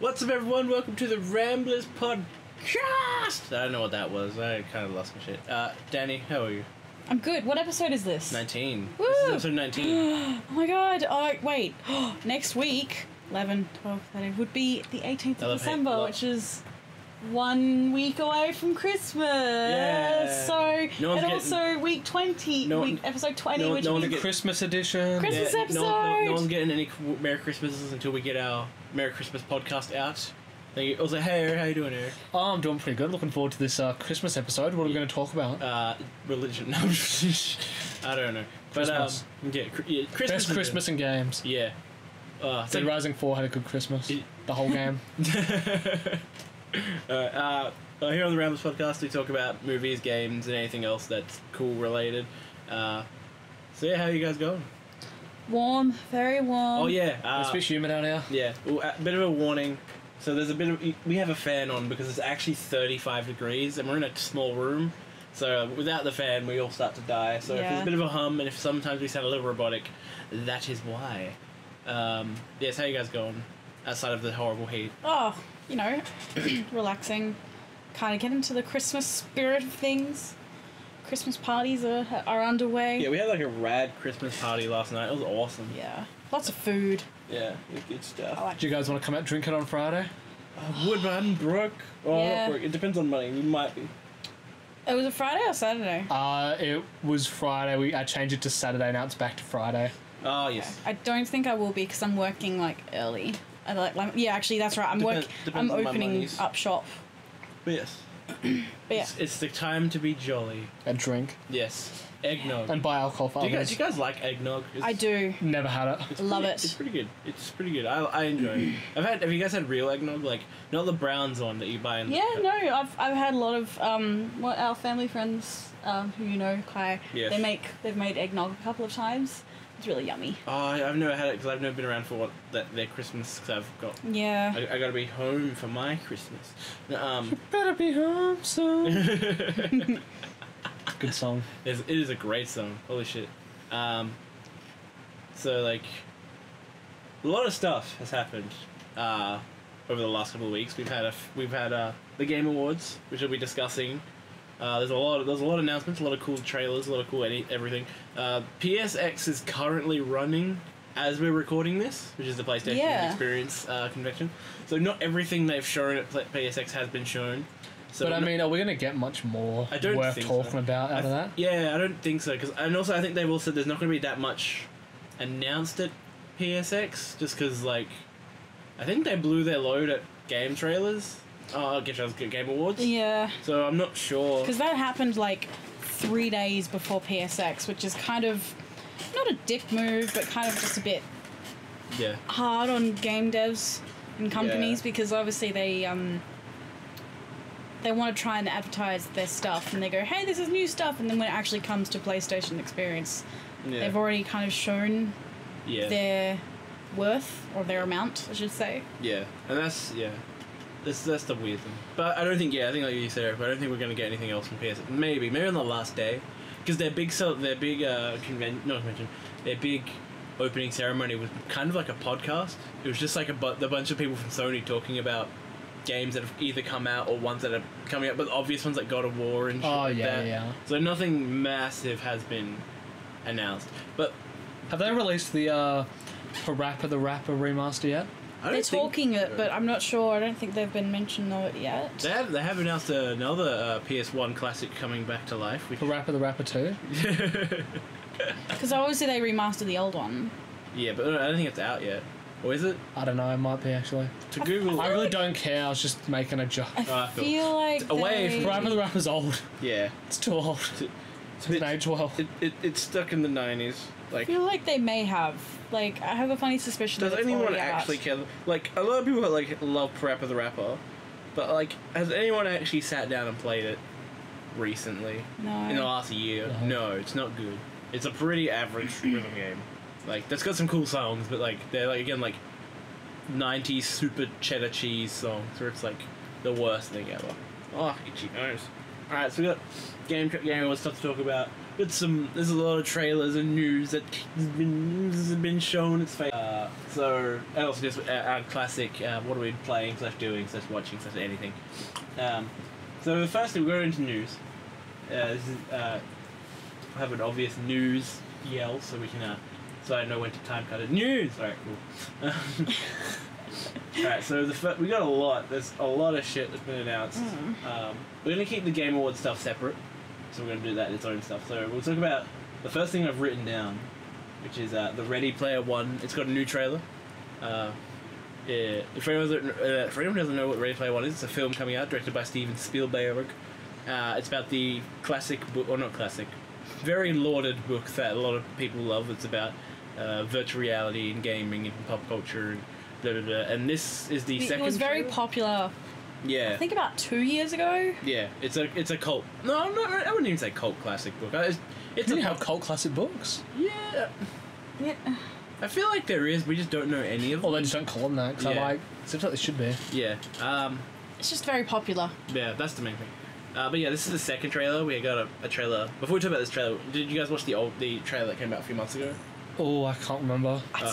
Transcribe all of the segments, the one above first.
What's up, everyone? Welcome to the Ramblers podcast. I don't know what that was. I kind of lost my shit. Danny, how are you? I'm good. What episode is this? 19. Woo! This is episode 19. Oh my god. Oh, wait. Next week, 11, 12, 13, would be the 18th of December, which is 1 week away from Christmas. Yeah. So, and also week 20, episode 20, which is the Christmas edition. Christmas episode. No one's getting any Merry Christmases until we get our Merry Christmas podcast out. Also, hey Eric, how you doing, Eric? Oh, I'm doing pretty good. Looking forward to this Christmas episode. What are we going to talk about? Religion. No, I don't know. But Christmas. Christmas. Best Christmas in games. Yeah. Dead Rising 4 had a good Christmas. The whole game. Here on the Ramblers podcast, we talk about movies, games, and anything else that's cool related. So yeah, how are you guys going? Warm, very warm. Oh yeah, it's a bit humid out here. Yeah, well, a bit of a warning. So there's a bit of we have a fan on because it's actually 35 degrees and we're in a small room. So without the fan, we all start to die. So if there's a bit of a hum and if sometimes we sound a little robotic, that is why. Yes, how you guys going outside of the horrible heat? Oh, you know, relaxing. Kind of get into the Christmas spirit of things. Christmas parties are underway. Yeah, we had like a rad Christmas party last night. It was awesome. Yeah, lots of food. Yeah, good stuff. Do you guys want to come out drinking on Friday? I would, but I'm broke. Oh, yeah. Not broke. It depends on money. We might be. It was a Friday or Saturday? It was Friday. I changed it to Saturday. Now it's back to Friday. Oh yes. I don't think I will be because I'm working like early. Yeah, actually that's right. I'm opening up shop. But yes. But yeah. It's the time to be jolly. And drink. Yes. Eggnog. And buy alcohol for do you guys like eggnog? I do. Never had it. Love it. It's pretty good. It's pretty good. I enjoy it. Have you guys had real eggnog? Like, not the Browns one that you buy in the no, I've had a lot of what our family friends who you know, Kai. Yes. They've made eggnog a couple of times. It's really yummy. Oh, I've never had it because I've never been around for their Christmas. Because I've got I gotta be home for my Christmas. You better be home soon. Good song. It is a great song. Holy shit. So like, a lot of stuff has happened over the last couple of weeks. We've had the Game Awards, which we'll be discussing. There's a lot of announcements, a lot of cool trailers, a lot of cool everything. PSX is currently running as we're recording this, which is the PlayStation Experience convention. So not everything they've shown at PSX has been shown. So but I mean, are we going to get much more worth talking about out of that? Yeah, I don't think so. And also I think they've all said there's not going to be that much announced at PSX, just because like I think they blew their load at game trailers. Game Awards. Yeah. So I'm not sure. Because that happened like 3 days before PSX, which is kind of not a dick move, but kind of just a bit hard on game devs and companies because obviously they want to try and advertise their stuff and they go, hey, this is new stuff, and then when it actually comes to PlayStation Experience, they've already kind of shown their worth or their amount, I should say. Yeah, and that's That's the weird thing. But I don't think, I think like you said, Eric, I don't think we're going to get anything else from PS. Maybe on the last day. Because their big opening ceremony was kind of like a podcast. It was just like a bunch of people from Sony talking about games that have either come out or ones that are coming out, but the obvious ones like God of War and shit like that. Yeah. So nothing massive has been announced. But have they released the Parappa the Rapper remaster yet? They're talking it, but I'm not sure. I don't think they've been mentioned of it yet. They have announced another PS1 classic coming back to life. Parappa the Rapper 2? Because obviously they remastered the old one. Yeah, but I don't think it's out yet. Or is it? I don't know, it might be actually. To Google. I really don't care, I was just making a joke. I feel like Parappa the Rapper's old. Yeah. It's too old. It's an age well. It's stuck in the 90s. I feel like they may have. Like, I have a funny suspicion does that it's anyone already actually out. care? Like, a lot of people like love Parappa the Rapper, but like, has anyone actually sat down and played it recently? No. In the last year? No, it's not good. It's a pretty average rhythm game. Like, that's got some cool songs, but like, they're like, again, like 90s super cheddar cheese songs, where it's like the worst thing ever. Oh, itchy nose. Alright, so we got game stuff to talk about. There's a lot of trailers and news that has been shown. It's fake. So, and also just our classic, what are we playing, / doing, / watching, / anything. So firstly, we'll go into news. This is, I have an obvious news yell, so we can, so I know when to time cut it. News! Alright, cool. Alright, so we got a lot. There's a lot of shit that's been announced. We're going to keep the Game Awards stuff separate, so we're going to do that in its own stuff. So we'll talk about the first thing I've written down, which is the Ready Player One. It's got a new trailer. Yeah, if anyone doesn't know what Ready Player One is, it's a film coming out directed by Steven Spielberg. It's about the classic book, or not classic, very lauded book that a lot of people love. It's about virtual reality and gaming and pop culture and blah blah blah. And this is the second. It was very popular. Yeah. I think about 2 years ago. Yeah, it's a cult. No, I wouldn't even say cult classic book. It's a cult classic books. Yeah. Yeah. I feel like there is. We just don't know any of them. Or they just don't call them that. Because it seems like they should be. Yeah. It's just very popular. Yeah, that's the main thing. But yeah, this is the second trailer. We got a trailer. Before we talk about this trailer, did you guys watch the trailer that came out a few months ago? Oh, I can't remember. I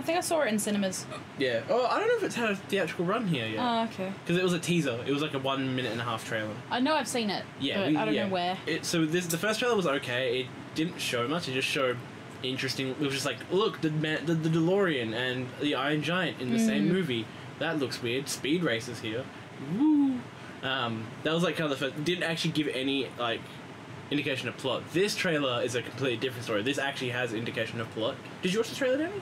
think I saw it in cinemas. Yeah. Oh, I don't know if it's had a theatrical run here yet. Oh, okay. Because it was a teaser. It was like a 1 minute and a half trailer. I know I've seen it. Yeah. But I don't know where. The first trailer was okay. It didn't show much. It just showed interesting. It was just like, look, the DeLorean and the Iron Giant in the same movie. That looks weird. Speed races here. Woo. That was like kind of the first. Didn't actually give any like indication of plot. This trailer is a completely different story. This actually has indication of plot. Did you watch the trailer, Danny?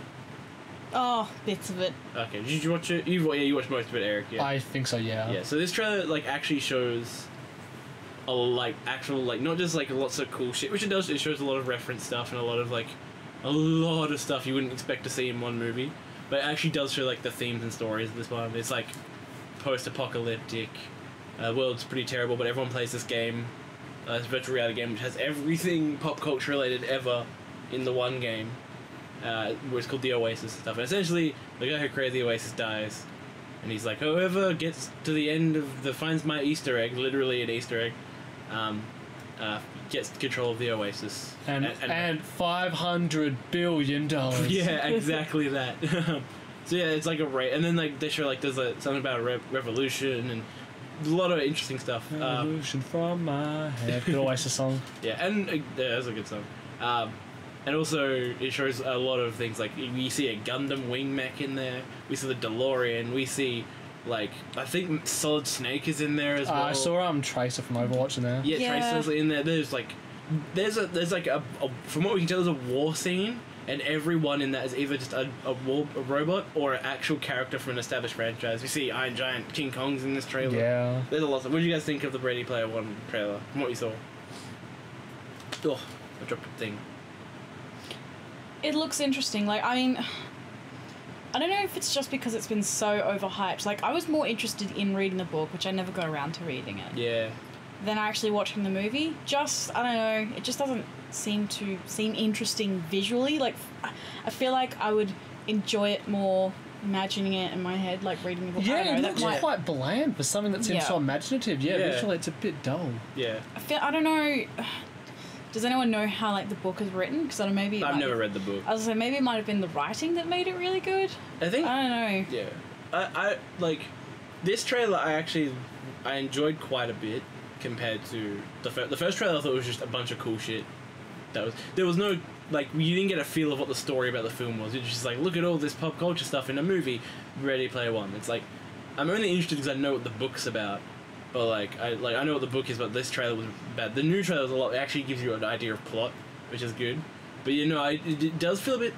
Oh, bits of it. Okay. Did you watch it? You watched most of it, Eric. Yeah. I think so. Yeah. Yeah. So this trailer like actually shows actual not just like lots of cool shit, which it does. It shows a lot of reference stuff and a lot of stuff you wouldn't expect to see in one movie. But it actually does show like the themes and stories of this one. It's like post-apocalyptic. World's pretty terrible, but everyone plays this game. It's a virtual reality game which has everything pop culture related ever in the one game. Where it's called the Oasis and stuff. And essentially, the guy who created the Oasis dies, and he's like, whoever gets to the end of finds my Easter egg, literally an Easter egg, gets control of the Oasis. And $500 billion. Yeah, exactly that. So yeah, it's like a rate, and then like they show like there's something about a revolution and a lot of interesting stuff. Revolution from my head. Good Oasis song. Yeah, and that's a good song. And also, it shows a lot of things, like, we see a Gundam wing mech in there, we see the DeLorean, we see, like, I think Solid Snake is in there as well. I saw Tracer from Overwatch in there. Yeah, Tracer's in there. There's like from what we can tell, there's a war scene, and everyone in that is either just a robot or an actual character from an established franchise. We see Iron Giant, King Kong's in this trailer. Yeah. There's a lot of... What did you guys think of the Ready Player One trailer, from what you saw? Oh, I dropped a thing. It looks interesting. Like, I mean, I don't know if it's just because it's been so overhyped. Like, I was more interested in reading the book, which I never got around to reading it. Yeah. Than actually watching the movie. Just, I don't know, it just doesn't seem interesting visually. Like, I feel like I would enjoy it more imagining it in my head, like reading the book. Yeah, it looks quite bland for something that seems so imaginative. Yeah, visually it's a bit dull. Yeah. I don't know... Does anyone know how like the book is written? Because I don't know, maybe I've never read the book. I was like, maybe it might have been the writing that made it really good. I don't know. Yeah, I like this trailer. I enjoyed quite a bit compared to the first trailer. I thought it was just a bunch of cool shit. There was no like you didn't get a feel of what the story about the film was. It's just like look at all this pop culture stuff in a movie. Ready Player One. It's like I'm only interested because I know what the book's about. But I know what the book is, but this trailer was bad. The new trailer was a lot. It actually gives you an idea of plot, which is good. But it does feel a bit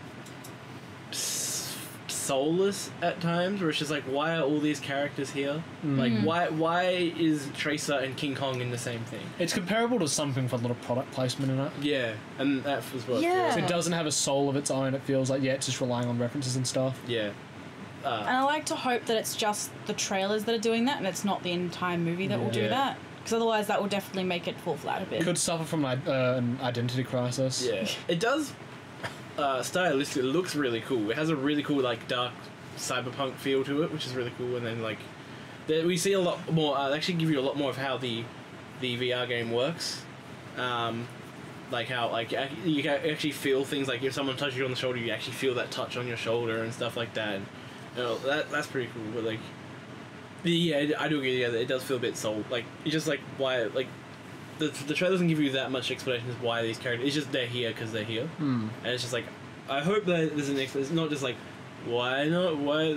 soulless at times, where it's just like, why are all these characters here? Like, why is Tracer and King Kong in the same thing? It's comparable to something with a lot of product placement in it. Yeah, and that was what. Yeah. So it doesn't have a soul of its own. It feels like it's just relying on references and stuff. Yeah. And I like to hope that it's just the trailers that are doing that and it's not the entire movie that will do that. Because otherwise that will definitely make it fall flat a bit. Could suffer from an identity crisis. Yeah. It does, stylistically, it looks really cool. It has a really cool, like, dark cyberpunk feel to it, which is really cool. And then, like, we see a lot more, they actually give you a lot more of how the VR game works. like how you can actually feel things, like if someone touches you on the shoulder, you actually feel that touch on your shoulder and stuff like that. And, that's pretty cool. But like, yeah, I do agree. Yeah, it does feel a bit soul. Like it's just like why like the trailer doesn't give you that much explanation as why these characters. It's just they're here because they're here, and it's just like I hope that there's an explanation. It's not just like why not why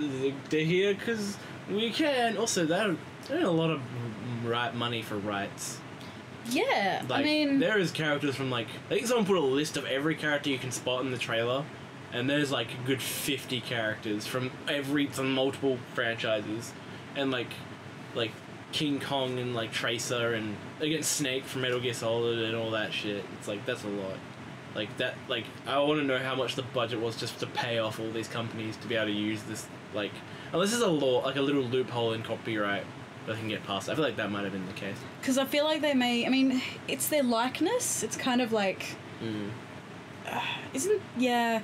they're here because we can. Also, they're a lot of money for rights. Yeah, like, I mean... there is characters from, like... I think someone put a list of every character you can spot in the trailer, and there's, like, a good 50 characters from multiple franchises. And, like, King Kong and, like, Tracer and, again, Snake from Metal Gear Solid and all that shit. It's, like, that's a lot. Like, that... Like, I want to know how much the budget was just to pay off all these companies to be able to use this, like... Unless there's a law, like, a little loophole in copyright I can get past. I feel like that might have been the case. Because I feel like they may... I mean, it's their likeness. It's kind of like... isn't... Yeah.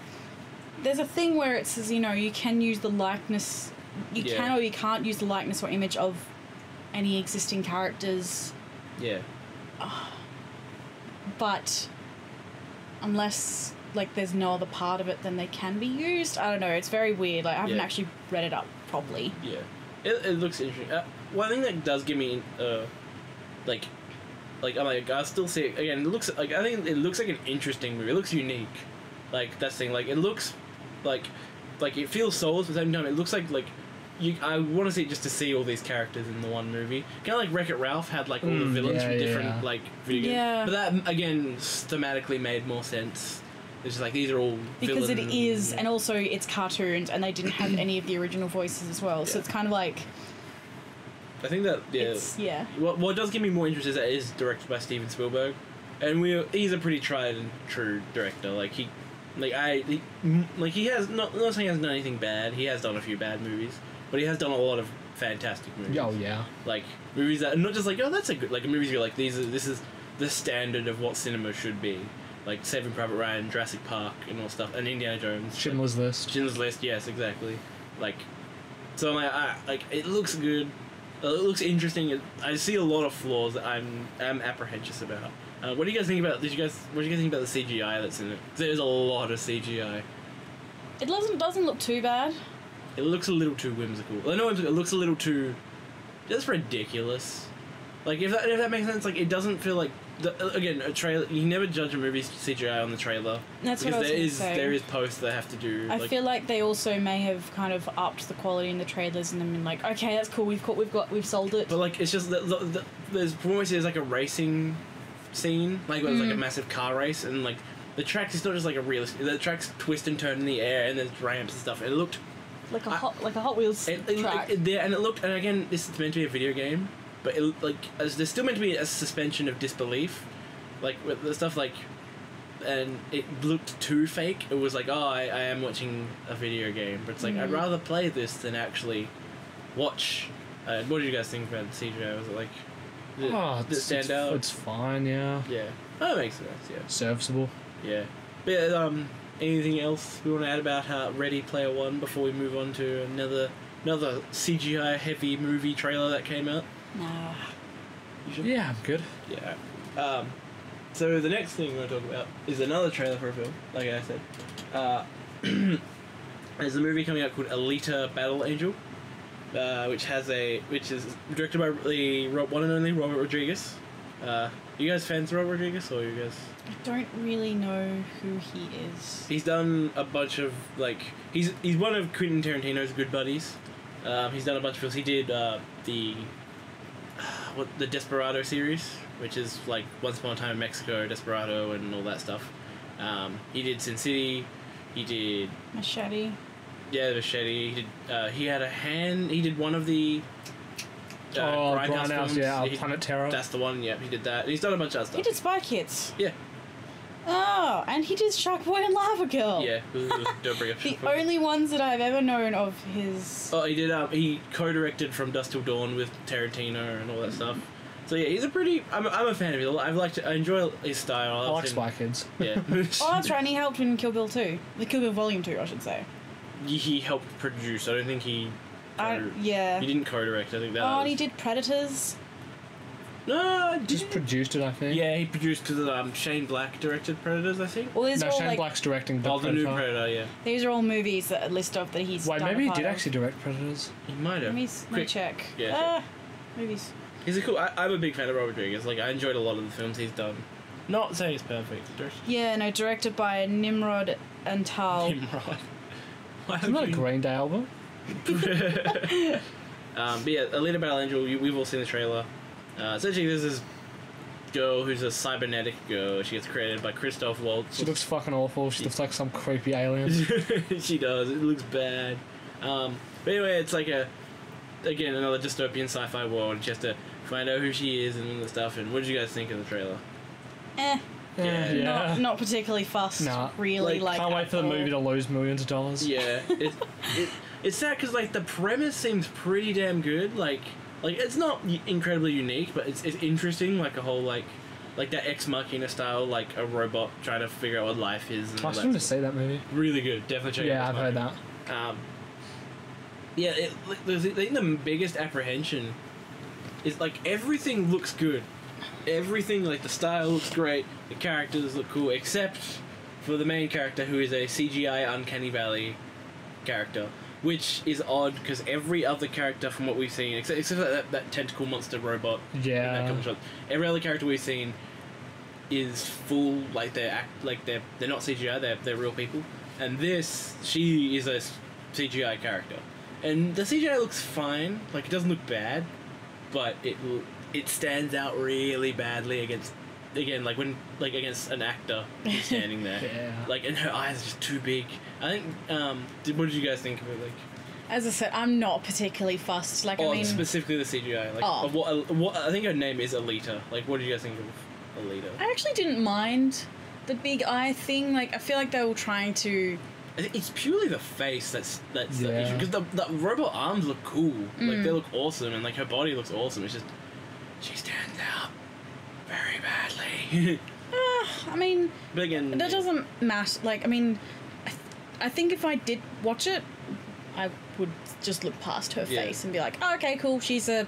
There's a thing where it says, you can use the likeness... You can or you can't use the likeness or image of any existing characters. Yeah. But unless, like, there's no other part of it, then they can be used. I don't know. It's very weird. Like, I haven't actually read it up properly. Yeah. It looks interesting. One thing that does give me, I'm like, I still see it, again, it looks, like, I think it looks like an interesting movie. It looks unique. Like, that's the thing, like, it looks, like, it feels souls, but at the same time, it looks like, I want to see it just to see all these characters in the one movie. Kind of like Wreck-It Ralph had, like, all the villains from different, like, video games. Yeah. But that, again, thematically made more sense. It's just like, these are all because villains. It is, and also it's cartoons, and they didn't have any of the original voices as well, so it's kind of like... I think that, What does give me more interest is that it is directed by Steven Spielberg, and he's a pretty tried and true director. Like he has not saying he hasn't done anything bad. He has done a few bad movies, but he has done a lot of fantastic movies. Oh yeah, like movies that are not just like, oh, that's a good, like movies you're like, this is the standard of what cinema should be. Like Saving Private Ryan, Jurassic Park, and all stuff, and Indiana Jones. Schindler's List. Yes, exactly. Like, so it looks good. It looks interesting. I see a lot of flaws that I'm apprehensive about. What do you guys think about? What do you guys think about the CGI that's in it? There's a lot of CGI. It doesn't look too bad. It looks a little too whimsical. I know it looks a little too just ridiculous. Like if that makes sense. Like it doesn't feel like a trailer. You never judge a movie's CGI on the trailer. That's what I was going to say. There is posts they have to do. I feel like they also may have kind of upped the quality in the trailers and then been like, okay, that's cool. We've sold it. But like it's just there's like a racing scene, like where there's like a massive car race, and like the tracks is not just like a realistic. The tracks twist and turn in the air, and there's ramps and stuff. And it looked like a Hot Wheels track. And again, this is meant to be a video game. But there's still meant to be a suspension of disbelief, like with the stuff like, and it looked too fake. It was like, oh, I am watching a video game, but it's like I'd rather play this than actually watch. What did you guys think about the CGI? Was it like, did it stand out? It's fine, yeah. Yeah, that makes sense. Yeah, serviceable. Yeah, but anything else we want to add about Ready Player One before we move on to another CGI heavy movie trailer that came out? Nah. Yeah, I'm good. Yeah. So the next thing we're going to talk about is another trailer for a film, like I said. There's a movie coming out called Alita Battle Angel, which is directed by the one and only Robert Rodriguez. You guys fans of Robert Rodriguez, or you guys? I don't really know who he is. He's done a bunch of he's one of Quentin Tarantino's good buddies. He's done a bunch of films. He did the Desperado series, which is like Once Upon a Time in Mexico, Desperado, and all that stuff. He did Sin City. He did Machete. Yeah, Machete. He did. He had a hand. He did one of the. Grindhouse films. Yeah, Planet Terror. That's the one. Yeah, he did that. And he's done a bunch of other stuff. He did Spy Kids. Yeah. Oh, and he did Shark Boy and Lava Girl. Yeah, don't bring up the only ones that I've ever known of his. Oh, he did. He co-directed From Dusk Till Dawn with Tarantino and all that stuff. So yeah, he's a pretty. I'm a fan of his. I enjoy his style. I like Spy Kids. Yeah. Oh, that's right. And he helped in Kill Bill 2, the Kill Bill Volume 2, I should say. He helped produce. I don't think he. Yeah. He didn't co-direct. I think that. Oh, and he did Predators. No, Just produced it, I think. Yeah, he produced because Shane Black directed Predators, I think. Well, these No, are all Shane like Black's directing the The new Predator. Predator, yeah. these are all movies that are list off that he's. Wait, done maybe a he part did of. actually direct Predators. He might have. Let me check. Yeah, Movies. He's a cool. I'm a big fan of Robert Rodriguez. Like, I enjoyed a lot of the films he's done. Not saying he's perfect. Yeah, no, directed by Nimrod and Tal. Nimrod. Isn't that a Green Day album? But yeah, Alita Battle Angel. We've all seen the trailer. Essentially, there's this girl who's a cybernetic girl. She gets created by Christoph Waltz. She looks fucking awful. She looks like some creepy alien. She does. It looks bad. But anyway, it's like again another dystopian sci-fi world. She has to find out who she is and all the stuff. And what did you guys think of the trailer? Yeah. Not particularly fussed. Nah. Really, like. Can't wait for the all. movie to lose millions of dollars. Yeah, it's sad because like the premise seems pretty damn good. Like it's not incredibly unique, but it's interesting. Like a whole like that Ex Machina style, like a robot trying to figure out what life is. And I all still that need to stuff. see that movie. Really good, definitely check it Yeah, out. I've heard that. Yeah, I think the biggest apprehension is like everything looks good. Everything, like the style looks great, the characters look cool, except for the main character who is a CGI Uncanny Valley character, which is odd because every other character from what we've seen, except for that tentacle monster robot, in that Yeah. couple shots, every other character we've seen is full, like they're not CGI, they're real people, and she is a CGI character, and the CGI looks fine, like it doesn't look bad, but it stands out really badly against against an actor who's standing there. Yeah. Like, and her eyes are just too big. I think. What did you guys think of it? Like, As I said, I'm not particularly fussed. Like, I mean, specifically the CGI. Like, Oh. what I think her name is Alita. Like, what did you guys think of Alita? I actually didn't mind the big eye thing. Like, I feel like they were trying to. I think it's purely the face that's the Yeah. issue, because the robot arms look cool. Like, they look awesome, and like her body looks awesome. It's just she stands out very badly. I mean, But again, that doesn't matter. Like, I mean, I think if I did watch it, I would just look past her Yeah. face and be like, oh, okay, cool, she's a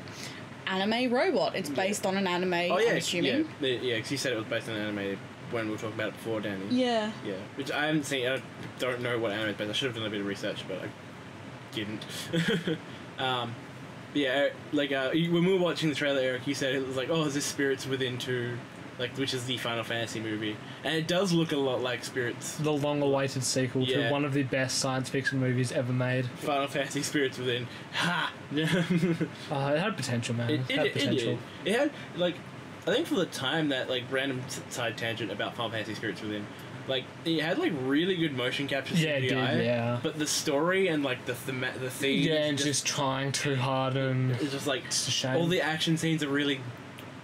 anime robot. It's based on an anime, I'm assuming. Yeah, because you said it was based on an anime when we were talking about it before, Danny. Yeah. Yeah, which I haven't seen. I don't know what anime it's based. I should have done a bit of research, but I didn't. Yeah, like when we were watching the trailer, Eric, you said it was like, "Oh, is this Spirits Within 2?" Like, which is the Final Fantasy movie, and it does look a lot like Spirits. The long-awaited sequel Yeah. to one of the best science fiction movies ever made. Final Fantasy Spirits Within. Ha! It had potential, man. It had potential. It had, like, I think for the time that, like, random side tangent about Final Fantasy Spirits Within, like, it had, like, really good motion capture Yeah, it CGI. did, yeah. But the story and, like, the theme... Yeah, and just trying too hard, and It's just, like, it's a shame. all the action scenes are really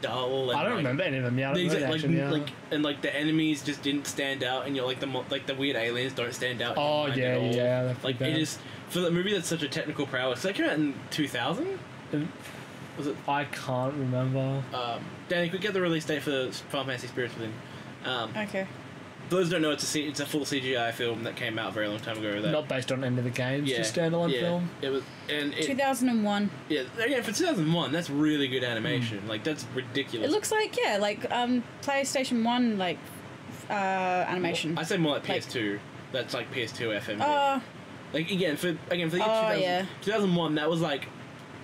dull. And, I don't like, remember any of them. Yeah, I don't These, know the like, action, yeah. and like the enemies just didn't stand out, and you're like the weird aliens don't stand out. in your Oh, mind yeah, at all. yeah, they're Like pretty it bad. is for the movie that's such a technical prowess. That came out in 2000. Was it? I can't remember. Danny, could we get the release date for Final Fantasy Spirits Within? Okay. For those who don't know, it's a full CGI film that came out a very long time ago. That, Not based on any of the games, yeah, just standalone yeah. film. It was, and it, 2001. yeah, again for 2001, that's really good animation. Like that's ridiculous. It looks like, yeah, like PlayStation 1, like, animation. I say more like Like- PS2. That's like PS2 FMV. Like again for the year 2000, yeah. 2001, that was like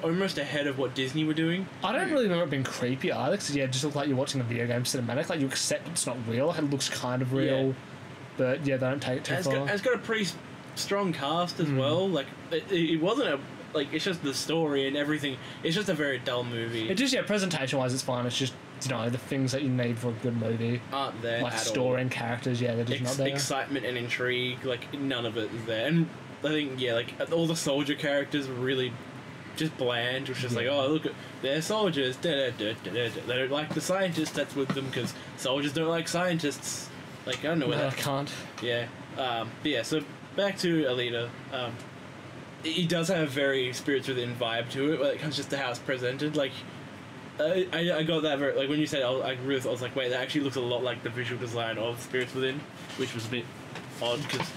almost ahead of what Disney were doing. I don't really remember it being creepy either, because it just looked like you're watching a video game cinematic. Like, you accept it's not real, like, it looks kind of real, Yeah. but yeah, they don't take it too And far. it's got a pretty strong cast as well. Like it wasn't a like it's just the story and everything. It's just a very dull movie. It just, yeah, presentation-wise, it's fine. It's just, you know, the things that you need for a good movie, Aren't there like at story all. and characters, yeah, they're just not there. Excitement and intrigue, like none of it is there. And I think like all the soldier characters were really just bland. It was just like, oh look, they're soldiers. Da, da, da, da, da. They don't like the scientists that's with them because soldiers don't like scientists. Like I don't know where No, I that. can't. Yeah. But yeah. So back to Alita. It does have a very Spirits Within vibe to it when it comes just to how it's presented. Like, I got that very, like when you said I was like, wait, that actually looks a lot like the visual design of Spirits Within, which was a bit odd because,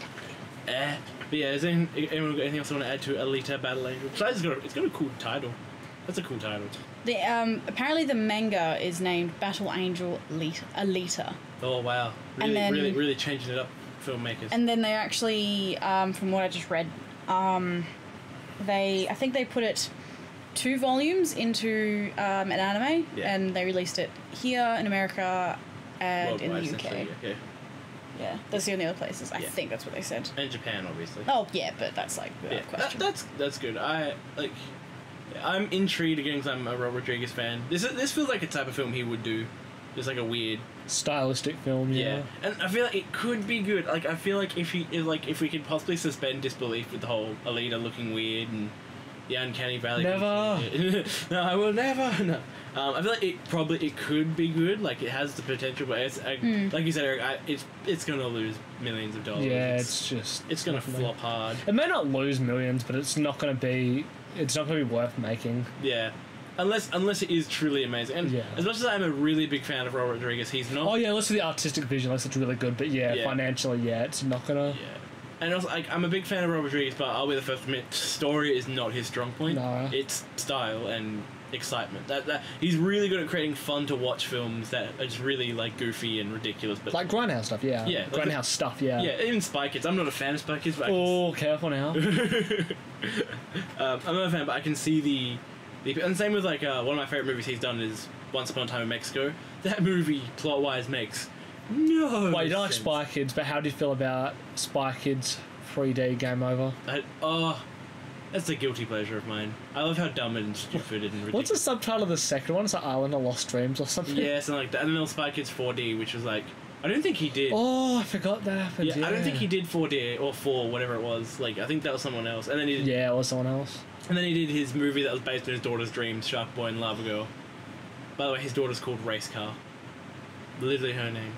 But yeah, anyone got anything else you want to add to Alita Battle Angel? Besides, it's got a cool title. That's a cool title. The apparently the manga is named Battle Angel Alita. Oh wow! Really, And then- really changing it up, filmmakers. And then they actually, from what I just read, I think they put it 2 volumes into an anime, Yeah. and they released it here in America and in the Worldwide, UK. essentially, yeah. Yeah, that's the only other places. I Yeah. think that's what they said. And Japan, obviously. Oh yeah, but that's like without Yeah, question. that's good. I'm intrigued again because I'm a Robert Rodriguez fan. This feels like a type of film he would do. Just like a weird, Stylistic film, yeah. and I feel like it could be good. Like I feel like if we could possibly suspend disbelief with the whole Alita looking weird and the uncanny valley. Never. No, I will never. No. I feel like it could be good. Like it has the potential, but like you said, Eric, it's gonna lose millions of dollars. Yeah, it's gonna flop hard. It may not lose millions, but it's not going to be worth making. Yeah. Unless it is truly amazing. And Yeah. as much as I'm a really big fan of Robert Rodriguez, he's not. Oh yeah, let's see the artistic vision. Looks really good, but yeah, Yeah. financially, yeah, it's not gonna. Yeah. And also, like, I'm a big fan of Robert Rodriguez, but I'll be the first to admit, story is not his strong point. No. It's style and excitement. That he's really good at creating fun to watch films that are just really like goofy and ridiculous. But Like Grindhouse stuff, yeah. Yeah, like Grindhouse stuff, yeah. yeah, even Spy Kids. I'm not a fan of Spy Kids, but Oh, careful now. I'm not a fan, but I can see the and same with like one of my favorite movies he's done is Once Upon a Time in Mexico. That movie plot wise makes no. Wait, you don't like sense. Spy Kids, but how do you feel about Spy Kids 3D Game Over? That's a guilty pleasure of mine. I love how dumb and stupid and ridiculous. What's the subtitle of the second one? It's like Island of Lost Dreams or something? Yeah, something like that. And then Spy Kids 4D, which was like, I don't think he did. Oh, I forgot that happened. Yeah, Yeah, I don't think he did 4D or 4, whatever it was. Like, I think that was someone else. And then he did, Yeah, it was someone else. and then he did his movie that was based on his daughter's dreams, Shark Boy and Lava Girl. By the way, his daughter's called Race Car. Literally her name.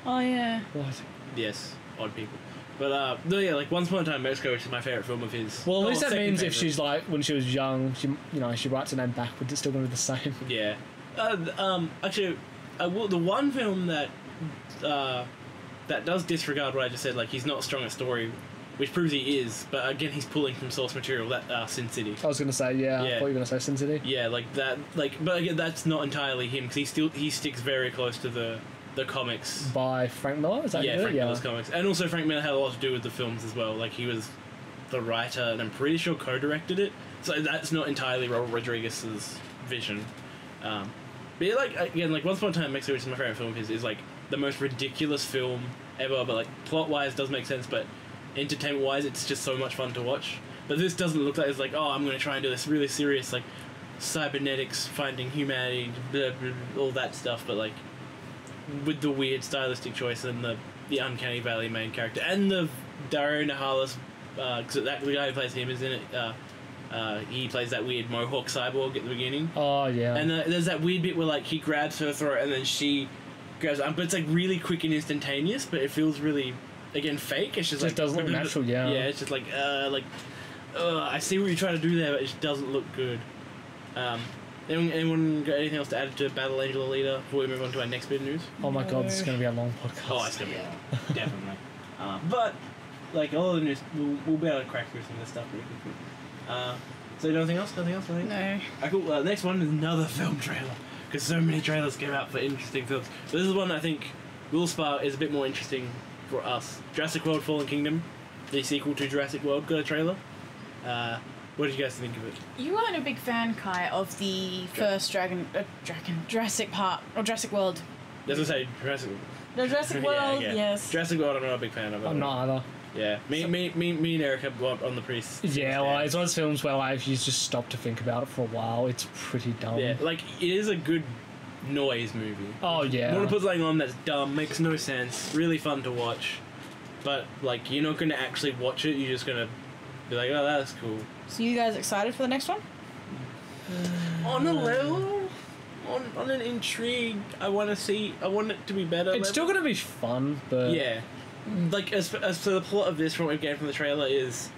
Oh yeah. What? Yes, odd people. But no, yeah, like Once Upon a Time in Mexico, which is my favorite film of his. Well, at least that second means if favourite. she's like, when she was young, she writes her name backwards, it's still going to be the same. Yeah. Actually, the one film that that does disregard what I just said, like he's not strong at story, which proves he is. But again, he's pulling from source material. That Sin City. I was going to say, yeah, Yeah. I thought you were going to say Sin City. Yeah, like that. Like, but again, that's not entirely him because he sticks very close to the comics. By Frank Miller, is that Yeah, good? Frank Miller's comics, and also Frank Miller had a lot to do with the films as well. Like he was the writer, and I'm pretty sure co-directed it. So that's not entirely Robert Rodriguez's vision. But yeah, like again, like Once Upon a Time in Mexico, which is my favorite film of his, is like the most ridiculous film ever. But like plot-wise, does make sense. But entertainment-wise, it's just so much fun to watch. But this doesn't look like it's like, oh, I'm going to try and do this really serious like cybernetics, finding humanity, blah, blah, blah, all that stuff. But like with the weird stylistic choice and the Uncanny Valley main character and the Dario Nahalis, because the guy who plays him is in it. He plays that weird Mohawk cyborg at the beginning, Oh, yeah. and there's that weird bit where like he grabs her throat and then she grabs, but it's like really quick and instantaneous, but it feels really again fake. It's just It like doesn't look natural, yeah. Yeah, it's just like I see what you're trying to do there, but it just doesn't look good. Anyone got anything else to add to Battle Angel Alita before we move on to our next bit of news? Oh my god, this is going to be a long podcast. Oh, it's gonna be definitely. But like all of the news, we'll be able to crack through some of this stuff pretty quickly. So anything else? Nothing else? Nothing? No. Cool. Next one is another film trailer because so many trailers came out for interesting films. So this is one I think will spark is a bit more interesting for us. Jurassic World: Fallen Kingdom, the sequel to Jurassic World, got a trailer. What did you guys think of it? You weren't a big fan, Kai, of the first Jurassic Park or Jurassic World. As I say, Jurassic. The Jurassic World, yeah. yes. Jurassic World, I'm not a big fan of it. I'm not either. Yeah, me and Eric have gone on the priest. Yeah, well, it's one of those films where like, if you just stop to think about it for a while, it's pretty dumb. Yeah, like it is a good noise movie. Oh, yeah. You want to put something on that's dumb, makes no sense, really fun to watch, but like you're not going to actually watch it. You're just going to be like, oh, that's cool. So you guys excited for the next one? On a level, on an intrigue, I want it to be better. It's still going to be fun, but... Yeah. Like, as for the plot of this, from what we get from the trailer, is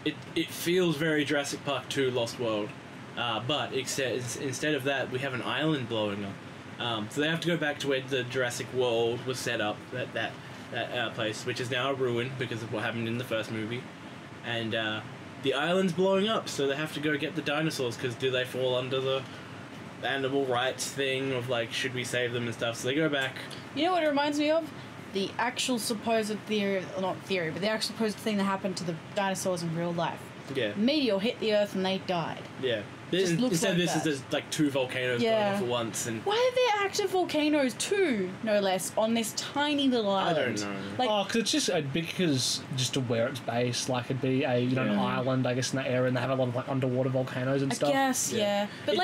it feels very Jurassic Park 2 Lost World. But instead of that, we have an island blowing up. So they have to go back to where the Jurassic World was set up, that place, which is now a ruin because of what happened in the first movie. And the island's blowing up, so they have to go get the dinosaurs, because do they fall under the animal rights thing of, like, should we save them and stuff? So they go back. You know what it reminds me of? The actual supposed theory, not theory, but the actual supposed thing that happened to the dinosaurs in real life. Yeah. Meteor hit the Earth and they died. Yeah. Just looks Instead like of this, that. there's like 2 volcanoes going off at once, and why are there active volcanoes too, no less, on this tiny little island? I don't know. Like, because it's just because just to where it's based, like it'd be a an island, I guess, in that area, and they have a lot of like underwater volcanoes and stuff. I guess, yeah. But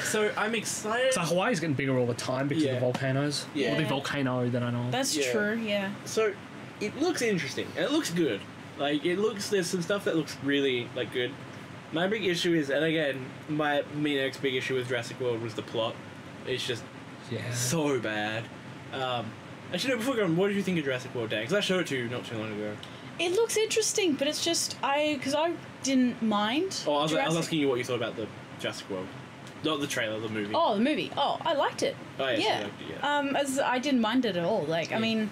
So I'm excited. So Hawaii's getting bigger all the time because of the volcanoes. Yeah. Or the volcano that I know. That's true, yeah. So it looks interesting, and it looks good. Like, there's some stuff that looks really, like, good. My big issue is, and again, my next big issue with Jurassic World was the plot. It's just so bad. Actually, no, before going, what did you think of Jurassic World, Dan? Because I showed it to you not too long ago. It looks interesting, but it's just, because I didn't mind. Oh, I was asking you what you thought about the Jurassic World. Not the trailer, the movie. Oh, the movie. Oh, I liked it. Oh, yes, yeah. you liked it, yeah. As I didn't mind it at all. Like, I mean,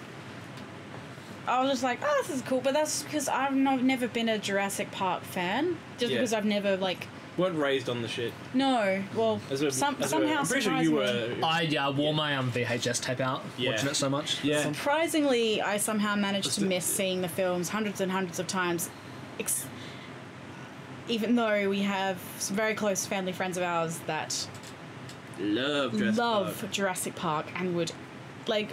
I was just like, oh, this is cool, but that's because I've never been a Jurassic Park fan. Just because I've never, like... Weren't raised on the shit. No. Well, somehow, I'm pretty sure you were... I wore my VHS tape out, watching it so much. Yeah. Surprisingly, I somehow managed to miss seeing the films hundreds and hundreds of times. Even though we have some very close family friends of ours that love Jurassic Park and would, like,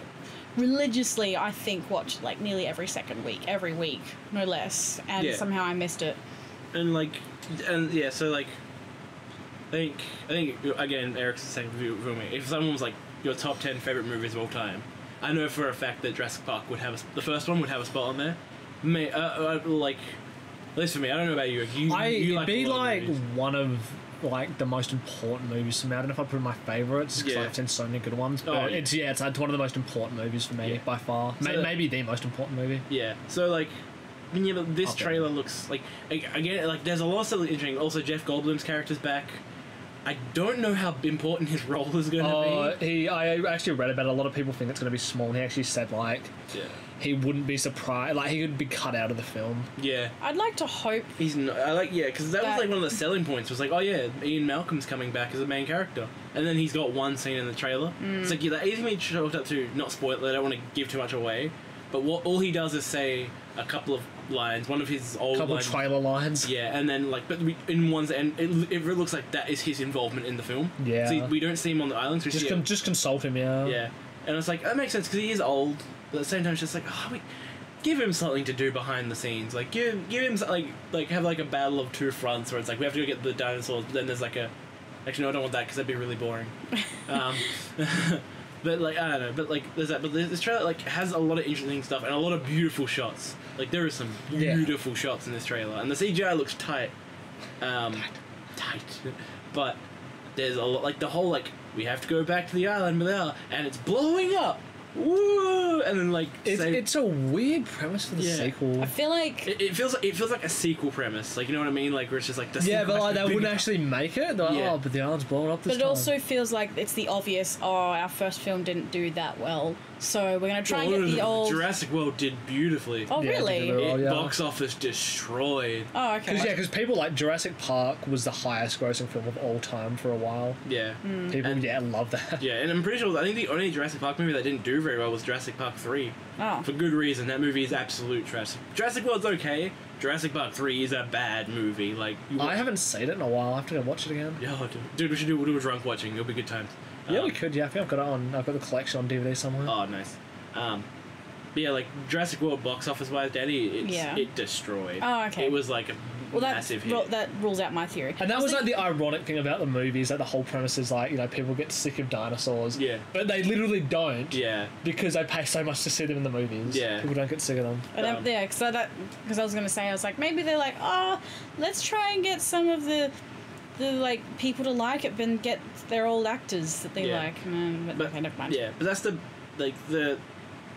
religiously, I think, watch, like, nearly every week, no less. And somehow I missed it. And, like, so, like, I think again, Eric's the same view for me. If someone was like, your top 10 favourite movies of all time, I know for a fact that Jurassic Park would have the first one would have a spot on there. Like, at least for me, I don't know about you. It'd be like one of like the most important movies for me. I don't know if I'd put in my favourites because I've seen so many good ones. But it's one of the most important movies for me by far. So maybe the most important movie. Yeah. So like, but this trailer looks like again like there's a lot of stuff interesting. Also, Jeff Goldblum's character's back. I don't know how important his role is going to be. I actually read about it. A lot of people think it's going to be small. And he actually said like, he wouldn't be surprised. Like he could be cut out of the film. Yeah, I'd like to hope he's not. Because that was like one of the selling points. Was like, oh yeah, Ian Malcolm's coming back as a main character, and then he's got one scene in the trailer. It's like that easy me to chalk up to not spoil it. I don't want to give too much away, but all he does is say a couple of lines, one of his old trailer lines. Yeah, and then like, but in one's end, it looks like that is his involvement in the film. Yeah, so we don't see him on the island. So just consult him. Yeah, and it's like that makes sense because he is old, but at the same time, it's just like, give him something to do behind the scenes. Like give him like have like a battle of two fronts where it's like we have to go get the dinosaurs, but then there's like actually no, I don't want that because that'd be really boring. But like I don't know, but like there's that. But this trailer like has a lot of interesting stuff and a lot of beautiful shots. Like there are some beautiful shots in this trailer, and the CGI looks tight. Tight. But there's a lot like the whole like we have to go back to the island, and it's blowing up. Woo! And then like it's a weird premise for the sequel. I feel like it feels like a sequel premise. Like you know what I mean? Like where it's just like the but like they wouldn't actually make it. They're like, but the island's blowing up this time. But it also feels like it's the obvious. Our first film didn't do that well, so we're gonna try and get the old. Jurassic World did beautifully. Oh really? Box office destroyed. Oh okay. Because people like Jurassic Park was the highest grossing film of all time for a while. Yeah. People love that. Yeah, and I'm pretty sure I think the only Jurassic Park movie that didn't do very well was Jurassic Park 3. Oh. For good reason. That movie is absolute trash. Jurassic World's okay. Jurassic Park 3 is a bad movie. Like I haven't seen it in a while. I have to go watch it again. Yeah, dude, we should do a drunk watching. It'll be good times. Yeah, we could. Yeah, I think I've got it on. I've got the collection on DVD somewhere. Oh, nice. But yeah, like Jurassic World box office wise, Daddy, it destroyed. Oh, okay. It was like a massive hit. That rules out my theory. And that was like the ironic thing about the movies. Like the whole premise is like people get sick of dinosaurs. Yeah. But they literally don't. Yeah. Because they pay so much to see them in the movies. Yeah. People don't get sick of them. Because I was gonna say I was like maybe they're like let's try and get some of the like people to like it, but get their old actors that they like. But okay, never mind. Yeah, but that's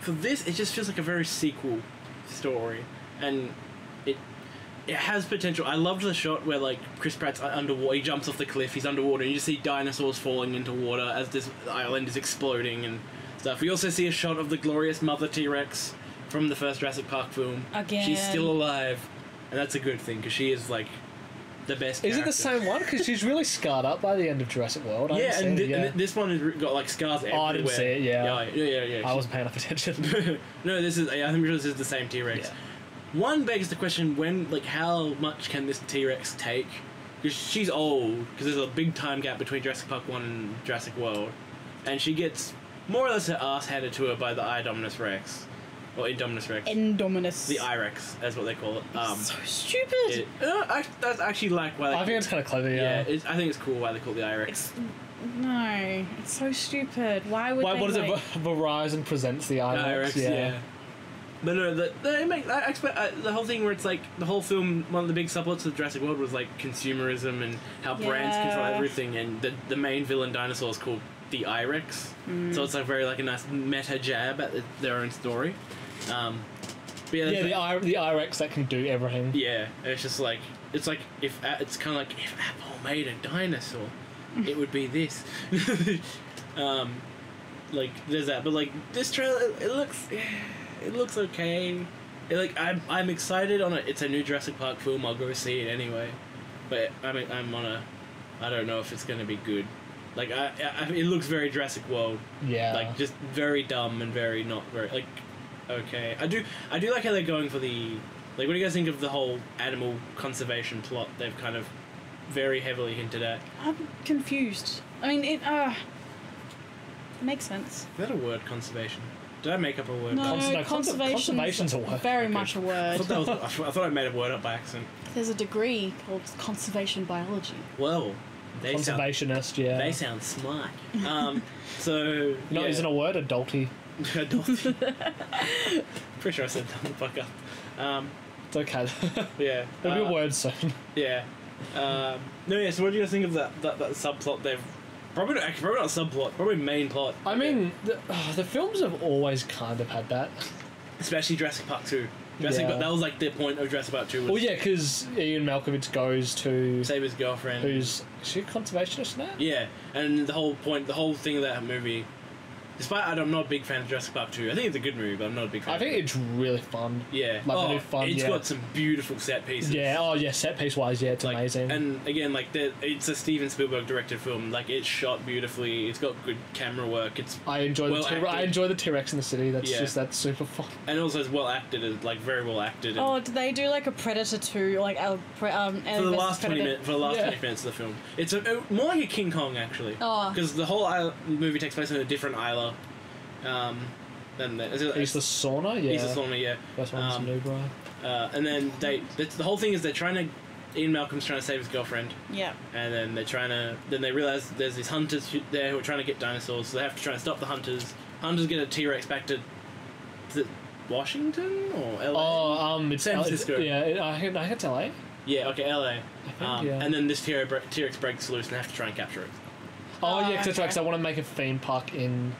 for this it just feels like a very sequel story, and it has potential. I loved the shot where like Chris Pratt's underwater. He jumps off the cliff. He's underwater, and you just see dinosaurs falling into water as this island is exploding and stuff. We also see a shot of the glorious Mother T-Rex from the first Jurassic Park film. Again. She's still alive, and that's a good thing because she is like the best. Is character. it the same one? Because she's really scarred up by the end of Jurassic World. And this one has got like scars everywhere. Oh, I didn't see it. Yeah. Yeah. I wasn't paying enough attention. No, this is. I'm sure this is the same T-Rex. Yeah. One begs the question: how much can this T-Rex take? Because she's old. Because there's a big time gap between Jurassic Park 1 and Jurassic World, and she gets more or less her ass handed to her by the Indominus Rex, or Indominus Rex. Indominus. The I-Rex, that's what they call it. So stupid. That's actually like why. I think it's kind of clever. Yeah, I think it's cool why they call it the I-Rex. It's so stupid. Why would they? What is it? Verizon presents the I-Rex. Yeah. But no, I expect the whole thing where it's like the whole film. One of the big subplots of Jurassic World was like consumerism and how brands control everything, and the main villain dinosaur is called the I-Rex. So it's like very like a nice meta jab at their own story. But the I-Rex that can do everything. Yeah, it's just like it's kind of like if Apple made a dinosaur, it would be this. Like there's that, but like this trailer, it looks okay. I'm excited on it. It's a new Jurassic Park film. I'll go see it anyway. But I don't know if it's gonna be good. Like it looks very Jurassic World. Yeah. Like just very dumb and very not very like. Okay, I do like how they're going for the like. What do you guys think of the whole animal conservation plot? They've kind of very heavily hinted at. I'm confused. I mean, it makes sense. Is that a word, conservation? Did I make up a word? No, conservation's a word. Very much a word. I thought I made a word up by accident. There's a degree called conservation biology. They Conservationist, yeah. They sound smart. So no, isn't a word adulty? Adulty. Pretty sure I said that on the fuck up. It's okay. Yeah. There'll be a word soon. Yeah. So what do you guys think of that subplot they've probably not subplot, probably main plot. I mean, the films have always kind of had that. Especially Jurassic Park 2. That was like the point of Jurassic Park 2. Well, yeah, because Ian Malkovich goes to save his girlfriend. Is she a conservationist now? Yeah, and the whole thing of that movie. Despite I'm not a big fan of Jurassic Park 2. I think it's a good movie, but I'm not a big fan. I think it's really fun. Yeah. Really fun. It's got some beautiful set pieces. Yeah. Oh, yeah. Set piece wise, yeah, it's amazing. And again, like it's a Steven Spielberg directed film. Like it's shot beautifully. It's got good camera work. I enjoy the T-Rex in the city. That's super fun. And also it's well acted. It's like very well acted. Did they do like a Predator 2, like for the last 20 minutes? For the last 20 minutes of the film, it's more like a King Kong actually. Because the whole movie takes place in a different isla. East of Sauna, yeah. East of Sauna, yeah. That's one's new, bro. And then the whole thing is Ian Malcolm's trying to save his girlfriend. Yeah. And then they realize there's these hunters there who are trying to get dinosaurs, so they have to try and stop the hunters. Hunters get a T-Rex back to Washington or LA? It's San Francisco. I think it's LA. Yeah, okay, LA. I think, yeah. And then this T-Rex breaks loose and they have to try and capture it. Yeah, because that's right, because I want to make a theme park in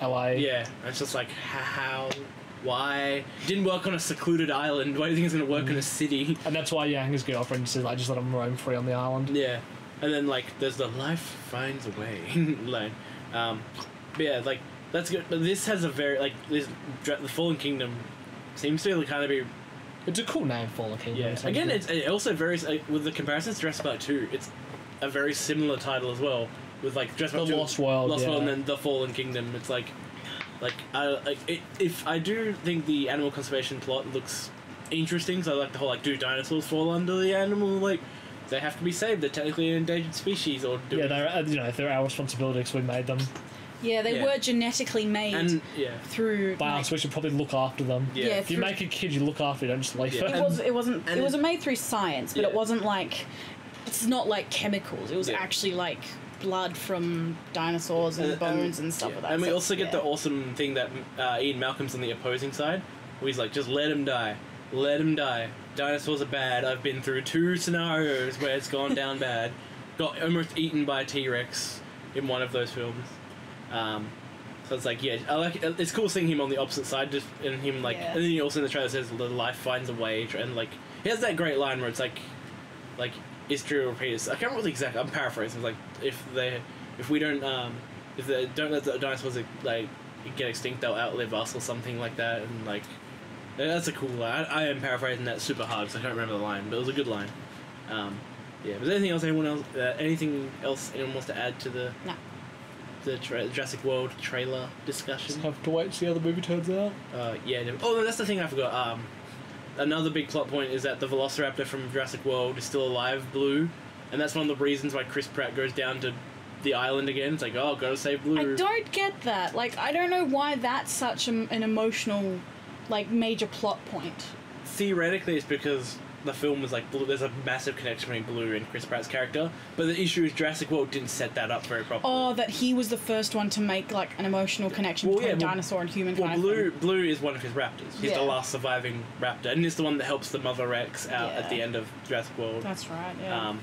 LA. Yeah, it's just like, how, why? Didn't work on a secluded island. Why do you think it's going to work in a city? And that's why His girlfriend says, just let him roam free on the island. Yeah. And then, there's the life finds a way line. But yeah, that's good. But this has a very, the Fallen Kingdom seems to kind of be... It's a cool name, Fallen Kingdom. Yeah. Again, it's also very... with the comparisons to Jurassic Park 2, it's a very similar title as well. With Jurassic Park 2, Lost World, and then the Fallen Kingdom. It's if I do think the animal conservation plot looks interesting, so I like the whole do dinosaurs fall under the animal they have to be saved? They're technically an endangered species, or they're our responsibility because we made them. Yeah, they were genetically made through. By us, we should probably look after them. Yeah, if you make a kid, you look after it. Don't just leave it. It wasn't made through science, but it wasn't it's not like chemicals. It was actually blood from dinosaurs and bones and stuff like that. And we also get the awesome thing that Ian Malcolm's on the opposing side, where he's just let him die. Let him die. Dinosaurs are bad. I've been through 2 scenarios where it's gone down bad. Got almost eaten by a T-Rex in one of those films. So it's I like it. It's cool seeing him on the opposite side, just and him and then he also in the trailer says the life finds a way, and he has that great line where it's history repeats. I can't remember the exact. I'm paraphrasing. If they don't let the dinosaurs get extinct, they'll outlive us or something like that. And That's a cool line. I am paraphrasing that super hard because I can't remember the line, but it was a good line. Yeah. Was there anything else anyone wants to add to the Jurassic World trailer discussion? Just have to wait and see how the movie turns out. Yeah. Oh, that's the thing I forgot. Another big plot point is that the Velociraptor from Jurassic World is still alive, Blue, and that's one of the reasons why Chris Pratt goes down to the island again. It's like, oh, gotta save Blue. I don't get that. Like, I don't know why that's such an emotional, like, major plot point. Theoretically, it's because the film was like, there's a massive connection between Blue and Chris Pratt's character, but the issue is Jurassic World didn't set that up very properly. Oh, that he was the first one to make, like, an emotional connection between dinosaur and human kind of thing. Blue is one of his raptors. He's the last surviving raptor, and he's the one that helps the Mother Rex out at the end of Jurassic World. That's right, yeah.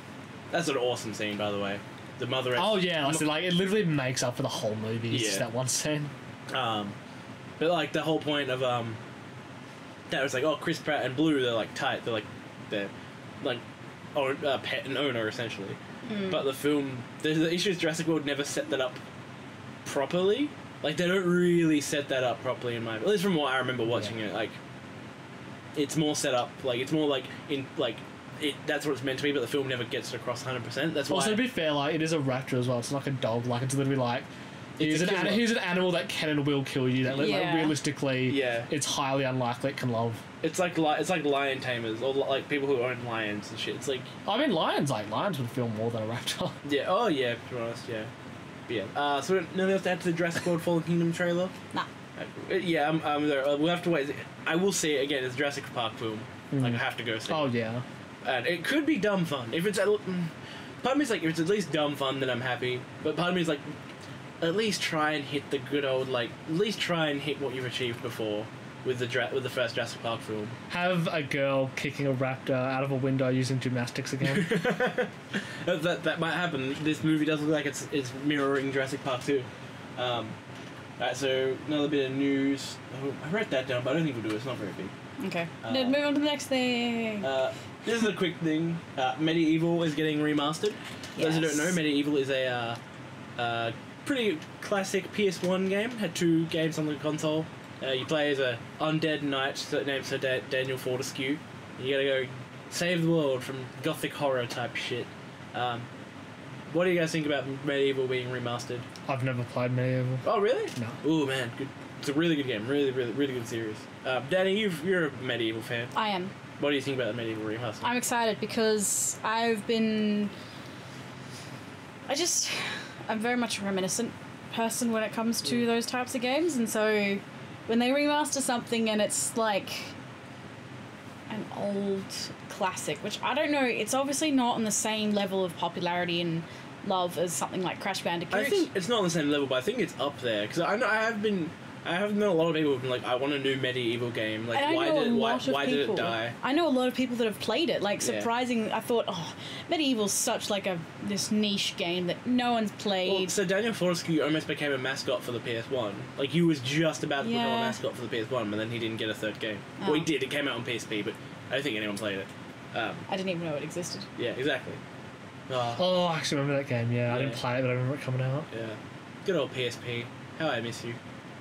That's an awesome scene, by the way. The Mother Rex... Oh, yeah, like, it literally makes up for the whole movie. It's just that one scene. But, like, the whole point of, that was like, oh, Chris Pratt and Blue, they're, like, tight. They're pet and owner, essentially. But the film... The issue is Jurassic World never set that up properly. Like, they don't really set that up properly in my... At least from what I remember watching it, like... It's more set up, like, it's more, like, in, like... that's what it's meant to be, but the film never gets it across 100%. That's why... Also, to be fair, like, it is a raptor as well. It's not like a dog. Like, it's literally like... Here's an animal that can and will kill you. That like, realistically, it's highly unlikely it can love. It's like lion tamers or like people who own lions and shit. It's like... I mean, lions would feel more than a raptor. Yeah. Oh, yeah. To be honest, yeah. But yeah. So nothing else to add to the Jurassic World Fallen Kingdom trailer? Nah. Yeah, I'm there. We'll have to wait. I will see it again. It's a Jurassic Park film. Like, I have to go see it. Oh, yeah. And it could be dumb fun. If it's... Part of me is like, if it's at least dumb fun, then I'm happy. But part of me is like, at least try and hit the good old, like... At least try and hit what you've achieved before with the first Jurassic Park film. Have a girl kicking a raptor out of a window using gymnastics again. that might happen. This movie does look like it's mirroring Jurassic Park 2. Alright, so another bit of news. I wrote that down, but I don't think we'll do it. It's not very big. Okay. Then move on to the next thing. This is a quick thing. Medieval is getting remastered. Those who don't know, Medieval is a pretty classic PS1 game. Had 2 games on the console. You play as a undead knight named Sir Daniel Fortescue. You gotta go save the world from gothic horror type shit. What do you guys think about Medieval being remastered? I've never played Medieval. Oh, really? No. Oh, man. Good. It's a really good game. Really, really, really good series. Danny, you're a Medieval fan. I am. What do you think about the Medieval remaster? I'm excited because I'm very much a reminiscent person when it comes to those types of games, and so when they remaster something and it's like an old classic, which I don't know, it's obviously not on the same level of popularity and love as something like Crash Bandicoot. I think it's not on the same level, but I think it's up there because I have known a lot of people who've been like, I want a new Medieval game. Like, why did it die? I know a lot of people that have played it. Like, surprising. I thought, Medieval's such like this niche game that no one's played. Well, so Daniel Fortescue almost became a mascot for the PS1. Like, he was just about to become a mascot for the PS1, but then he didn't get a third game. Oh. Well, he did. It came out on PSP, but I don't think anyone played it. I didn't even know it existed. Yeah, exactly. I actually remember that game. Yeah, I didn't play it, but I remember it coming out. Yeah, good old PSP. How I miss you.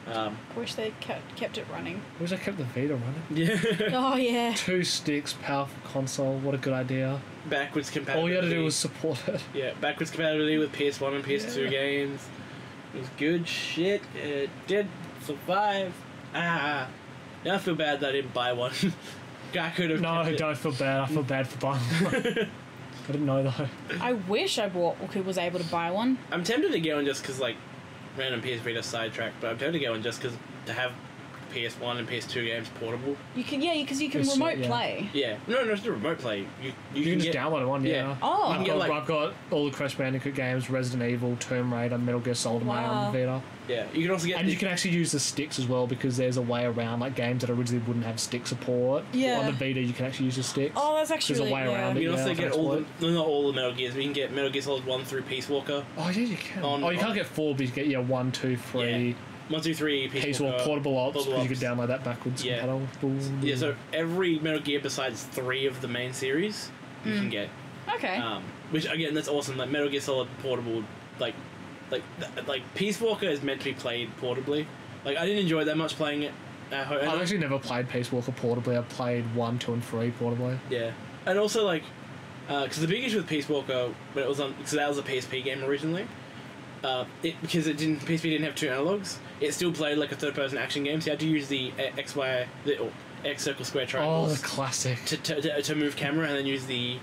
I wish they kept it running. I wish I kept the Vita running. Yeah. Oh, yeah. 2 sticks, powerful console. What a good idea. Backwards compatibility. All you had to do was support it. Yeah, backwards compatibility with PS1 and PS2 games. It was good shit. It did survive. Now I feel bad that I didn't buy one. I could have. No, I don't feel bad. I feel bad for buying one. I didn't know though. I wish I was able to buy one. I'm tempted to get one just because, like, random PS Vita sidetrack, but I'm tempted to get one just because to have PS1 and PS2 games portable. You can, because you can remote play. Yeah. No, it's not remote play. You can just download one, Oh. I've got all the Crash Bandicoot games, Resident Evil, Tomb Raider, Metal Gear Solid on the Vita. Yeah, you can also get... And you can actually use the sticks as well, because there's a way around, like, games that originally wouldn't have stick support. Yeah. On the Vita, you can actually use the sticks. Oh, that's actually There's a way around it. You can also get not all the Metal Gears, but you can get Metal Gear Solid 1 through Peace Walker. Oh, yeah, you can. You can't get 4, but you get, 1, 2, 3... Yeah. 1, 2, 3, Peace Walker, portable ops, because you can download that backwards. Yeah. Yeah, so every Metal Gear besides 3 of the main series, you can get. Okay. Which, again, that's awesome. Like, Metal Gear Solid portable, like Peace Walker is meant to be played portably. Like, I didn't enjoy that much playing it I've actually never played Peace Walker portably. I've played 1, 2, and 3 portably. Yeah, and also like, because the big issue with Peace Walker when it was on, because that was a PSP game originally. Because PSP didn't have 2 analogs, it still played like a third-person action game. So you had to use the X circle square triangles. Oh, the classic. To move camera, and then use the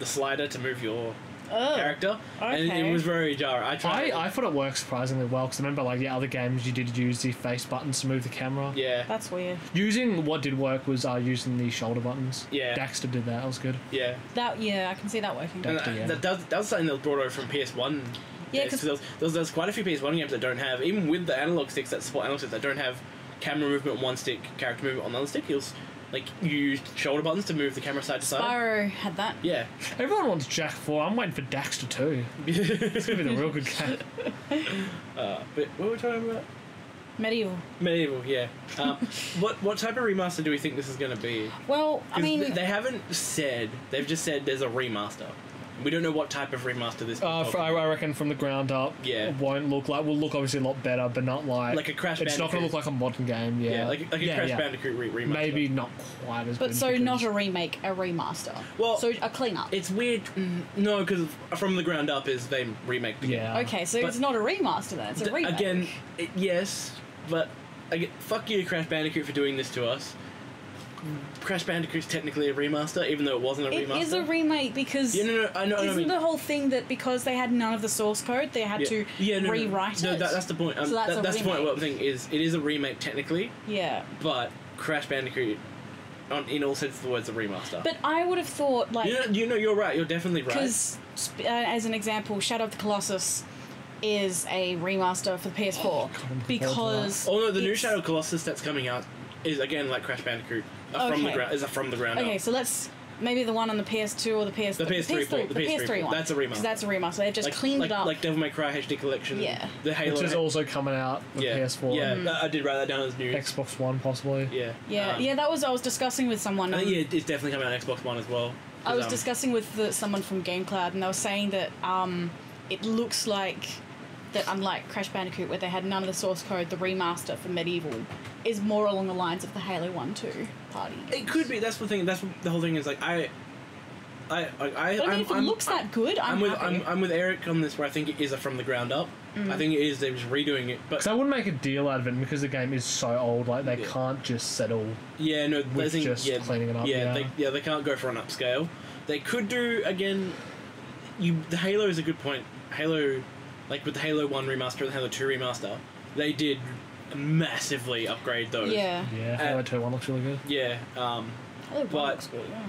slider to move your character. Okay. And it was very jarring. I thought it worked surprisingly well because I remember like the other games you did use the face buttons to move the camera. Yeah. That's weird. Using what did work was using the shoulder buttons. Yeah. Daxter did that. That was good. Yeah. I can see that working. That was something that was brought over from PS1. Yeah, because there's quite a few PS1 games that don't have, even with the analog sticks that support analog sticks, that don't have camera movement on one stick, character movement on the other stick. Like, you used shoulder buttons to move the camera side to side. Spyro had that. Yeah. Everyone wants Jack 4. I'm waiting for Daxter 2. It's going to be the real good game. But what were we talking about? Medieval, yeah. What type of remaster do we think this is going to be? Well, I mean... They haven't said. They've just said there's a remaster. We don't know what type of remaster this is. I reckon from the ground up, it won't look like... will look obviously a lot better, but not like... Like a Crash Bandicoot. It's not going to look like a modern game, Yeah, like a Crash Bandicoot remaster. Maybe not quite as But good. so not a remake, a remaster. Well... So a clean-up. It's weird. No, because from the ground up is they remake the game. Yeah. Okay, so it's not a remaster then, it's a remake. Again, yes, but... fuck you, Crash Bandicoot, for doing this to us. Crash Bandicoot's technically a remaster, even though it wasn't a remaster. It is a remake because I know. Isn't the whole thing that because they had none of the source code, they had to rewrite it? No, that's the point. So that's the point. What I'm saying is, it is a remake technically. Yeah. But Crash Bandicoot, in all sense of the words, a remaster. But I would have thought like you're right. You're definitely right. Because as an example, Shadow of the Colossus is a remaster for the PS4 because the new Shadow of the Colossus that's coming out is again like Crash Bandicoot. From the ground up. Okay, so let's maybe the one on the PS2 or the PS3. The PS3 one. That's a remaster. That's a remaster. They've just cleaned it up. Like Devil May Cry HD Collection. Yeah. The Halo. Which is also coming out with PS4. Yeah, I did write that down as news. Xbox One possibly. Yeah. Yeah, that was I was discussing with someone. It's definitely coming out on Xbox One as well. I was discussing with someone from GameCloud, and they were saying that it looks like that unlike Crash Bandicoot, where they had none of the source code, the remaster for Medieval is more along the lines of the Halo 1-2 party games. It could be. That's the thing. That's what the whole thing is. Like But if it looks that good, I'm with Eric on this, where I think it is a from the ground up. I think it is. They're just redoing it. But I wouldn't make a deal out of it because the game is so old. Like they can't just settle. Yeah, no, with just cleaning it up. They can't go for an upscale. They could do again. The Halo is a good point. Halo, like with the Halo 1 remaster and the Halo 2 remaster, they did massively upgrade those. Yeah. Yeah, Halo 2 1 looks really good. Yeah. Halo 1 looks good, yeah.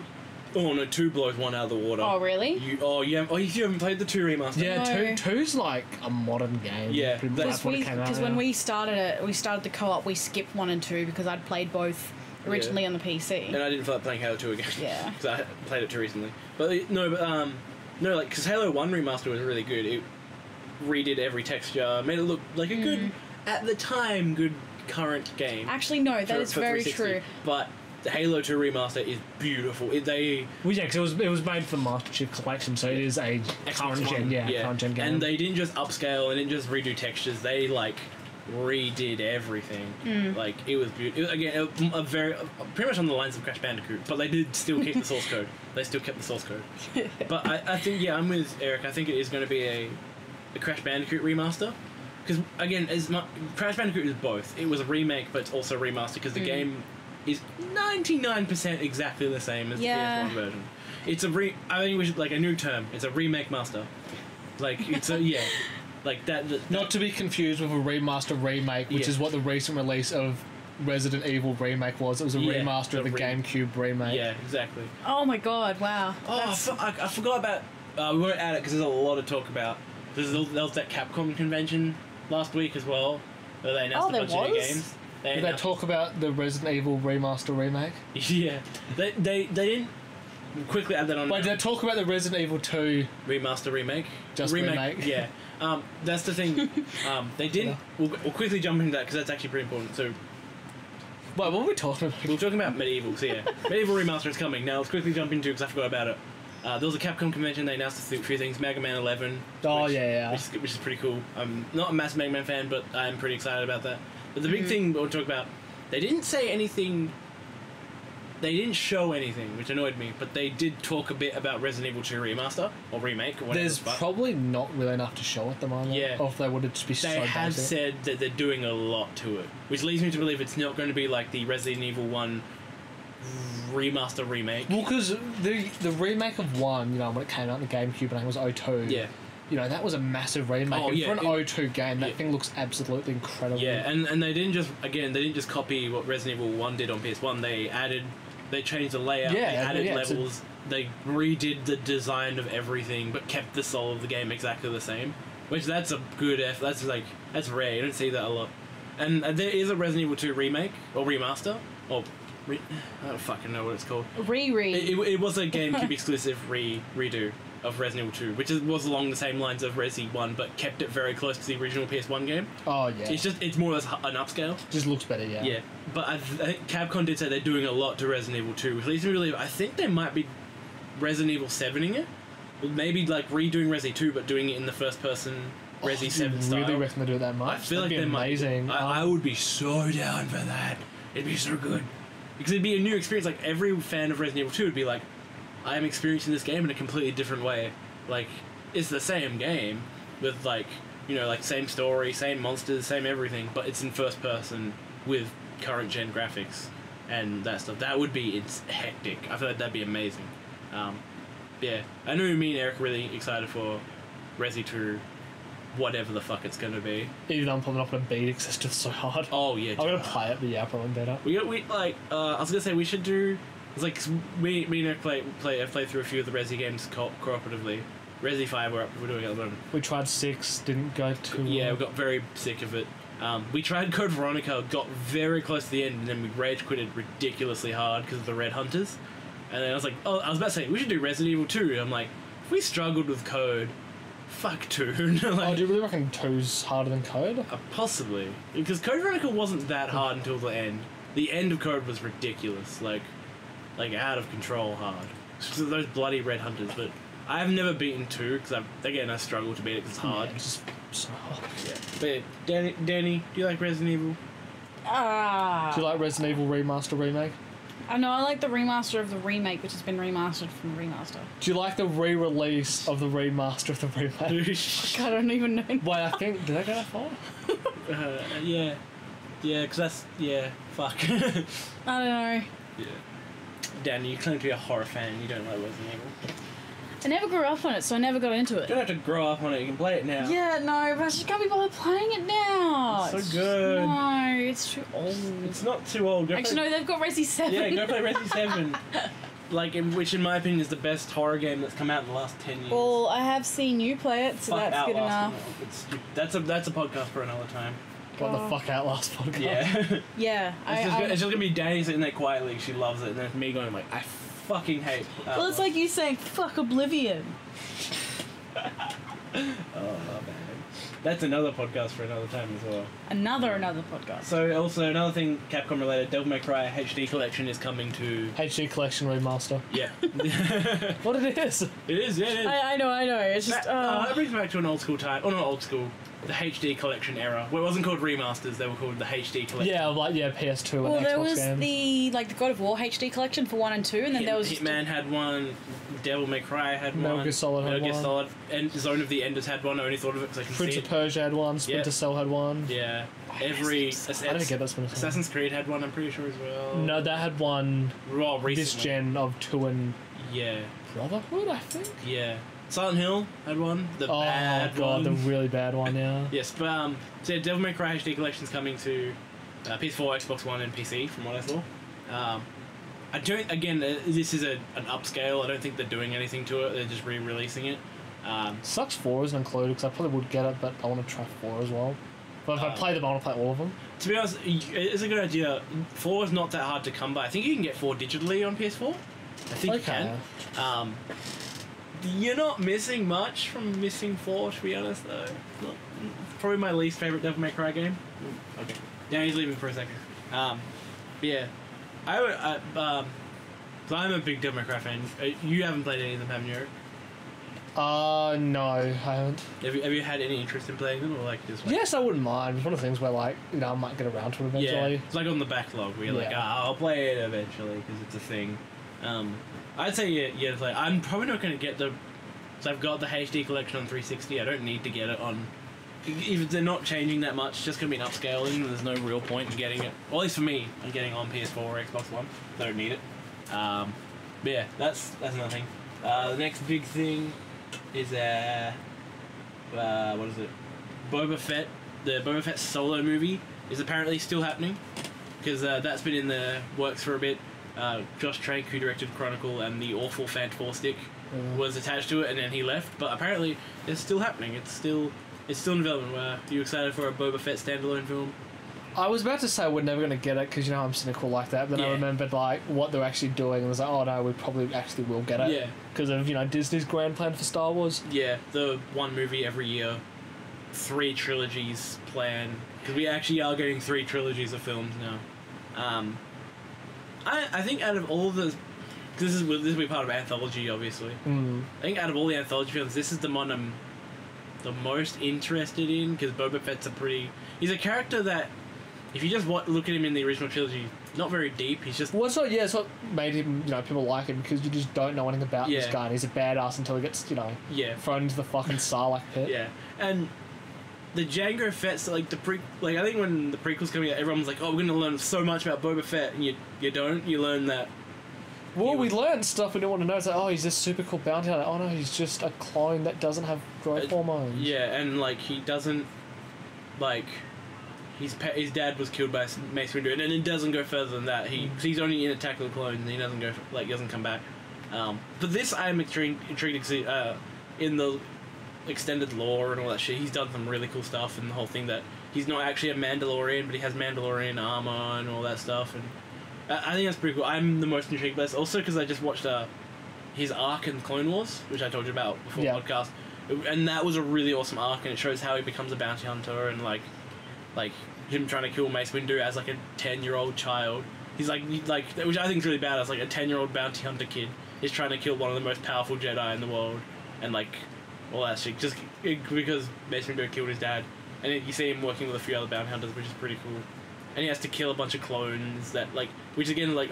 Oh no, 2 blows 1 out of the water. Oh really? You haven't played the 2 remaster? Yeah, No. 2's like a modern game. Yeah, that's when it came out. Because when we started it, we started the co-op. We skipped 1 and 2 because I'd played both originally on the PC. And I didn't feel like playing Halo 2 again. Yeah. Because I played it too recently. But like because Halo 1 remaster was really good. It redid every texture, made it look like a good, at the time, good current game. Actually, no, that is very 360. true. But the Halo 2 remaster is beautiful. Because it was made for the Master Chief Collection, so it is a current gen, current gen game. And they didn't just upscale, they didn't just redo textures. They like redid everything. Like it was beautiful. Again, pretty much on the lines of Crash Bandicoot, but they did still keep the source code. They still kept the source code. But I think I'm with Eric. I think it is going to be a Crash Bandicoot remaster. Because again, Crash Bandicoot is both. It was a remake, but it's also a remaster because the game is 99% exactly the same as the PS1 version. It's I think we should like a new term. It's a remake master. Like it's like that. Not to be confused with a remaster remake, which is what the recent release of Resident Evil remake was. It was a remaster of the GameCube remake. Yeah, exactly. Oh my god! Wow. Oh, I forgot about. We won't add it because there's a lot to talk about. There was that Capcom convention last week as well, where they announced a bunch of new games. Did they talk about the Resident Evil remaster remake? Yeah, they didn't quickly add that on. Wait, did they talk about the Resident Evil 2 remaster remake? Just remake? Yeah. That's the thing. They didn't. We'll quickly jump into that because that's actually pretty important. So, wait, what were we talking about? We were talking about Medieval. So yeah, Medieval remaster is coming. Now let's quickly jump into because I forgot about it. There was a Capcom convention. They announced a few things. Mega Man 11. Which is pretty cool. I'm not a massive Mega Man fan, but I'm pretty excited about that. But the big thing we'll talk about, they didn't say anything. They didn't show anything, which annoyed me, but they did talk a bit about Resident Evil 2 Remaster, or Remake, or whatever. There's probably not really enough to show at the moment. Yeah. Or if they wanted to be so They have basic. said that they're doing a lot to it, which leads me to believe it's not going to be like the Resident Evil 1 Remaster Remake. Well, because the remake of 1, you know, when it came out in the GameCube and it was 02. Yeah. You know, that was a massive remake. Oh, and yeah, for an 02 game, that thing looks absolutely incredible. Yeah, and they didn't just copy what Resident Evil 1 did on PS1. They changed the layout, they added levels, they redid the design of everything, but kept the soul of the game exactly the same. Which, that's a good that's rare, you don't see that a lot. And there is a Resident Evil 2 remake, or remaster, or I don't fucking know what it's called. It was a GameCube exclusive redo of Resident Evil 2, which was along the same lines of Resi 1, but kept it very close to the original PS1 game. Oh, yeah. It's more or less an upscale. Just looks better, yeah. Yeah, but I think Capcom did say they're doing a lot to Resident Evil 2, which leads me to believe, I think they might be Resident Evil 7ing it. Maybe like redoing Resi 2, but doing it in the first person Resi 7 style. Really reckon they do it that much? I feel That'd like be amazing. I would be so down for that. It'd be so good. Because it'd be a new experience. Like, every fan of Resident Evil 2 would be like, I am experiencing this game in a completely different way. Like, it's the same game with, like, you know, like, same story, same monsters, same everything, but it's in first person with current gen graphics and that stuff. That would be hectic. I feel like that'd be amazing. Yeah, I know me and Eric are really excited for Resi 2, whatever the fuck it's gonna be. Even though I'm probably not gonna beat it because it's just so hard. Oh yeah, I'm gonna play it, but yeah, probably better. I was gonna say we should do. It's like me and Eric have played through a few of the Resi games cooperatively. Resi 5 we're doing at the moment. We tried 6, didn't go too well. Yeah, we got very sick of it. We tried Code Veronica, got very close to the end, and then we rage quitted ridiculously hard because of the Red Hunters. And then I was like, I was about to say, we should do Resident Evil 2. And I'm like, if we struggled with Code, fuck 2. Like, do you really reckon 2's harder than Code? Possibly. Because Code Veronica wasn't that hard until the end. The end of Code was ridiculous. Like out of control hard. So those bloody Red Hunters, but I've never beaten 2 because I struggle to beat it because it's hard. Yeah, it's just so hard. Yeah. But yeah, Danny, do you like Resident Evil? Do you like Resident Evil Remaster Remake? No, I like the remaster of the remake, which has been remastered from the remaster. Do you like the re-release of the remaster of the remake? Fuck, I don't even know. Wait, I think... Did I go that far? Yeah. Yeah, because that's... Yeah, fuck. I don't know. Yeah. Danny, you claim to be a horror fan, you don't like Resident Evil. I never grew up on it, so I never got into it. You don't have to grow up on it, you can play it now. Yeah, no, but I just can't be bothered playing it now. It's so good. No, it's too old. It's not too old. Actually, no, they've got Resi 7. Yeah, go play Resi 7. Which in my opinion is the best horror game that's come out in the last 10 years. Well, I have seen you play it, so fuck that's good enough. That's a podcast for another time. What the fuck Outlast podcast? Yeah. Yeah. It's just gonna be Danny sitting there quietly, she loves it, and then me going like, I fucking hate Outlast. Well, it's like you saying, fuck Oblivion. Oh, man. That's another podcast for another time as well. Another podcast. So, also, another thing Capcom related, Devil May Cry HD Collection is coming to... HD Collection Remaster. Yeah. What it is? It is, yeah, it is. I know. It's just... That brings me back to an old school time. Oh, not old school. The HD Collection era. Well, it wasn't called remasters, they were called the HD Collection. Yeah, PS2 and well, Xbox there was games. the God of War HD Collection for 1 and 2, and then there was... Hitman had one, Devil May Cry had one. Metal Gear Solid and Zone of the Enders had one, I only thought of it because I can Prince see of it. Persia had one, Splinter Cell had one. Yeah. I don't get that Splinter Cell. Assassin's Creed had one, I'm pretty sure as well. No, that had one recently. this gen of 2 and... Yeah. Brotherhood, I think? Yeah. Silent Hill had one. The bad one. The really bad one, yeah. Yes, but so yeah, Devil May Cry HD Collection's coming to PS4, Xbox One, and PC, from what I saw. I don't. Again, this is an upscale. I don't think they're doing anything to it. They're just re-releasing it. Sucks 4 isn't included because I probably would get it, but I want to try 4 as well. But if I play them, I want to play all of them. To be honest, it's a good idea. 4 is not that hard to come by. I think you can get 4 digitally on PS4. I think you can. You're not missing much from missing 4, to be honest, though. Probably my least favourite Devil May Cry game. Okay. Danny's leaving for a second. Yeah. So I'm a big Devil May Cry fan. You haven't played any of them, haven't you? No, I haven't. Have you had any interest in playing them, or like just? Like, yes, I wouldn't mind. It's one of the things where like I might get around to it eventually. Yeah, it's like on the backlog where you're like, I'll play it eventually because it's a thing. I'd say yeah. Like, I'm probably not going to get the. So I've got the HD collection on 360. I don't need to get it on. If they're not changing that much, it's just going to be an upscaling. There's no real point in getting it. Well, at least for me, I'm getting it on PS4 or Xbox One. I don't need it. But yeah, that's another thing. The next big thing is what is it? Boba Fett. The Boba Fett solo movie is apparently still happening because that's been in the works for a bit. Josh Trank, who directed Chronicle and the awful Fant 4 Stick, was attached to it, and then he left. But apparently, it's still happening. It's still in development. Are you excited for a Boba Fett standalone film? I was about to say we're never going to get it because I'm cynical like that. But then I remembered like what they're actually doing, and I was like, oh no, we probably actually will get it. Yeah. Because of Disney's grand plan for Star Wars. Yeah, the one movie every year, 3 trilogies plan. Because we actually are getting 3 trilogies of films now. I think out of all the, this will be part of anthology, obviously. I think out of all the anthology films, this is the one I'm the most interested in because Boba Fett's he's a character that, if you just look at him in the original trilogy, not very deep. He's just it's what made him people like him because you just don't know anything about this guy. And he's a badass until he gets thrown into the fucking Sarlacc pit. Yeah, and the Jango Fett's like I think when the prequels coming out, everyone was like, oh, we're going to learn so much about Boba Fett, and you don't. You learn that. Well, we learned stuff we didn't want to know. It's like, oh, he's this super cool bounty hunter. Oh no, he's just a clone that doesn't have growth hormones. Yeah, and like he doesn't his dad was killed by Mace Windu, and it doesn't go further than that. He's only in Attack of the Clones, and he doesn't go he doesn't come back. But this I am intrigued to see in the extended lore and all that shit. He's done some really cool stuff, and the whole thing that he's not actually a Mandalorian, but he has Mandalorian armor and all that stuff, and I think that's pretty cool. I'm the most intrigued by this, also because I just watched his arc in Clone Wars, which I told you about before the podcast, and that was a really awesome arc, and it shows how he becomes a bounty hunter and like him trying to kill Mace Windu as like a 10-year-old child. He's like which I think is really badass. Like a 10-year-old bounty hunter kid is trying to kill one of the most powerful Jedi in the world, and like all that shit just because Mace Windu killed his dad. And you see him working with a few other bounty hunters, which is pretty cool. And he has to kill a bunch of clones that which again they're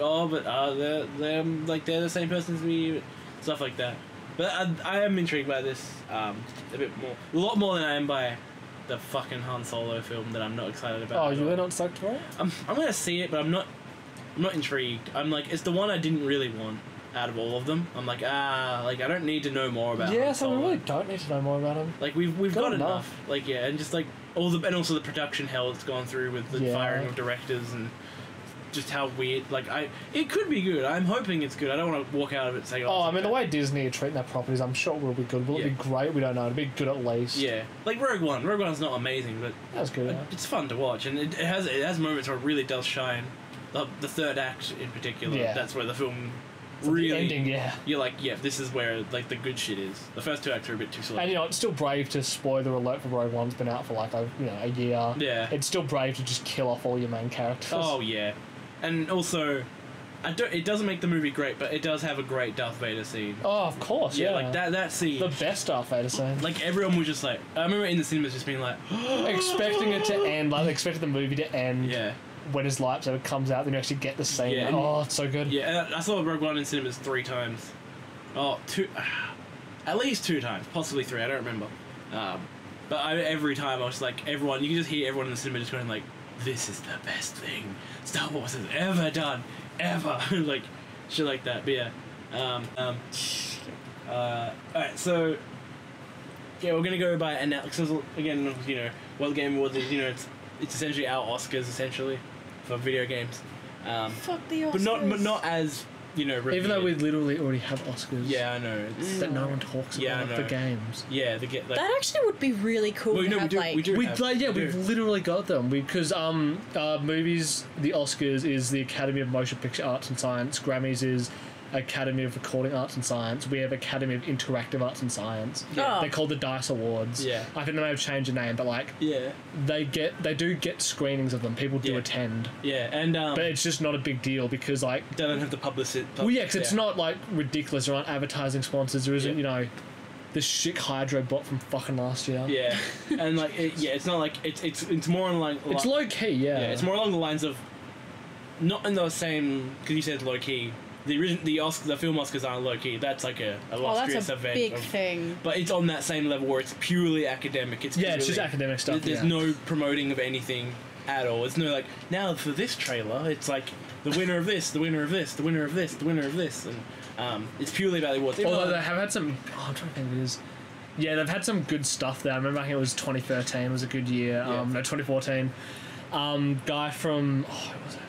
the same person as me, stuff like that. But I am intrigued by this a lot more than I am by the fucking Han Solo film that I'm not excited about. Oh, you're really not stoked for it? I'm gonna see it, but I'm not intrigued. I'm like, it's the one I didn't really want out of all of them. I'm like, I don't need to know more about. Yeah, so we really don't need to know more about him. Like we've got enough. Like and just like and also the production hell it's gone through with the firing of directors and just how weird. It could be good. I'm hoping it's good. I don't want to walk out of it saying. I mean, the way Disney are treating their properties, I'm sure it will be good. Will it be great? We don't know. It'll be good at least. Yeah, like Rogue One. Rogue One's not amazing, but that's good. It's fun to watch, and it has moments where it really does shine. The third act in particular. Yeah. That's where the film. Really, the ending, you're like, this is where the good shit is. The first 2 acts are a bit too slow. And it's still brave to spoiler alert for Rogue One's been out for a year. Yeah, it's still brave to just kill off all your main characters. Oh yeah, and also, it doesn't make the movie great, but it does have a great Darth Vader scene. Oh, of course, yeah. Like that scene, the best Darth Vader scene. Like everyone was just like, I remember in the cinemas just being like, expecting it to end, expecting the movie to end. Yeah. When his lightsaber comes out, then you actually get the scene. Yeah, it's so good. Yeah, I saw Rogue One in cinemas 3 times. At least 2 times, possibly 3. I don't remember. But every time I was like, everyone, you can just hear everyone in the cinema just going like, "This is the best thing Star Wars has ever done, ever." Like shit like that. But yeah. Alright, so we're gonna go by analysis again. What the Game Awards is. It's essentially our Oscars, essentially, for video games. Fuck the Oscars. But not as revered. Even though we literally already have Oscars. Yeah, I know. That no one talks about the games. Yeah, that actually would be really cool. Well, we've literally got them because movies, the Oscars is the Academy of Motion Picture Arts and Science. Grammys is Academy of Recording Arts and Science. We have Academy of Interactive Arts and Science. Yeah. They're called the DICE Awards. Yeah. I think they may have changed the name, but they do get screenings of them. People do attend. Yeah, and but it's just not a big deal because they don't have the publicity. Well, yeah, because it's not ridiculous. There aren't advertising sponsors. There isn't the shit Hydro bot from fucking last year. Yeah, and like it's not like it's more on like it's low key. Yeah, it's more along the lines of not in the same because you said low key. The film Oscars aren't low key. That's like a illustrious that's a event. big thing. But it's on that same level where it's purely academic. It's just academic stuff. There's no promoting of anything at all. It's no like now for this trailer. It's like the winner of this, the winner of this, the winner of this, the winner of this, and it's purely about the awards. Although they have had some. Oh, I'm trying to think of it is. Yeah, they've had some good stuff there. I remember I think it was 2013 was a good year. Yeah. No, 2014. Guy from what was it?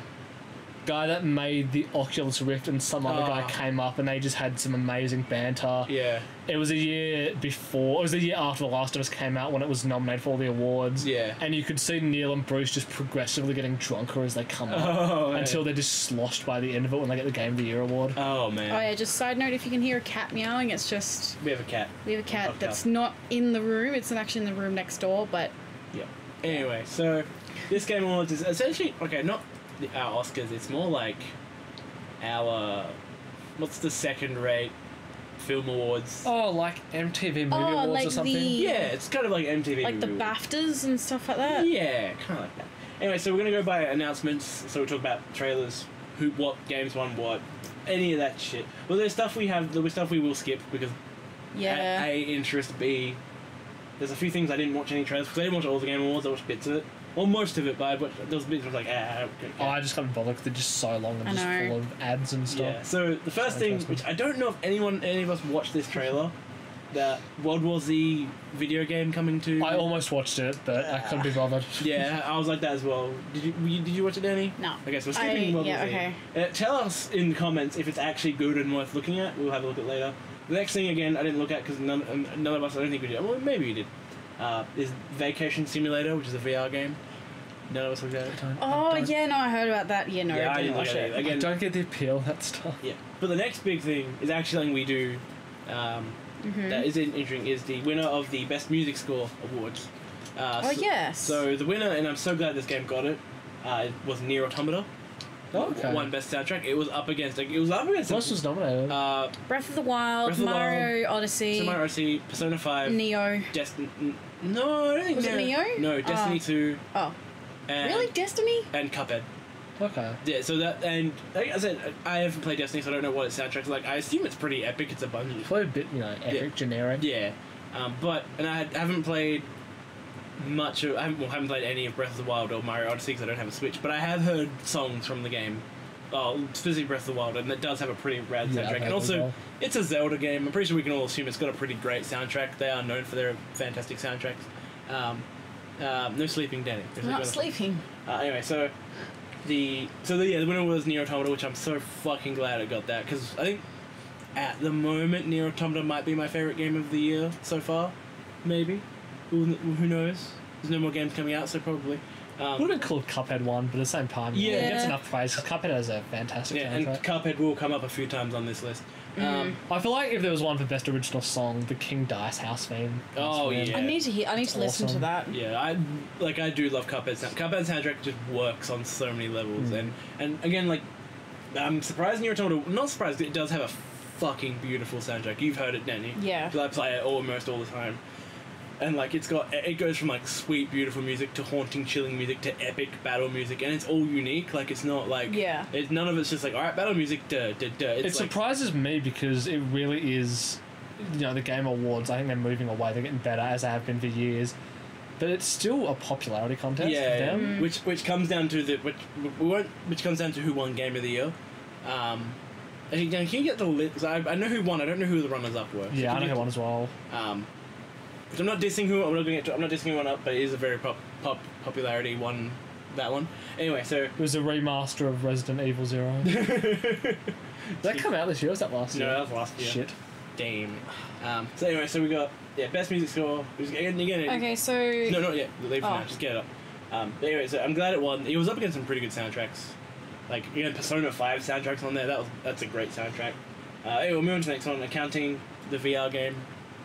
Guy that made the Oculus Rift and some other guy came up and they just had some amazing banter. Yeah. It was a year before. It was a year after The Last of Us came out when it was nominated for all the awards. Yeah. And you could see Neil and Bruce just progressively getting drunker as they come up until they're just sloshed by the end of it when they get the Game of the Year award. Oh man. Oh yeah. Just side note: if you can hear a cat meowing, it's just we have a cat. We have a cat that's not in the room. It's actually in the room next door, but. Yeah. Anyway, so this Game Awards is essentially not our Oscars. It's more like our what's the second rate film awards. Oh, like MTV Movie Awards like or something? Yeah, it's kind of like MTV like the Movie Awards. BAFTAs and stuff like that. Yeah, kind of like that. Anyway, so we're going to go by announcements. So we'll talk about trailers, what games won what, any of that shit. Well, there's stuff there's stuff we will skip because A, interest, B, there's a few things I didn't watch any trailers because I didn't watch all the Game Awards. I watched bits of it. Well, most of it, but there was bits where I was like, okay. Oh, I just can't bother because they're just so long and just full of ads and stuff. Yeah, so the first thing, which I don't know if any of us watched this trailer, the World War Z video game coming to... I almost watched it, but I couldn't be bothered. Yeah, I was like that as well. Did you watch it, Danny? No. Okay, so we're skipping World War Z. Okay. Tell us in the comments if it's actually good and worth looking at. We'll have a look at it later. The next thing, again, I didn't look at because none of us, I don't think we did. Well, maybe we did. Is Vacation Simulator, which is a VR game. None of us looked at it. Oh, yeah, no, I heard about that. Yeah, no, I didn't watch it. Again, I don't get the appeal of that stuff. Yeah. But the next big thing is actually something we do that is interesting, is the winner of the Best Music Score Awards. Yes. So the winner, and I'm so glad this game got it, was Nier Automata. Oh, okay. Won Best Soundtrack. It was up against... What was nominated? Breath of the Wild, Mario Odyssey. Mario Odyssey, Persona 5. Neo. No, I don't think Was it Neo? No, Destiny 2. Oh. And, really? Destiny? And Cuphead. Okay. Yeah, so that... And like I said, I haven't played Destiny, so I don't know what its soundtrack's like. I assume it's pretty epic. It's a bunch of... Probably a bit, epic, generic. Yeah. And I haven't played... I haven't played any of Breath of the Wild or Mario Odyssey because I don't have a Switch, but I have heard songs from the game. Specifically Breath of the Wild, and it does have a pretty rad soundtrack. And also, it's a Zelda game. I'm pretty sure we can all assume it's got a pretty great soundtrack. They are known for their fantastic soundtracks. No sleeping, Danny. Not sleeping. Anyway, the winner was Nier Automata, which I'm so fucking glad I got that because I think at the moment Nier Automata might be my favorite game of the year so far. Maybe. Who knows? There's no more games coming out, so probably. Would have been called Cuphead 1, but at the same time, it gets enough praise because Cuphead has a fantastic soundtrack. And Cuphead will come up a few times on this list. I feel like if there was one for Best Original Song, the King Dice House theme. Oh, yeah. I need to listen to that. Yeah, I do love Cuphead's soundtrack just works on so many levels. And again, like, I'm surprised Nier Automata, not surprised, it does have a fucking beautiful soundtrack. You've heard it, Danny. Yeah. Because I play it almost all the time. And like it goes from like sweet beautiful music to haunting chilling music to epic battle music, and it's all unique. Like it's not like none of it's just like alright battle music It surprises me because it really is, the Game Awards. I think they're moving away. They're getting better as they have been for years, but it's still a popularity contest. Yeah, for them. which comes down to which comes down to who won Game of the Year. Can you get the list? I know who won. I don't know who the runners up were. Yeah, I know who won as well. Which I'm not dissing who I'm not dissing who won up, but it is a very popularity one. That one. Anyway, so it was a remaster of Resident Evil 0. Did that come out this year? Or was that last year? No, that was last year. Shit. Damn. So anyway, so we got best music score. Again. Okay, so no, not yet. Leave for now. Just get it up. Anyway, so I'm glad it won. It was up against some pretty good soundtracks. Like Persona 5 soundtracks on there. That's a great soundtrack. Anyway, we'll move on to the next one. Accounting, the VR game.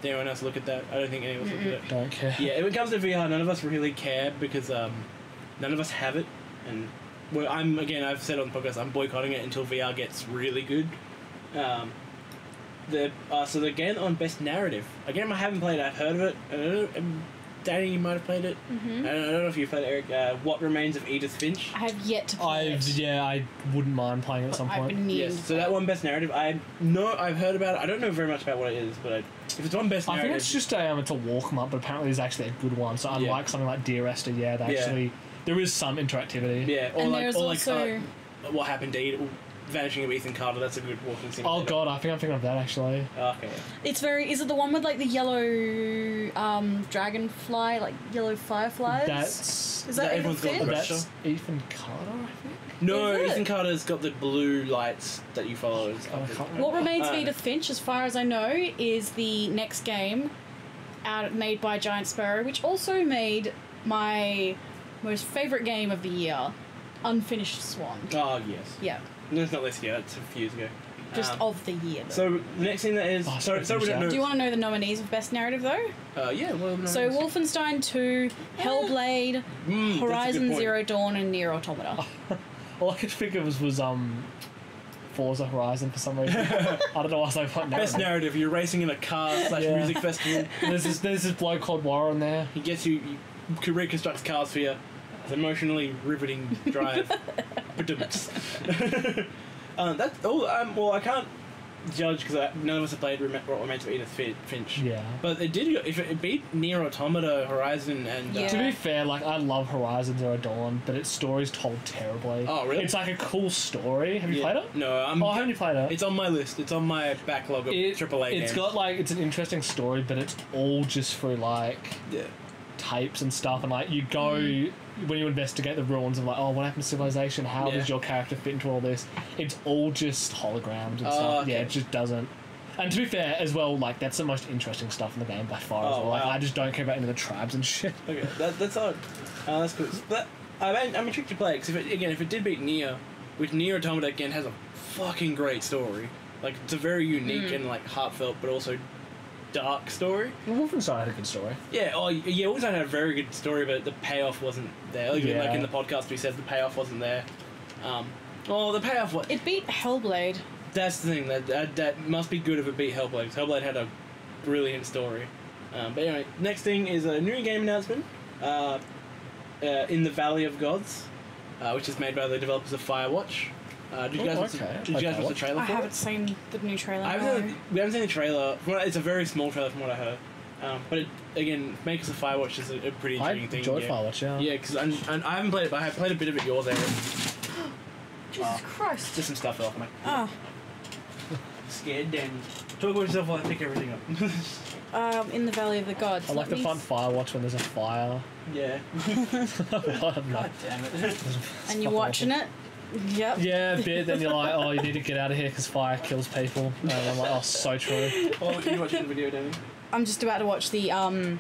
Did anyone else look at that? I don't think any of us looked at it. Don't care. Yeah, if it comes to VR, none of us really care because none of us have it, and I've said on the podcast I'm boycotting it until VR gets really good. the game on Best Narrative. A game I haven't played. I've heard of it. I don't know, Danny, you might have played it. Mm-hmm. I don't know if you played it, Eric. What Remains of Edith Finch? I have yet to play it. Yeah, I wouldn't mind playing it at some I've point. been needing Yes, to so that one Best Narrative. I've heard about it. I don't know very much about what it is, but if it's on Best I Narrative, think it's just it's a walk 'em up, but apparently it's actually a good one. So unlike something like Dear Esther, they actually there is some interactivity. Yeah, or and like there's or also What Happened to Edith. Vanishing of Ethan Carter, that's a good walking simulator. Oh god, I think I'm thinking of that actually. Okay. it's very. Is it the one with like the yellow dragonfly, like yellow fireflies? That's Is that Edith everyone's got the Finch? Russia? that's Ethan Carter, I think. No, Is it? Ethan Carter's got the blue lights that you follow. I can't remember. What Remains of Edith Finch, as far as I know, is the next game made by Giant Sparrow, which also made my most favourite game of the year, Unfinished Swan. Oh, yes. Yeah, No, it's not this year, it's a few years ago. just of the year. Though. So, the next thing that is... Oh, so we don't know... Do you want to know the nominees of Best Narrative, though? Yeah, well... No, So Wolfenstein 2, Hellblade, Horizon Zero Dawn, and Nier Automata. All I could think of was Forza Horizon for some reason. I don't know why I was like Best Narrative, you're racing in a car / music festival. There's this bloke called Warren there. He gets you reconstructs cars for you. It's emotionally riveting drive. That's all. Well, I can't judge because none of us have played What Remains of Edith Finch. Yeah. But it did. If it beat Nier Automata, Horizon, and Yeah. To be fair, like I love Horizon Zero Dawn, but its story's told terribly. Oh, really? It's like a cool story. Have you played it? No, Haven't you played it? It's on my list. It's on my backlog of AAA games. It's got like it's an interesting story, but it's all just through like Yeah. tapes and stuff, and like you go when you investigate the ruins of like, oh, what happened to civilization? How does your character fit into all this? It's all just holograms and stuff. Okay. Yeah, it just doesn't. And to be fair, as well, like that's the most interesting stuff in the game by far. As Oh, well. Like wow. I just don't care about any of the tribes and shit. Okay, that's odd. That's cool. But I'm intrigued to play it because if it did beat Nier, which Nier Automata again has a fucking great story. Like it's a very unique and like heartfelt, but also dark story. Well, Wolfenstein had a good story. Yeah, Wolfenstein had a very good story, but the payoff wasn't there. Like in the podcast, we said the payoff wasn't there. The payoff was. It beat Hellblade. That's the thing. That must be good if it beat Hellblade. 'Cause Hellblade had a brilliant story. But anyway, next thing is a new game announcement. In the Valley of Gods, which is made by the developers of Firewatch. Did you guys watch the trailer I for haven't it? seen the new trailer. We haven't seen the trailer. It's a very small trailer from what I heard. But again, makers of Firewatch is a pretty I intriguing thing. enjoyed Firewatch, yeah. Yeah, because I haven't played it, but I have played a bit of it yours, Aaron. Jesus Christ. Just some stuff off my Oh. scared Danny. Talk about yourself while I pick everything up. In the Valley of the Gods. I like the fun Firewatch when there's a fire. Yeah. God damn it. And you're watching it? Yep. Yeah, a bit. Then you're like, oh, you need to get out of here because fire kills people. And I'm like, oh, so true. Oh, you watching the video, Danny? I'm just about to watch the In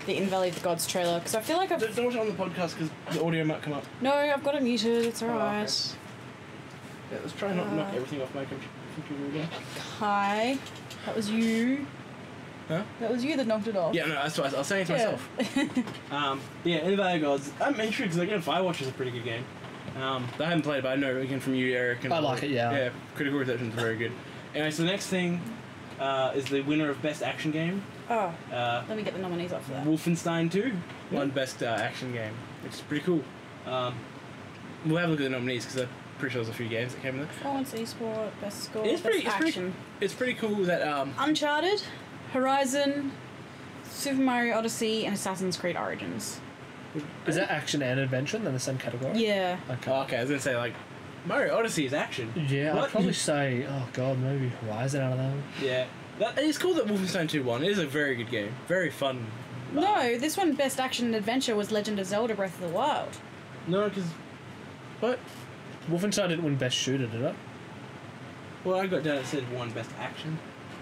Valley of the Gods trailer because I feel like I've... Don't watch it on the podcast because the audio might come up. No, I've got it muted. It's alright. Okay. Yeah, let's try and not knock everything off my computer again. Hi. That was you. Huh? That was you that knocked it off. Yeah, no, that's what I was saying it to myself. Yeah, In the Valley of Gods. I'm intrigued because again, Firewatch is a pretty good game. I haven't played it, but I know again from you, Eric. And I like it, yeah. Yeah, critical reception is very good. Anyway, so the next thing is the winner of Best Action Game. Oh. Let me get the nominees up for that. Wolfenstein 2 won Best Action Game, which is pretty cool. We'll have a look at the nominees because I'm pretty sure there's a few games that came in there. Performance, esport, best score, It's best pretty, action. It's pretty cool that Uncharted, Horizon, Super Mario Odyssey, and Assassin's Creed Origins. Is that action and adventure in the same category? Yeah. Okay. okay, I was gonna say like Mario Odyssey is action. Yeah, What? I'd probably say, oh god, maybe Horizon out of that one. Yeah, it's cool that Wolfenstein 2 won. It is a very good game, very fun. No, this one, best action and adventure, was Legend of Zelda Breath of the Wild. No, because what? Wolfenstein didn't win best shooter, did it? Well, I got down. It said won Best Action.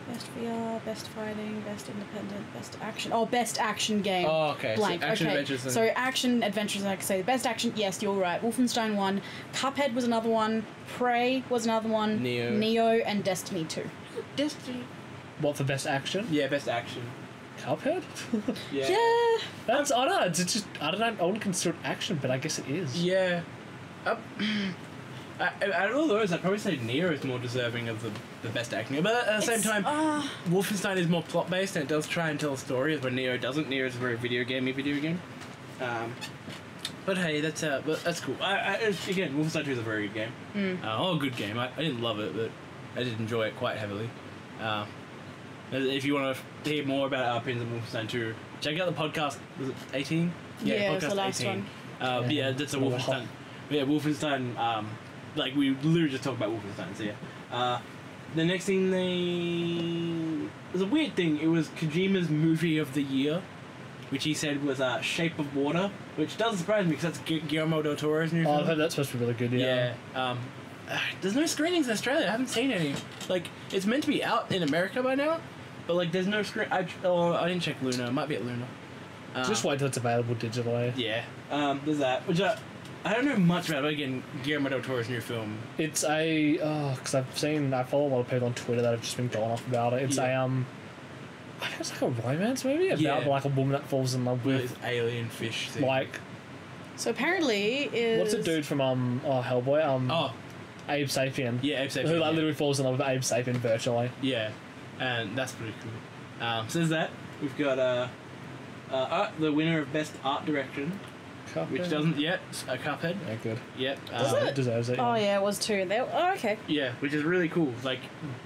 Best VR, best fighting, best independent, best action. Oh, best action game. Oh, okay. Blank. So action okay. adventures. So action adventures, like I say, best action. Yes, you're right. Wolfenstein 1, Cuphead was another one, Prey was another one, Neo, and Destiny 2. Destiny. What for best action? Yeah, Best Action. Cuphead? Yeah. Yeah. That's I don't know. It's just I don't know. I wouldn't consider it action, but I guess it is. Yeah. Out of all those, I'd probably say Neo is more deserving of the the best acting. But at the same time, Wolfenstein is more plot based and it does try and tell a story, where Neo doesn't. Neo is a very video game. But hey, that's cool. Again, Wolfenstein 2 is a very good game. Good game. I didn't love it, but I did enjoy it quite heavily. If you want to hear more about our opinions on Wolfenstein 2, check out the podcast. Was it 18? Yeah, podcast it was the last 18. one. Yeah, that's a Wolfenstein. Yeah, Wolfenstein. Like we literally just talked about Wolfenstein. So yeah. The next thing it was a weird thing. It was Kojima's movie of the year, which he said was Shape of Water, which doesn't surprise me because that's Guillermo del Toro's new film. I've heard that's supposed to be really good. Yeah. There's no screenings in Australia. I haven't seen any. Like, it's meant to be out in America by now, but like, there's no screen. I didn't check Luna. It might be at Luna. Just wait till it's available digitally. Yeah. There's that. Which I don't know much about. But again, Guillermo del Toro's new film. It's because I follow a lot of people on Twitter that have just been going off about it. It's I think it's like a romance movie about like a woman that falls in love with this alien fish thing. Like. So apparently, what's the dude from Hellboy? Abe Sapien. Yeah, Abe Sapien. Who literally falls in love with Abe Sapien virtually. Yeah, and that's pretty cool. So there's that. We've got the winner of Best Art Direction, Cuphead. which doesn't yet. Cuphead. Yeah, good. Yep. It deserves it. Oh yeah, it was 2. Okay. Yeah, which is really cool. Like,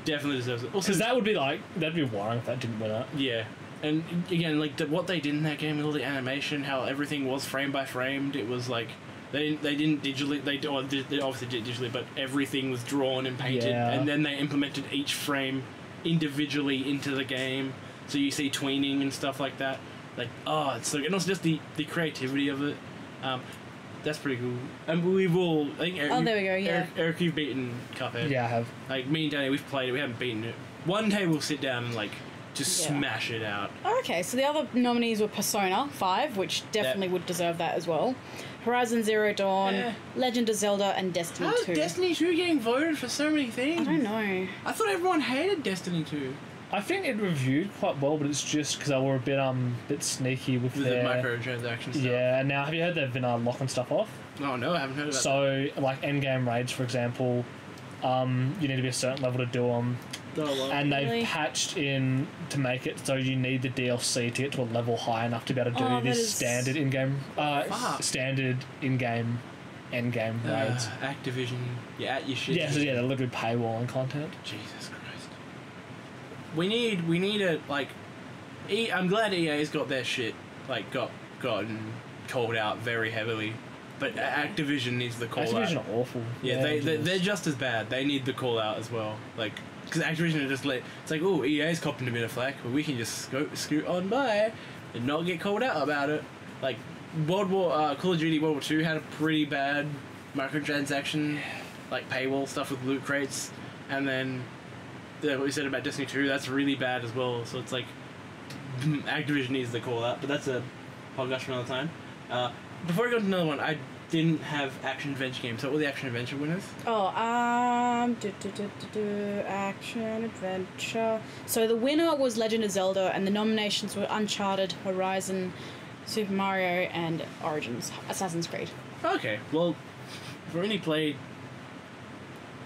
definitely deserves it. Because that'd be worrying if that didn't win it. Yeah. And again, like what they did in that game with all the animation, how everything was frame by framed, it was like they didn't digitally. They obviously did digitally, but everything was drawn and painted, and then they implemented each frame individually into the game. So you see tweening and stuff like that. Like, it's so, and also just the creativity of it. That's pretty cool. And we've all. I think Eric, there we go. Yeah. Eric, you've beaten Cuphead. Yeah, I have. Like me and Danny, we've played it. We haven't beaten it. One day we'll sit down and like. Just smash it out. Okay, so the other nominees were Persona 5, which definitely would deserve that as well. Horizon Zero Dawn, Legend of Zelda, and Destiny 2. How's Destiny 2 getting voted for so many things? I don't know. I thought everyone hated Destiny 2. I think it reviewed quite well, but it's just because they were a bit sneaky with their the microtransaction stuff. Yeah, and now have you heard they've been locking stuff off? Oh no, I haven't heard about that. So, like endgame raids, for example, you need to be a certain level to do them. And they've patched in to make it so you need the DLC to get to a level high enough to be able to do this standard in-game endgame raids. Activision, you're at your shit. Yeah, so they're literally paywalling content. Jesus Christ. We need a like. I'm glad EA's got their shit gotten called out very heavily. But Activision needs the call out. Activision are awful. Yeah, they're just as bad. They need the call out as well. Like, because Activision are just it's like, oh, EA's copping a bit of flack, but we can just scoot on by and not get called out about it. Like, Call of Duty World War 2 had a pretty bad microtransaction, like paywall stuff with loot crates, and then what we said about Destiny 2, that's really bad as well. So it's like, Activision needs the call out, but that's a podcast for another time. Before we go to another one, I didn't have action adventure games. So what were the action adventure winners? Action adventure. So the winner was Legend of Zelda, and the nominations were Uncharted, Horizon, Super Mario, and Origins, Assassin's Creed. Okay, well, we've only played.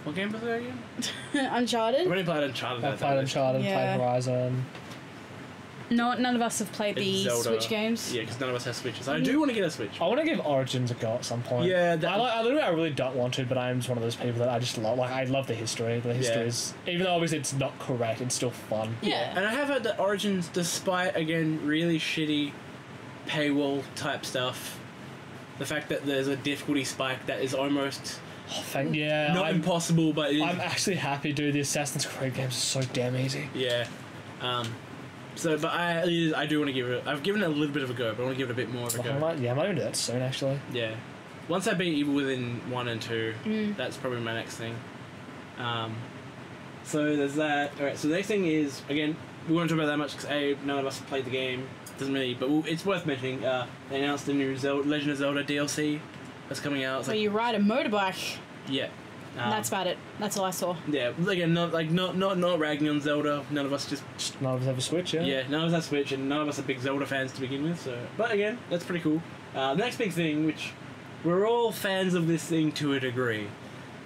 What game was that again? Uncharted. We've only played Uncharted. I've played Uncharted, played Horizon. No, none of us have played the Zelda. Switch games. Yeah, because none of us have Switches. I do want to get a Switch. I want to give Origins a go at some point. Yeah, I really don't want to, but I am just one of those people that I just love. Like, I love the history. The history is, even though obviously it's not correct, it's still fun. Yeah. And I have heard that Origins, despite, again, really shitty paywall type stuff, the fact that there's a difficulty spike that is almost... not impossible, but... I'm actually happy, dude. The Assassin's Creed games are so damn easy. Yeah. But I do want to give it... I've given it a little bit of a go, but I want to give it a bit more of a go. I might even do that soon, actually. Yeah. Once I beat Evil Within 1 and 2, that's probably my next thing. So there's that. Alright, so the next thing is, again, we won't talk about that much because none of us have played the game. Doesn't really... But it's worth mentioning. They announced the new Legend of Zelda DLC that's coming out. So you ride a motorbike. Yeah. And that's about it. That's all I saw. Yeah, again, not ragging on Zelda. None of us none of us have a Switch, yeah. Yeah, none of us have Switch, and none of us are big Zelda fans to begin with. So, but again, that's pretty cool. The next big thing, which we're all fans of this thing to a degree,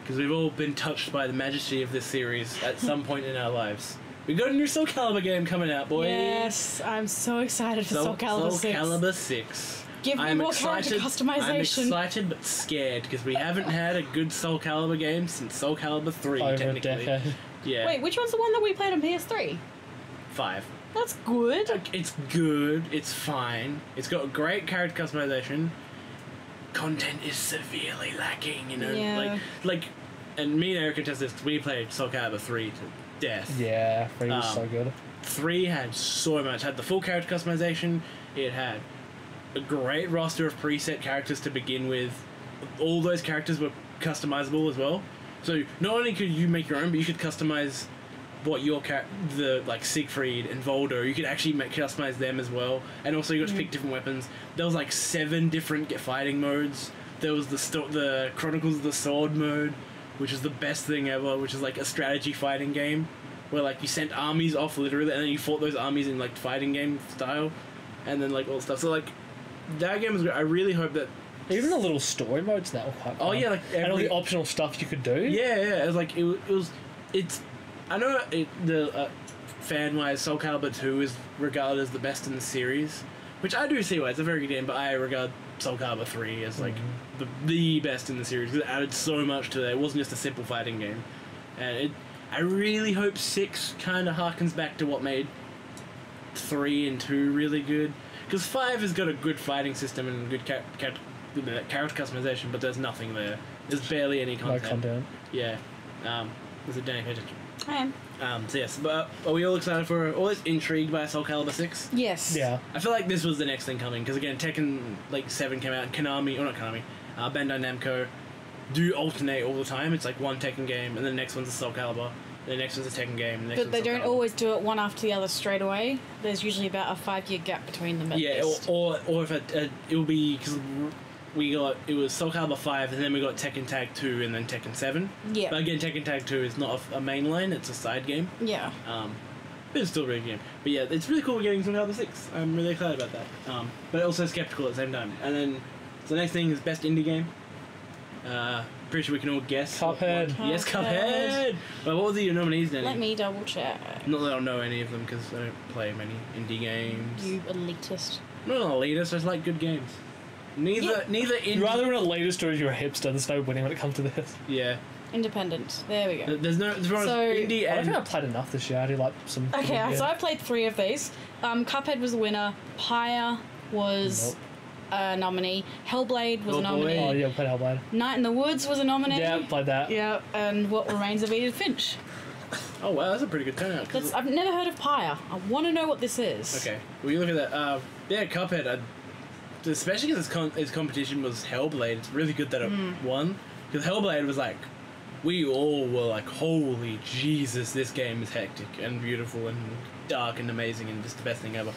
because we've all been touched by the majesty of this series at some point in our lives. We got a new Soul Calibur game coming out, boys. Yes, I'm so excited for Soul Calibur 6. Soul Calibur 6. Give me more character customization. I'm excited but scared because we haven't had a good Soul Calibur game since Soul Calibur 3, over technically. a decade. Yeah. Wait, which one's the one that we played on PS3? 5. That's good. It's good. It's fine. It's got great character customization. Content is severely lacking, you know. Yeah. Like, and me and Eric can test this. We played Soul Calibur 3 to death. Yeah, 3 was so good. 3 had so much. Had the full character customization. It had a great roster of preset characters to begin with. All those characters were customizable as well. So not only could you make your own, but you could customize what your like Siegfried and Voldo, you could actually customize them as well. And also you got to pick different weapons. There was like 7 different fighting modes. There was the Chronicles of the Sword mode, which is the best thing ever, which is like a strategy fighting game where like you sent armies off literally and then you fought those armies in like fighting game style and then like all stuff. So like that game was great. I really hope that even the little story modes now were quite fun. Oh yeah, like and all the optional stuff you could do. Yeah, it was like it's I know the fan-wise Soul Calibur 2 is regarded as the best in the series, which I do see why. It's a very good game, but I regard Soul Calibur 3 as like the best in the series because it added so much to it. It wasn't just a simple fighting game, and I really hope 6 kind of harkens back to what made 3 and 2 really good, because 5 has got a good fighting system and good character customization, but there's nothing there. There's barely any content. No content. Yeah. There's a Danny pay attention. I am. So yes, but are we all excited for, always intrigued by Soul Calibur 6? Yes. Yeah. I feel like this was the next thing coming, because again, Tekken 7 came out, and Konami, or not Konami, Bandai Namco do alternate all the time. It's like one Tekken game, and then the next one's a Soul Calibur, the next one's a Tekken game, and the next But they one's a Soul don't Calibur. always do it one after the other straight away. There's usually about a 5-year gap between them at least. or if it will be, because it was Soul Calibur 5, and then we got Tekken Tag 2, and then Tekken 7. Yeah. But again, Tekken Tag 2 is not a main line, it's a side game. Yeah. But it's still a really good game. But yeah, it's really cool we're getting Soul Calibur 6. I'm really excited about that. But also skeptical at the same time. And then, so the next thing is Best Indie Game. Pretty sure we can all guess. Cuphead. Yes, Cuphead. Cuphead! Well, what were your nominees, Danny? Let me double check. Not that I don't know any of them, because I don't play many indie games. You elitist. I'm not an elitist, I just like good games. Neither indie... You're either an elitist or you're a hipster. There's no winning when it comes to this. Yeah. Independent. There we go. There's So- indie I don't and... think I've played enough this year. I do like some... Okay, so I played 3 of these. Cuphead was the winner. Pyre was a nominee. Hellblade was a nominee. Oh yeah, I played Hellblade. Night in the Woods was a nominee. Yeah, played that. Yeah, and What Remains of Edith Finch. Oh wow, that's a pretty good turnout. I've never heard of Pyre. I want to know what this is. Okay, well you look at that. Yeah, Cuphead. Especially because its competition was Hellblade. It's really good that it won. Because Hellblade was like, we all were like, holy Jesus, this game is hectic and beautiful and dark and amazing and just the best thing ever.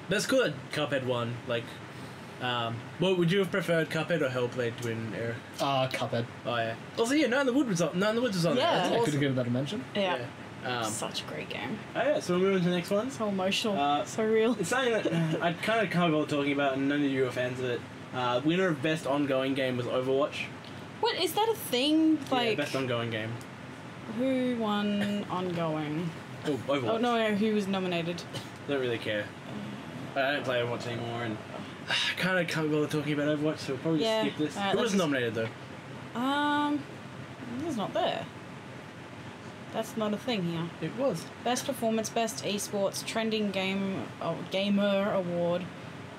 That's cool that Cuphead won. Like, what would you have preferred, Cuphead or Hellblade to win, Eric? Cuphead. Oh yeah. Also, yeah, Night in the Woods was on. Night in the Woods was on there. Yeah. That's I could awesome. have given that a mention. Yeah. Such a great game. Oh yeah, so we're moving to the next one. So emotional. So real. It's something that I kind of can't bother talking about, and none of you are fans of it. Winner of Best Ongoing Game was Overwatch. What, is that a thing? Like, Yeah, Best Ongoing Game. who won ongoing? Oh, Overwatch. Oh, no, who was nominated? Don't really care. I don't play Overwatch anymore, and I kind of can't bother talking about Overwatch, so we'll probably just skip this. Alright, Who let's was nominated, though? It's not there. That's not a thing here. It was. Best Performance, Best Esports, Trending Gamer Award,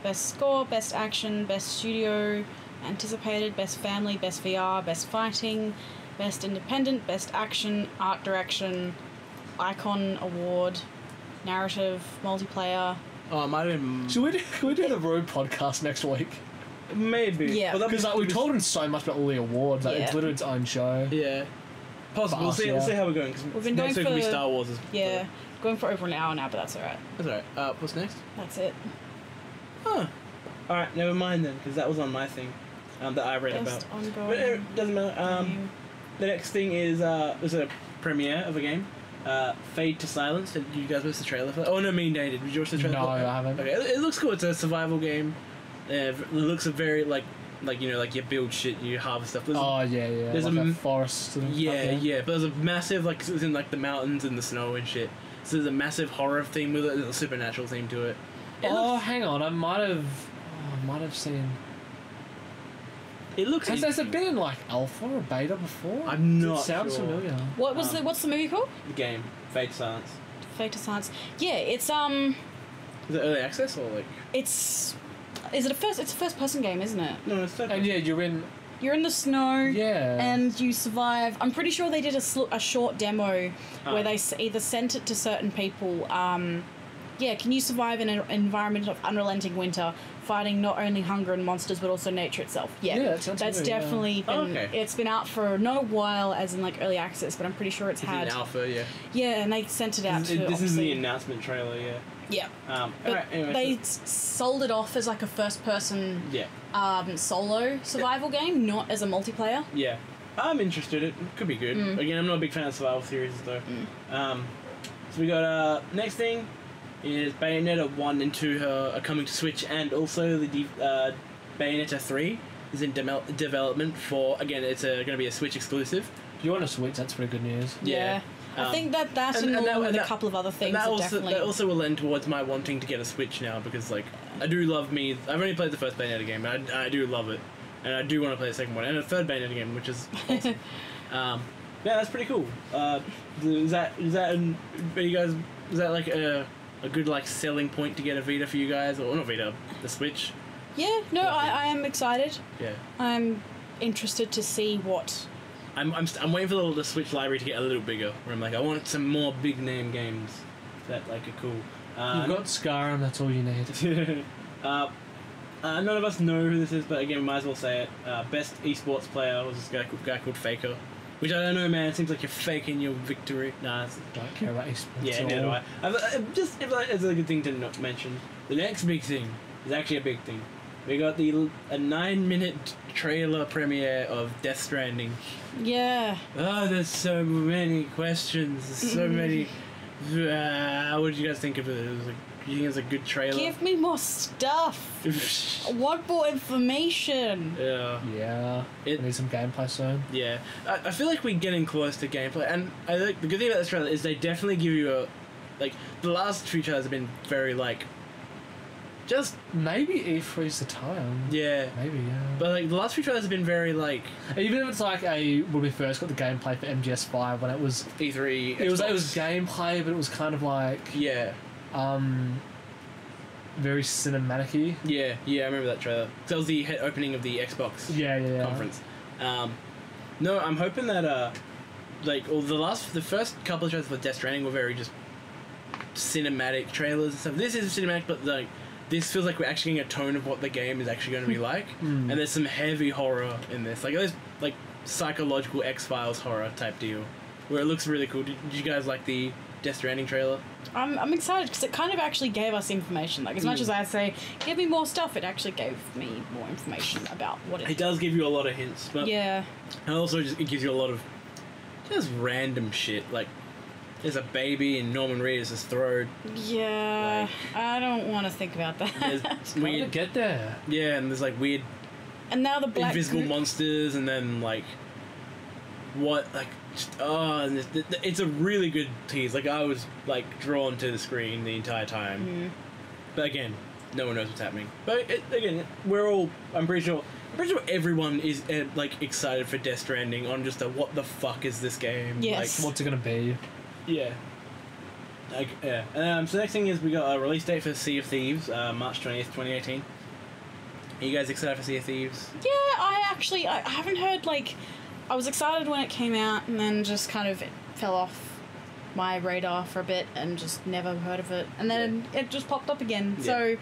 Best Score, Best Action, Best Studio, Anticipated, Best Family, Best VR, Best Fighting, Best Independent, Best Action, Art Direction, Icon Award, Narrative, Multiplayer. Oh, it might have been... Should we do the Road podcast next week? Maybe. Yeah. Because we told him so much about all the awards. Like, Yeah. it's literally its own show. Yeah. Possible. We'll see how we're going. 'Cause We've been next going week will be for- Star Wars. Yeah, going for over an hour now, but that's alright. That's alright. What's next? That's it. Huh. Alright, never mind then, because that was on my thing that I read Best about. ongoing. But it doesn't matter. game. The next thing is there's a premiere of a game, Fade to Silence. Did you guys watch the trailer for that? Oh no, me and Dane did you watch the trailer? No, for that? I haven't. Okay, it looks cool. It's a survival game. It looks very like like like you build shit, you harvest stuff. There's there's like a forest. But there's a massive like it's in like the mountains and the snow and shit. So there's a massive horror theme with it. There's a supernatural theme to it. Hang on, I might have seen. It looks. Has it been in like alpha or beta before? I'm not. It sounds sure. familiar. What's the movie called? The game Fate to Silence. Fate to Silence. Yeah, it's Is it early access or like? Is it a first? It's a first-person game, isn't it? No, it's third. And you're in the snow. Yeah. And you survive. I'm pretty sure they did a short demo where they either sent it to certain people. Can you survive in an environment of unrelenting winter, fighting not only hunger and monsters but also nature itself? Yeah, that sounds that's good, definitely been. It's been out for not a while, as in like early access, but I'm pretty sure it's had alpha. Yeah. Yeah, and they sent it out. This is the announcement trailer. Yeah. Yeah. Alright, anyway, they sold it off as like a first-person solo survival game, not as a multiplayer. Yeah. I'm interested. It could be good. Again, I'm not a big fan of survival series though. So we got next thing is Bayonetta 1 and 2 are coming to Switch, and also the Bayonetta 3 is in development for, again, it's going to be a Switch exclusive. If you want a Switch, that's pretty good news. Yeah. I think that and a couple of other things that definitely... That also will lend towards my wanting to get a Switch now, because, like, I do love me... I've only played the first Bayonetta game, but I do love it. And I do want to play the second one, and a third Bayonetta game, which is awesome. Yeah, that's pretty cool. Is that like a good like selling point to get a Vita for you guys, or not Vita, the Switch? Yeah, no, I am excited. Yeah, I'm interested to see what. I'm waiting for the Switch library to get a little bigger. Where I'm like, I want some more big name games that like are cool. You've got Skyrim. That's all you need. None of us know who this is, but again, we might as well say it. Best esports player was this guy called Faker. Which I don't know, man. It seems like you're faking your victory. Nah, don't care about esports. Yeah, neither do I. Just if it's a good thing to not mention. The next big thing is actually a big thing. We got a 9-minute trailer premiere of Death Stranding. Yeah. Oh, there's so many questions. There's so many. What did you guys think of it? You think it's a good trailer? Give me more stuff. I want more information. Yeah. Yeah. I need some gameplay soon. Yeah. I feel like we're getting close to gameplay, and I think the good thing about this trailer is they definitely give you a... Like, the last few trailers have been very, like... Just... Maybe E3's the time. Yeah. Maybe, yeah. But, like, the last few trailers have been very, like... Even if it's like when we first got the gameplay for MGS5, when it was... E3... It was gameplay, but it was kind of like... Yeah. Very cinematic-y. Yeah, I remember that trailer. That was the opening of the Xbox conference. No, I'm hoping that like the first couple of trailers for Death Stranding were very just cinematic trailers and stuff. This is cinematic, but like this feels like we're actually getting a tone of what the game is actually going to be like. And there's some heavy horror in this. Like there's like psychological X-Files horror type deal where it looks really cool. Did you guys like the Death Stranding trailer? I'm excited because it kind of actually gave us information. Like, as much as I say, give me more stuff, it actually gave me more information about what it... It does give you a lot of hints, but... Yeah. And also it gives you a lot of just random shit. Like, there's a baby in Norman Reedus' throat. Yeah. Like, I don't want to think about that. There's weird... get there. Yeah, and there's, like, weird... And now the black... Invisible monsters, and then, like... What, like... and it's a really good tease. Like, I was like drawn to the screen the entire time. But again, no one knows what's happening. But again, I'm pretty sure everyone is like excited for Death Stranding on just a what the fuck is this game? Yes. Like, what's it gonna be? Yeah. Like, yeah. So next thing is we got a release date for Sea of Thieves, March 20th, 2018. Are you guys excited for Sea of Thieves? Yeah, I haven't heard like... I was excited when it came out, and then just kind of fell off my radar for a bit and just never heard of it. And then it just popped up again. Yeah. So,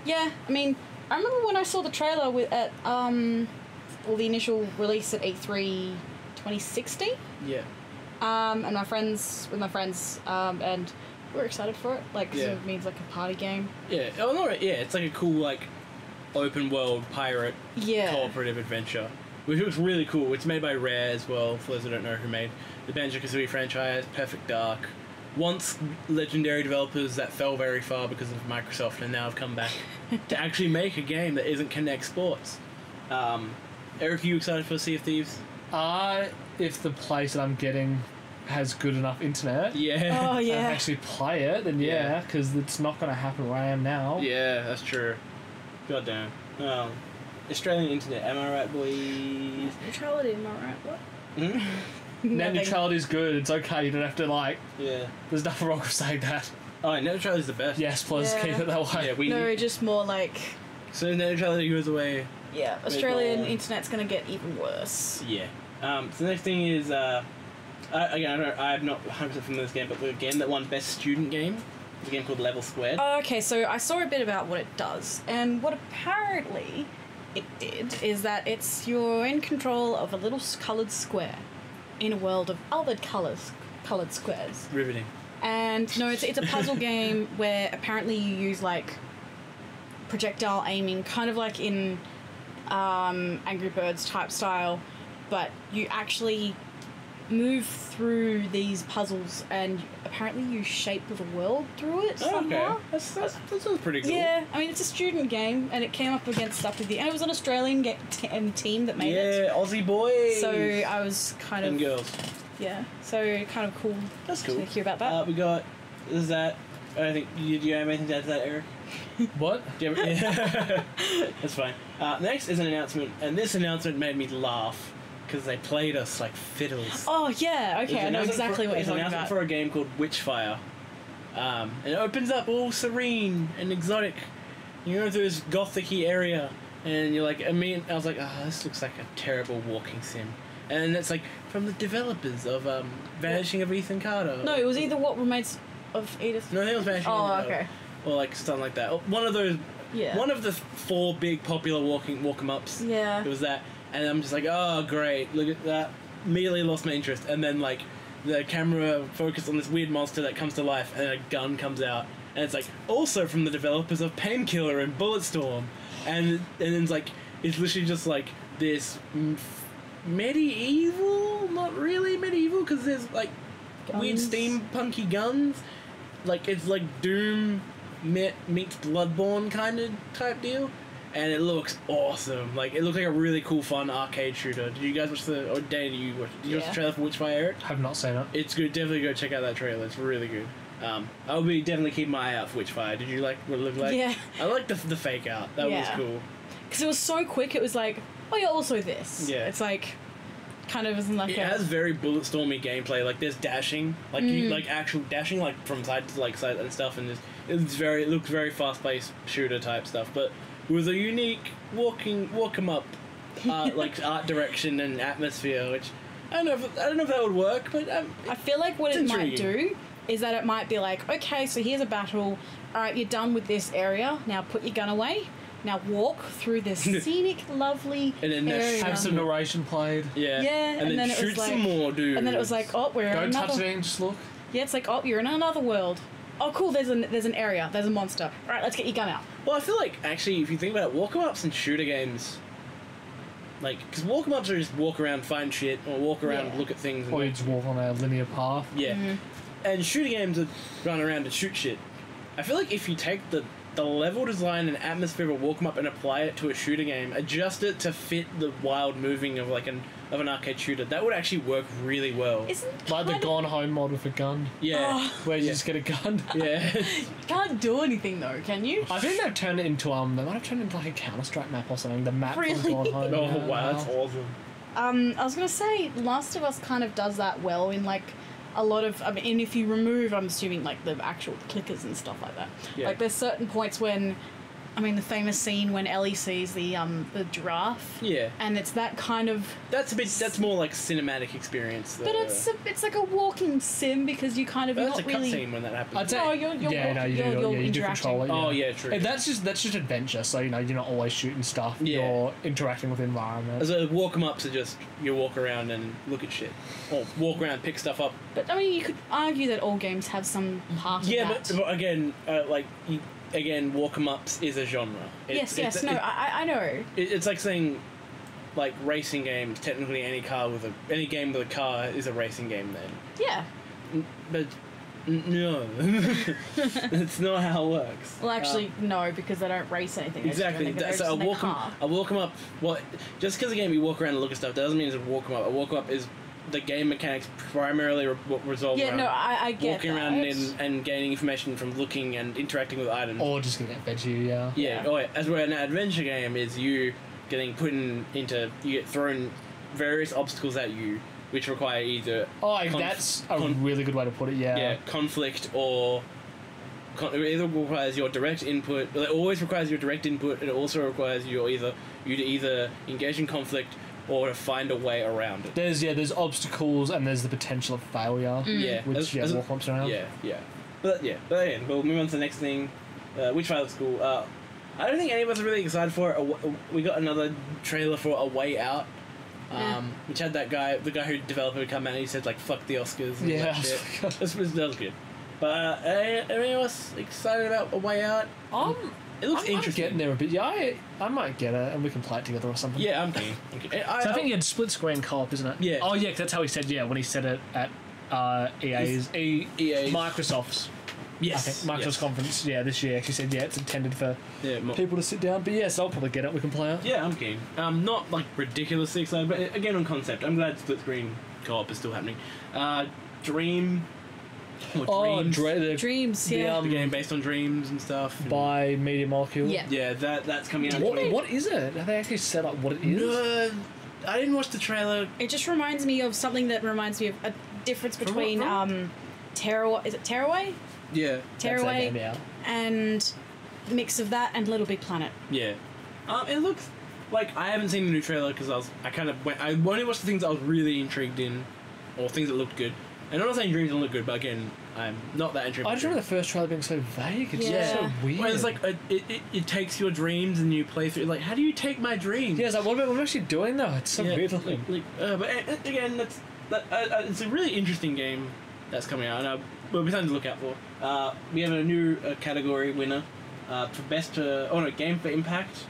yeah, I mean, I remember when I saw the trailer the initial release at E3 2016. Yeah. And my friends, and we were excited for it. Like, 'cause it means like a party game. Yeah. Oh no, yeah, it's like a cool like open world pirate cooperative adventure. Which looks really cool. It's made by Rare as well, for those who don't know who made the Banjo-Kazooie franchise, Perfect Dark. Once legendary developers that fell very far because of Microsoft and now have come back to actually make a game that isn't Kinect Sports. Eric, are you excited for Sea of Thieves? If the place that I'm getting has good enough internet, Yeah. Oh and yeah. actually play it, then yeah, because it's not going to happen where I am now. Yeah, that's true. God damn. Australian internet, am I right, boys? Neutrality, am I right? What? Hmm? Net Nothing. neutrality is good. It's okay. You don't have to Yeah. There's nothing wrong with saying that. Oh, net neutrality is the best. Yes, please Yeah. keep it that way. Yeah, we No, need... just more like. So net neutrality goes away. Yeah, Australian on. internet's gonna get even worse. Yeah. So the next thing is, again, I'm not 100% familiar with this game, but the game that won Best Student Game is a game called Level Squared. Oh, okay, so I saw a bit about what it does, and what apparently it did is that you're in control of a little coloured square in a world of other coloured squares. Riveting. And no, it's a puzzle game where apparently you use like projectile aiming, kind of like in Angry Birds type style, but you actually move through these puzzles and apparently you shape the world through it somehow. Okay. That sounds pretty cool. Yeah, I mean it's a student game and it came up against stuff with and it was an Australian team that made it. Yeah, Aussie boys. So I was kind And of girls. yeah, so kind of cool. That's cool. to hear about that. We got. Is that? I don't think. Do you have anything to add to that, Eric? What? Do you ever, that's fine. Next is an announcement, and this announcement made me laugh because they played us like fiddles. Oh yeah, It's okay, an I know announcement exactly what you're it's an talking announcement about. for a game called Witchfire. And it opens up all serene and exotic. You go through this gothic-y area, and you're like, I was like, this looks like a terrible walking sim. And it's like from the developers of Vanishing of Ethan Carter. No, it was either What Remains of Edith. No, I think it was Vanishing of Oh, Ethan Carter. okay. Or like something like that. One of those. Yeah. One of the 4 big popular walk 'em ups. Yeah. It was that, and I'm just like, oh great, look at that. Immediately lost my interest, and then like the camera focused on this weird monster that comes to life, and a gun comes out, and it's like also from the developers of Painkiller and Bulletstorm, and then it's like it's literally just like this medieval, not really medieval, because there's like weird Guns. steampunky guns, like it's like Doom meets Bloodborne kind of type deal, and it looks awesome. Like it looks like a really cool, fun arcade shooter. Did you guys watch the? Or Dana, did you watch the trailer for Witchfire, Eric? Have not seen it. It's good. Definitely go check out that trailer. It's really good. I'll be definitely keep my eye out for Witchfire. Did you like what it looked like? Yeah. I like the fake out. That was Yeah. cool. Because it was so quick, it was like, oh yeah, also this. Yeah. It's like, kind of isn't like It a... has very Bulletstormy gameplay. Like there's dashing, like you like actual dashing, like from side to like side and stuff, and it looks very fast paced shooter type stuff, but with a unique walk 'em up, like art direction and atmosphere, which I don't know if that would work, but I feel like what it's it might intriguing. do is that it might be like, okay, so here's a battle. All right, you're done with this area. Now put your gun away. Now walk through this scenic, lovely And then area. Have some narration played. yeah, Yeah, and then it was shoot like, some more, dude. And then it was like, oh, we're in Don't another. touch it, just look. Yeah, it's like, oh, you're in another world. Oh, cool. There's an area. There's a monster. All right, let's get your gun out. Well, I feel like actually, if you think about it, walk 'em ups and shooter games, like, because walk 'em ups are just walk around, find shit, or walk around, Yeah. look at things. Or you just walk on a linear path. Yeah. And shooter games are run around to shoot shit. I feel like if you take the level design and atmosphere of a walk 'em up and apply it to a shooter game, adjust it to fit the wild moving of like an arcade shooter, that would actually work really well. Isn't Like the kind of- Gone Home mod with a gun, Yeah. where you just get a gun. Yeah. can't do anything though, can you? I think they've turned it into they might have turned it into like a Counter-Strike map or something. The map Really? from Gone Home. Oh yeah. wow, that's awesome. I was gonna say, Last of Us kind of does that well in like a lot of. I mean, and if you remove, I'm assuming like the actual clickers and stuff like that. Yeah. Like there's certain points when, I mean, the famous scene when Ellie sees the giraffe. Yeah. And it's that kind of. That's more like cinematic experience. But it's like a walking sim because you kind of That's not a really. cutscene when that happens. I'd say, No, you're yeah, no, you do, you're you do interacting. control it. Yeah. Oh yeah, true. And that's just adventure. So you're not always shooting stuff. Yeah. You're interacting with the environment. So walk 'em ups are just you walk around and look at shit, or walk around, pick stuff up. But I mean, you could argue that all games have some part Yeah, of that. but again, again, walk 'em ups is a genre. Yes, no, I know. It's like saying, like racing games. Technically, any game with a car is a racing game. Then, Yeah. but No. That's not how it works. Well, actually, no, because they don't race anything. Exactly. So I'll walk them up. Well, just because the game you walk around and look at stuff doesn't mean it's a walk them up. A walk them up is the game mechanics primarily resolve around I get walking around and gaining information from looking and interacting with items. Or just getting fed to you, yeah. Yeah. Oh, yeah. As where an adventure game is you getting put into... You get thrown various obstacles at you, which require either... that's a really good way to put it, yeah. Yeah, conflict or... It either requires your direct input... It always requires your direct input. It also requires you to either engage in conflict or to find a way around it. There's obstacles and there's the potential of failure. Yeah. Which, walk ups around. Yeah. But again, we'll move on to the next thing. Which file looks cool. I don't think any of us are really excited for it. We got another trailer for A Way Out. Which had the guy who developed it come out and he said, like, fuck the Oscars and that shit. that was good. But are any of us excited about A Way Out? It looks interesting. Getting there a bit. Yeah, I might get it and we can play it together or something. Yeah, I'm keen. I think you had split screen co-op, isn't it? Yeah. Oh, yeah, 'cause that's how he said, when he said it at EA's Microsoft's. Yes. I think Microsoft's conference, this year. She said, it's intended for people to sit down. But yes, I'll probably get it. We can play it. Yeah, I'm keen. Not like ridiculously excited, but again on concept. I'm glad split screen co-op is still happening. Dreams. Dreams, the game based on dreams and stuff. By Media Molecule. Yeah, that's coming out. What is it? Have they actually set up what it is? No, I didn't watch the trailer. It just reminds me of something that reminds me of a difference between Tearaway. Is it Tearaway? Yeah. Tearaway and mix of that and Little Big Planet. Yeah. It looks like I haven't seen the new trailer because I only watched the things I was really intrigued in, or things that looked good. And I'm not saying dreams don't look good, but again, I'm not that intrigued. I just remember the first trailer being so vague. It's just so weird. Well, it's like it takes your dreams and you play through. Like, how do you take my dreams? Yeah, it's like what am I actually doing though? It's so weird looking. But again, it's a really interesting game that's coming out, and we'll be something to look out for. We have a new category winner for best. Game for impact.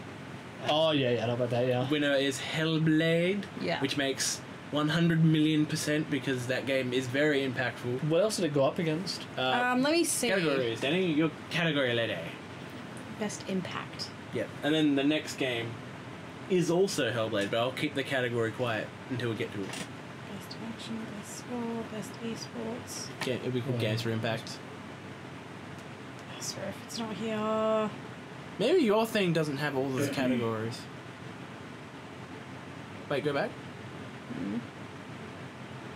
Oh yeah, I know about that. Yeah. Winner is Hellblade. Yeah. Which makes 100,000,000% because that game is very impactful. What else did it go up against? Let me see. Categories, Danny. Your category lady. Best impact. Yep. And then the next game is also Hellblade, but I'll keep the category quiet until we get to it. Best action, best sport, best esports. Yeah, it'll be called Games for Impact. Sorry if it's not here. Maybe your thing doesn't have all those categories. Wait, go back.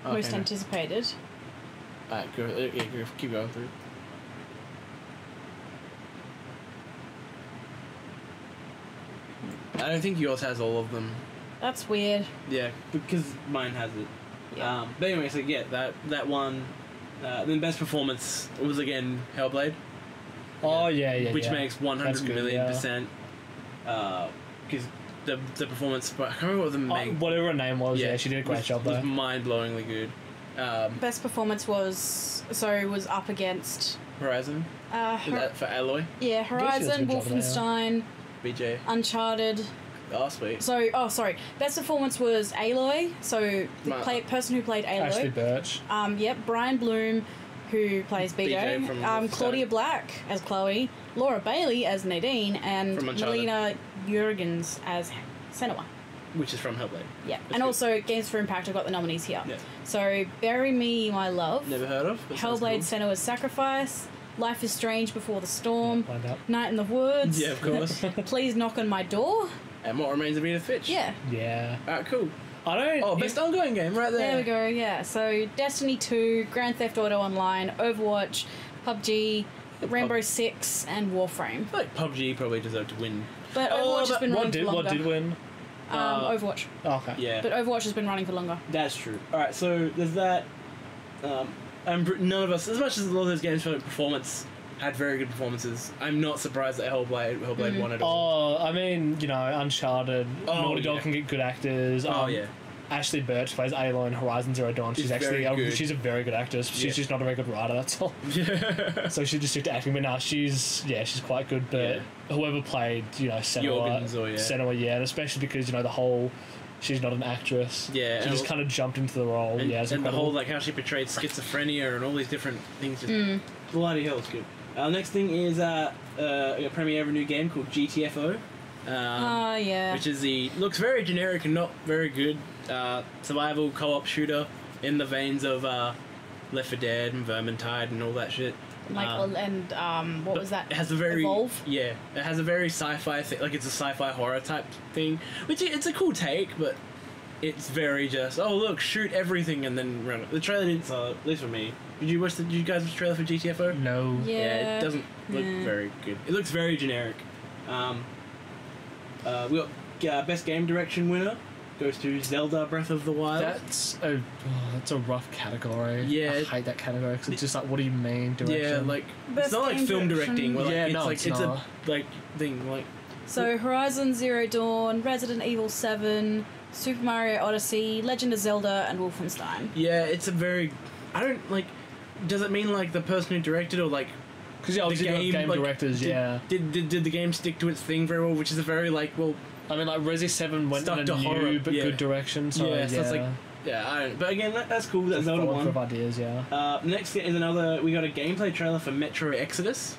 Most anticipated. Alright, keep going through. I don't think yours has all of them. That's weird. Yeah, because mine has it. Yeah. But anyway, so that one. Then best performance was again Hellblade. Oh yeah. Which makes 100,000,000%. Because the performance, but I can't remember what the main... whatever her name was, she did a great job though. though. It was mind-blowingly good. Best performance was up against... Horizon? For Aloy? Yeah, Horizon, Wolfenstein, BJ. Uncharted. Oh, sweet. Sorry. Best performance was Aloy, so the person who played Aloy. Ashley Birch. Brian Bloom, who plays BJ. from Claudia Black as Chloe, Laura Bailey as Nadine, and Melina Jurgens as Senua. Which is from Hellblade. Yeah, and also Games for Impact, I've got the nominees here. Yeah. So, Bury Me, My Love. Never heard of. Hellblade, Senua's Sacrifice. Life is Strange Before the Storm. Night in the Woods. Yeah, of course. Please Knock on My Door. And What Remains of Edith Finch. Yeah. Yeah. Alright, cool. Best ongoing game right there. There we go, yeah. So, Destiny 2, Grand Theft Auto Online, Overwatch, PUBG, Rainbow Six, and Warframe. I feel like PUBG probably deserved to win. But Overwatch has been running for longer. What did win? Overwatch. Oh, okay. Yeah. But Overwatch has been running for longer. That's true. Alright, so there's that. None of us, as much as a lot of those games for performance had very good performances, I'm not surprised that Hellblade won it all. Oh, I mean, Uncharted, Naughty Dog can get good actors. Ashley Birch plays Aloy in Horizon Zero Dawn. She's actually she's a very good actress. She's just not a very good writer, that's all. Yeah. So she just took to acting, but now she's quite good. But whoever played, Senua, and especially because the whole she's not an actress. Yeah, she just kind of jumped into the role. And, yeah, and the whole like how she portrayed schizophrenia and all these different things. Just bloody hell, it's good. Next thing is a premiere of a new game called GTFO. Yeah. Which is looks very generic and not very good survival co-op shooter in the veins of Left 4 Dead and Vermintide and all that shit. What was that? It has a very Evolve? Yeah, it has a very sci-fi thing. Like it's a sci-fi horror type thing, which it's a cool take, but it's very just look, shoot everything and then run it. The trailer didn't sell it, at least for me. Did you guys watch the trailer for GTFO? No. Yeah, it doesn't look very good. It looks very generic. We got best game direction winner goes to Zelda Breath of the Wild. That's a rough category. Yeah, I hate that category because it's just like, what do you mean direction? Yeah, like best it's not like film directing. Where, like, it's a like thing like. So Horizon Zero Dawn, Resident Evil 7, Super Mario Odyssey, Legend of Zelda, and Wolfenstein. Yeah, it's a very. I don't like. Does it mean like the person who directed or like? Because obviously game like, directors, Did the game stick to its thing very well? Which is a very like I mean, like Resi 7 went in a new but good direction. So so it's like I don't. But again, that's cool. That's Zelda one. Of ideas, Next is another. We got a gameplay trailer for Metro Exodus.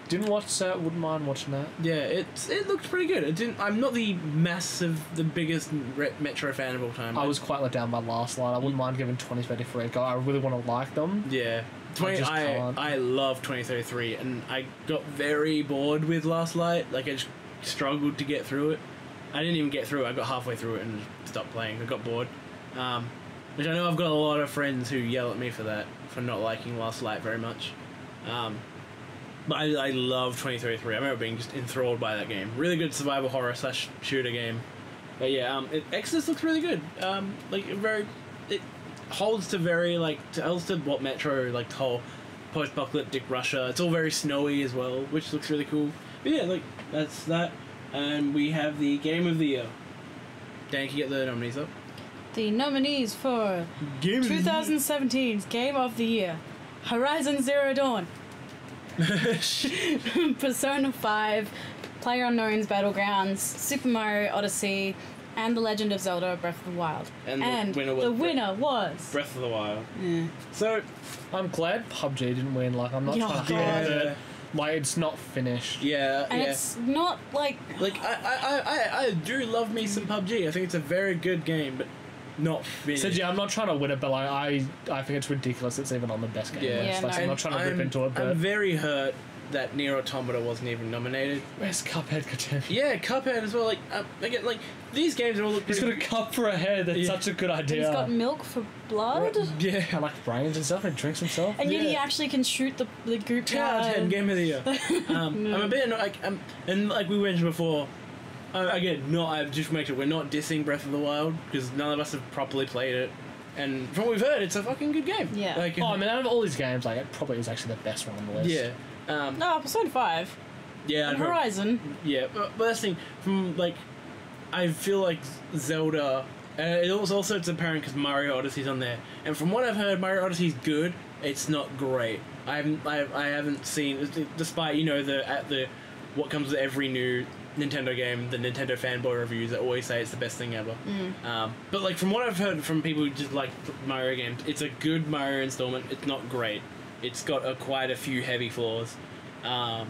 Didn't watch that. Wouldn't mind watching that. Yeah, it looked pretty good. It didn't. I'm not the biggest Metro fan of all time. I was quite let down by Last Light. I wouldn't mind giving 2033 a go. I really want to like them. Yeah. I love 2033, and I got very bored with Last Light. Like I just struggled to get through it. I didn't even get through it. I got halfway through it and stopped playing. I got bored. Which I know I've got a lot of friends who yell at me for that, for not liking Last Light very much. But I love 2033. I remember being just enthralled by that game. Really good survival horror / shooter game. But yeah, Exodus looks really good. It holds to what Metro, like the whole post-apocalyptic Russia. It's all very snowy as well, which looks really cool. But yeah, like that's that. And we have the Game of the Year. Dan, can you get the nominees up? The nominees for 2017's Game of the Year: Horizon Zero Dawn, Persona 5, PlayerUnknown's Battlegrounds, Super Mario Odyssey, and The Legend of Zelda Breath of the Wild. And the winner was Breath of the Wild. Yeah. So I'm glad PUBG didn't win. Like I'm not trying to hide it. Like it's not finished. Yeah, and it's not like I do love me some PUBG. I think it's a very good game, but not finished. So yeah, I'm not trying to win it, but like I think it's ridiculous it's even on the best game list. Like, I'm not trying to rip into it, but I'm very hurt that Nier Automata wasn't even nominated. Where's Cuphead? Yeah, Cuphead as well. Like again, like these games are all. He's got a cup for a head. That's such a good idea. He's got milk for blood. Yeah, and like brains and stuff, and drinks himself. And yet he actually can shoot the group. 10 out of 10 Game of the Year. I'm a bit like and like we mentioned before. Again, I just make sure we're not dissing Breath of the Wild because none of us have properly played it. And from what we've heard, it's a fucking good game. Yeah. Like, I mean, out of all these games, like it probably is actually the best one on the list. Yeah. No, Persona 5. Yeah. And Horizon. Yeah, but that's the thing. From like, I feel like Zelda. It's apparent because Mario Odyssey's on there, and from what I've heard, Mario Odyssey's good. It's not great. I haven't seen, despite the what comes with every new Nintendo game, the Nintendo fanboy reviews that always say it's the best thing ever. But like from what I've heard from people who just like Mario games, it's a good Mario installment. It's not great. It's got quite a few heavy flaws. So I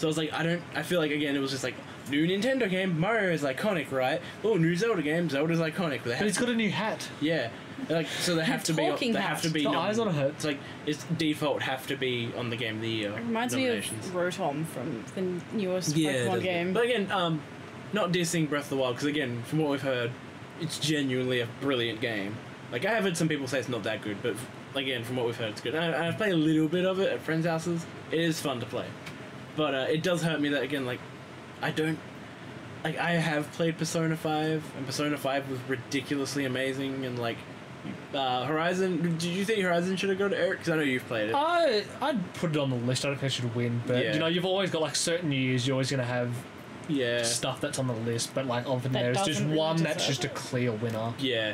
was like, I feel like again it was just like new Nintendo game, Mario is iconic, right? Oh, new Zelda game, Zelda's iconic. But he's got a new hat. Yeah. Like so they have to be. They have to be. Eyes on a hat. It's like it's default have to be on the Game of the Year. It reminds me of Rotom from the newest Pokemon game. But again, not dissing Breath of the Wild because again, from what we've heard, it's genuinely a brilliant game. Like I have heard some people say it's not that good, but again, from what we've heard, it's good. I've played a little bit of it at friends' houses. It is fun to play, but it does hurt me that again, like I don't. Like I have played Persona 5, and Persona 5 was ridiculously amazing, and like. Horizon. Did you think Horizon should have gone to Eric? Because I know you've played it. I'd put it on the list. I don't think it should win, but you've always got like certain years. You're always gonna have stuff that's on the list, but like often there's just one that's just a clear winner. Yeah.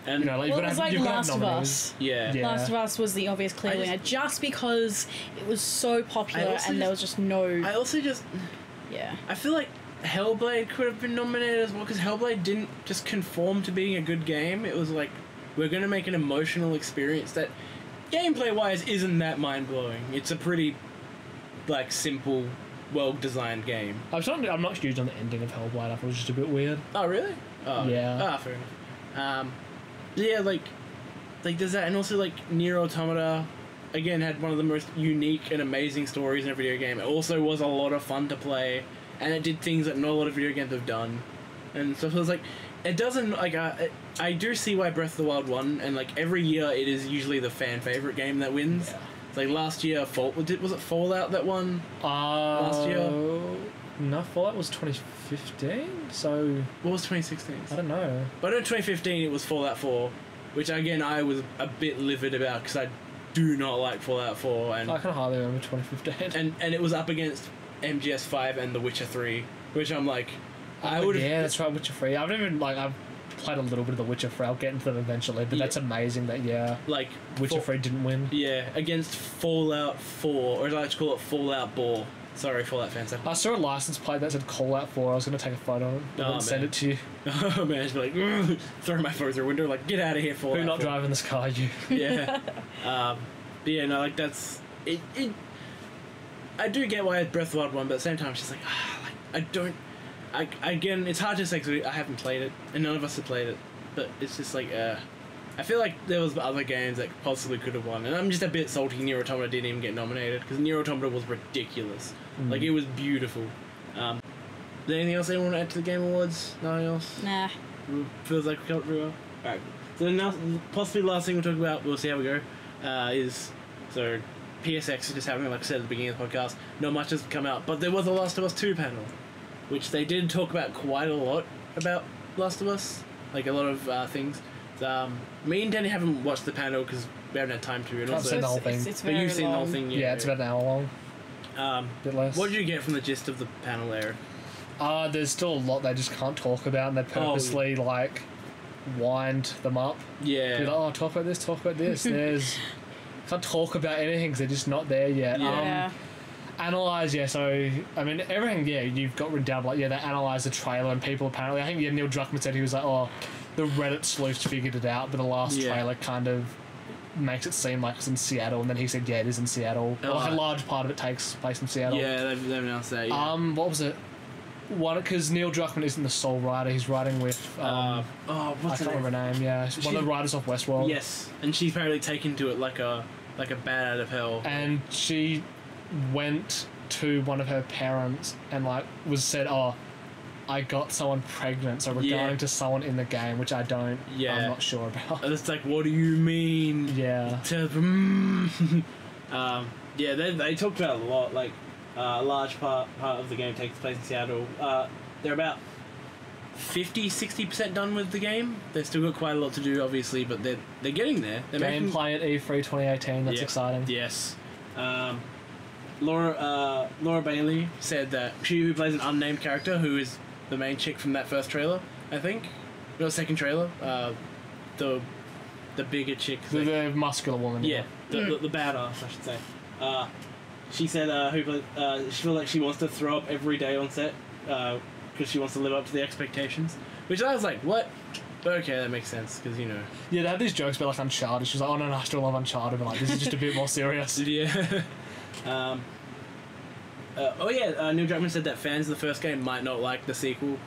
And you know, like, Last of Us. Yeah. Last of Us was the obvious clear winner, just because it was so popular and there was just no. I also just. Yeah. I feel like Hellblade could have been nominated as well, because Hellblade didn't just conform to being a good game. It was like, we're going to make an emotional experience that, gameplay-wise, isn't that mind-blowing. It's a pretty, like, simple, well-designed game. I'm not huge on the ending of Hellblade. I thought it was just a bit weird. Oh, really? Oh, yeah. Fair enough. Yeah, like there's that, and also, like, Nier Automata, again, had one of the most unique and amazing stories in a video game. It also was a lot of fun to play, and it did things that not a lot of video games have done. And so it was like, it doesn't, like, I do see why Breath of the Wild won, and, like, every year it is usually the fan favorite game that wins. Yeah. Like, last year, was it Fallout that won last year? No, Fallout was 2015, so... What was 2016? I don't know. But in 2015 it was Fallout 4, which, again, I was a bit livid about, because I do not like Fallout 4. And I can hardly remember 2015. And it was up against MGS5 and The Witcher 3, which I'm like... Yeah, that's right, Witcher 3. I've played a little bit of The Witcher 3. I'll get into them eventually, but that's amazing that, like, Witcher 3 didn't win. Yeah, against Fallout 4, or as I like to call it, Fallout Ball. Sorry, Fallout fans. I saw a license plate that said Call Out 4. I was going to take a photo of it and send it to you. Oh, man, just be like, throw my phone through the window, like, get out of here, Fallout. Who's not driving this car, you? Yeah. Yeah, no, like, that's... I do get why Breath of the Wild won, but at the same time, it's just like, I don't... Again, it's hard to say because I haven't played it, and none of us have played it, but it's just like, I feel like there was other games that possibly could have won, and I'm just a bit salty Nier Automata didn't even get nominated, because Nier Automata was ridiculous. Like, it was beautiful. Is there anything else anyone want to add to the Game Awards? Nothing else? Nah. Feels like we covered pretty well. Alright, so now, possibly the last thing we'll talk about, we'll see how we go, is, so, PSX is just happening, like I said at the beginning of the podcast. Not much has come out, but there was a Last of Us 2 panel, which they did talk about quite a lot about Last of Us, like a lot of things. Me and Danny haven't watched the panel because we haven't had time to. And also, the whole thing. But you've seen the whole thing, yeah. It's about an hour long. Bit less. What did you get from the gist of the panel there? There's still a lot they just can't talk about, and they purposely like wind them up. Yeah. Be like, oh, talk about this, talk about this. There's can't talk about anything because they're just not there yet. Yeah. Analyze, yeah, so, I mean, everything, yeah, you've got written down, like, yeah, they analysed the trailer, and people apparently, I think, yeah, Neil Druckmann said he was like, oh, the Reddit sleuths figured it out, but the last trailer kind of makes it seem like it's in Seattle, and then he said, yeah, it is in Seattle. Like, a large part of it takes place in Seattle. Yeah, they've announced that, yeah. What was it? Because Neil Druckmann isn't the sole writer, he's writing with, I can't remember her name, yeah, one of the writers off Westworld. Yes, and she's apparently taken to it like a bat out of hell. And she went to one of her parents and like was said, oh, I got someone pregnant, so we're going to someone in the game, which I'm not sure about. And it's like, what do you mean? Yeah. They talked about it a lot, like a large part of the game takes place in Seattle. They're about 50-60% done with the game. They've still got quite a lot to do, obviously, but they're getting there. Gameplay at E3 2018, that's exciting. Yes. Laura Bailey said that she who plays an unnamed character, who is the main chick from that first trailer, I think, no, second trailer, the bigger chick, the muscular woman, the badass, I should say. She said she feels like she wants to throw up every day on set because she wants to live up to the expectations, which I was like, what? But okay, that makes sense, because, you know. Yeah, they had these jokes about, like, Uncharted. She was like, oh, no, I still love Uncharted, but, like, this is just a bit more serious. Yeah. Neil Druckmann said that fans of the first game might not like the sequel.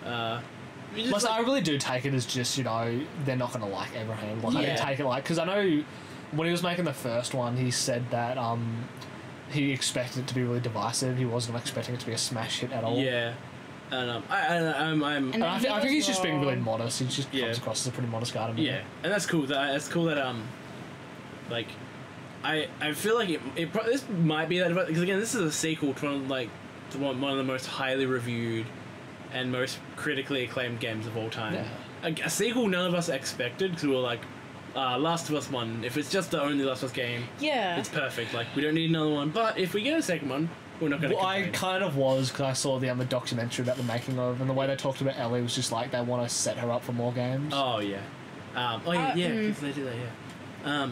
I really do take it as just, you know, they're not going to like everything. Like, I didn't take it like... Because I know when he was making the first one, he said that he expected it to be really divisive. He wasn't expecting it to be a smash hit at all. Yeah. And I think he's just being really modest. He just comes across as a pretty modest guy to me. Yeah, and that's cool. That's cool that like, I feel like this might be that, because again, this is a sequel to one of the most highly reviewed and most critically acclaimed games of all time. Yeah. A sequel none of us expected, because we were like, Last of Us 1. If it's just the only Last of Us game, it's perfect. Like, we don't need another one. But if we get a second one, we're not going to. Well, I kind of was, because I saw the documentary about the making of, and the way they talked about Ellie was just like they want to set her up for more games. Oh yeah, because they do that. Yeah.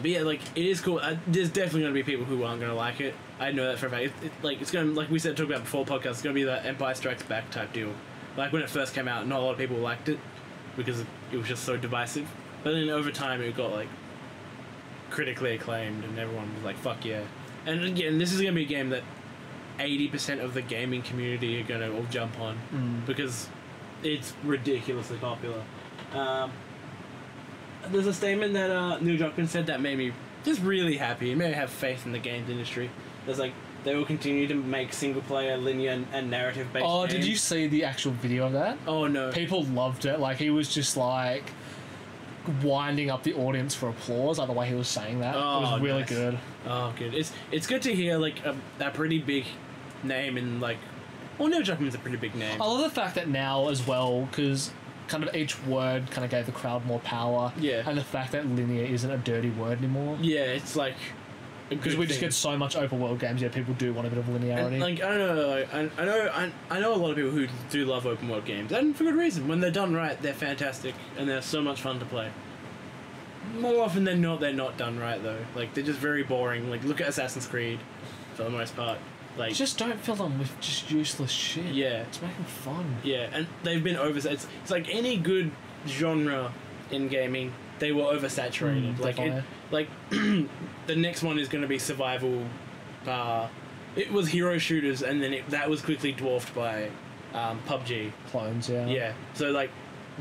But yeah, like, it is cool. There's definitely going to be people who aren't going to like it. I know that for a fact. It's gonna, like we said, talk about before podcast. It's gonna be that Empire Strikes Back type deal. Like when it first came out, not a lot of people liked it because it was just so divisive. But then over time, it got like critically acclaimed, and everyone was like, "Fuck yeah!" And again, this is gonna be a game that 80% of the gaming community are gonna all jump on because it's ridiculously popular. There's a statement that Neil Druckmann said that made me just really happy. It made me have faith in the games industry. There's like, they will continue to make single-player, linear, and narrative-based games. Did you see the actual video of that? Oh, no. People loved it. Like, he was just, like, winding up the audience for applause, like the way he was saying that. Oh, it was really nice. good. Oh, good. It's good to hear, like, that pretty big name in, like... Well, Neil Druckmann's a pretty big name. I love the fact that now, as well, because kind of each word kind of gave the crowd more power. Yeah. And the fact that linear isn't a dirty word anymore. Yeah, it's, like... Because we just get so much open world games, yeah, people do want a bit of linearity. And, like, I don't know, like, I know a lot of people who do love open world games, and for good reason. When they're done right, they're fantastic, and they're so much fun to play. More often than not, they're not done right though. Like, they're just very boring. Like, look at Assassin's Creed, for the most part. Like, just don't fill them with just useless shit. Yeah, it's making fun. Yeah, and they've been it's like any good genre in gaming. They were oversaturated. Like the next one is going to be survival. It was hero shooters, and then that was quickly dwarfed by PUBG clones. Yeah. Yeah. So like,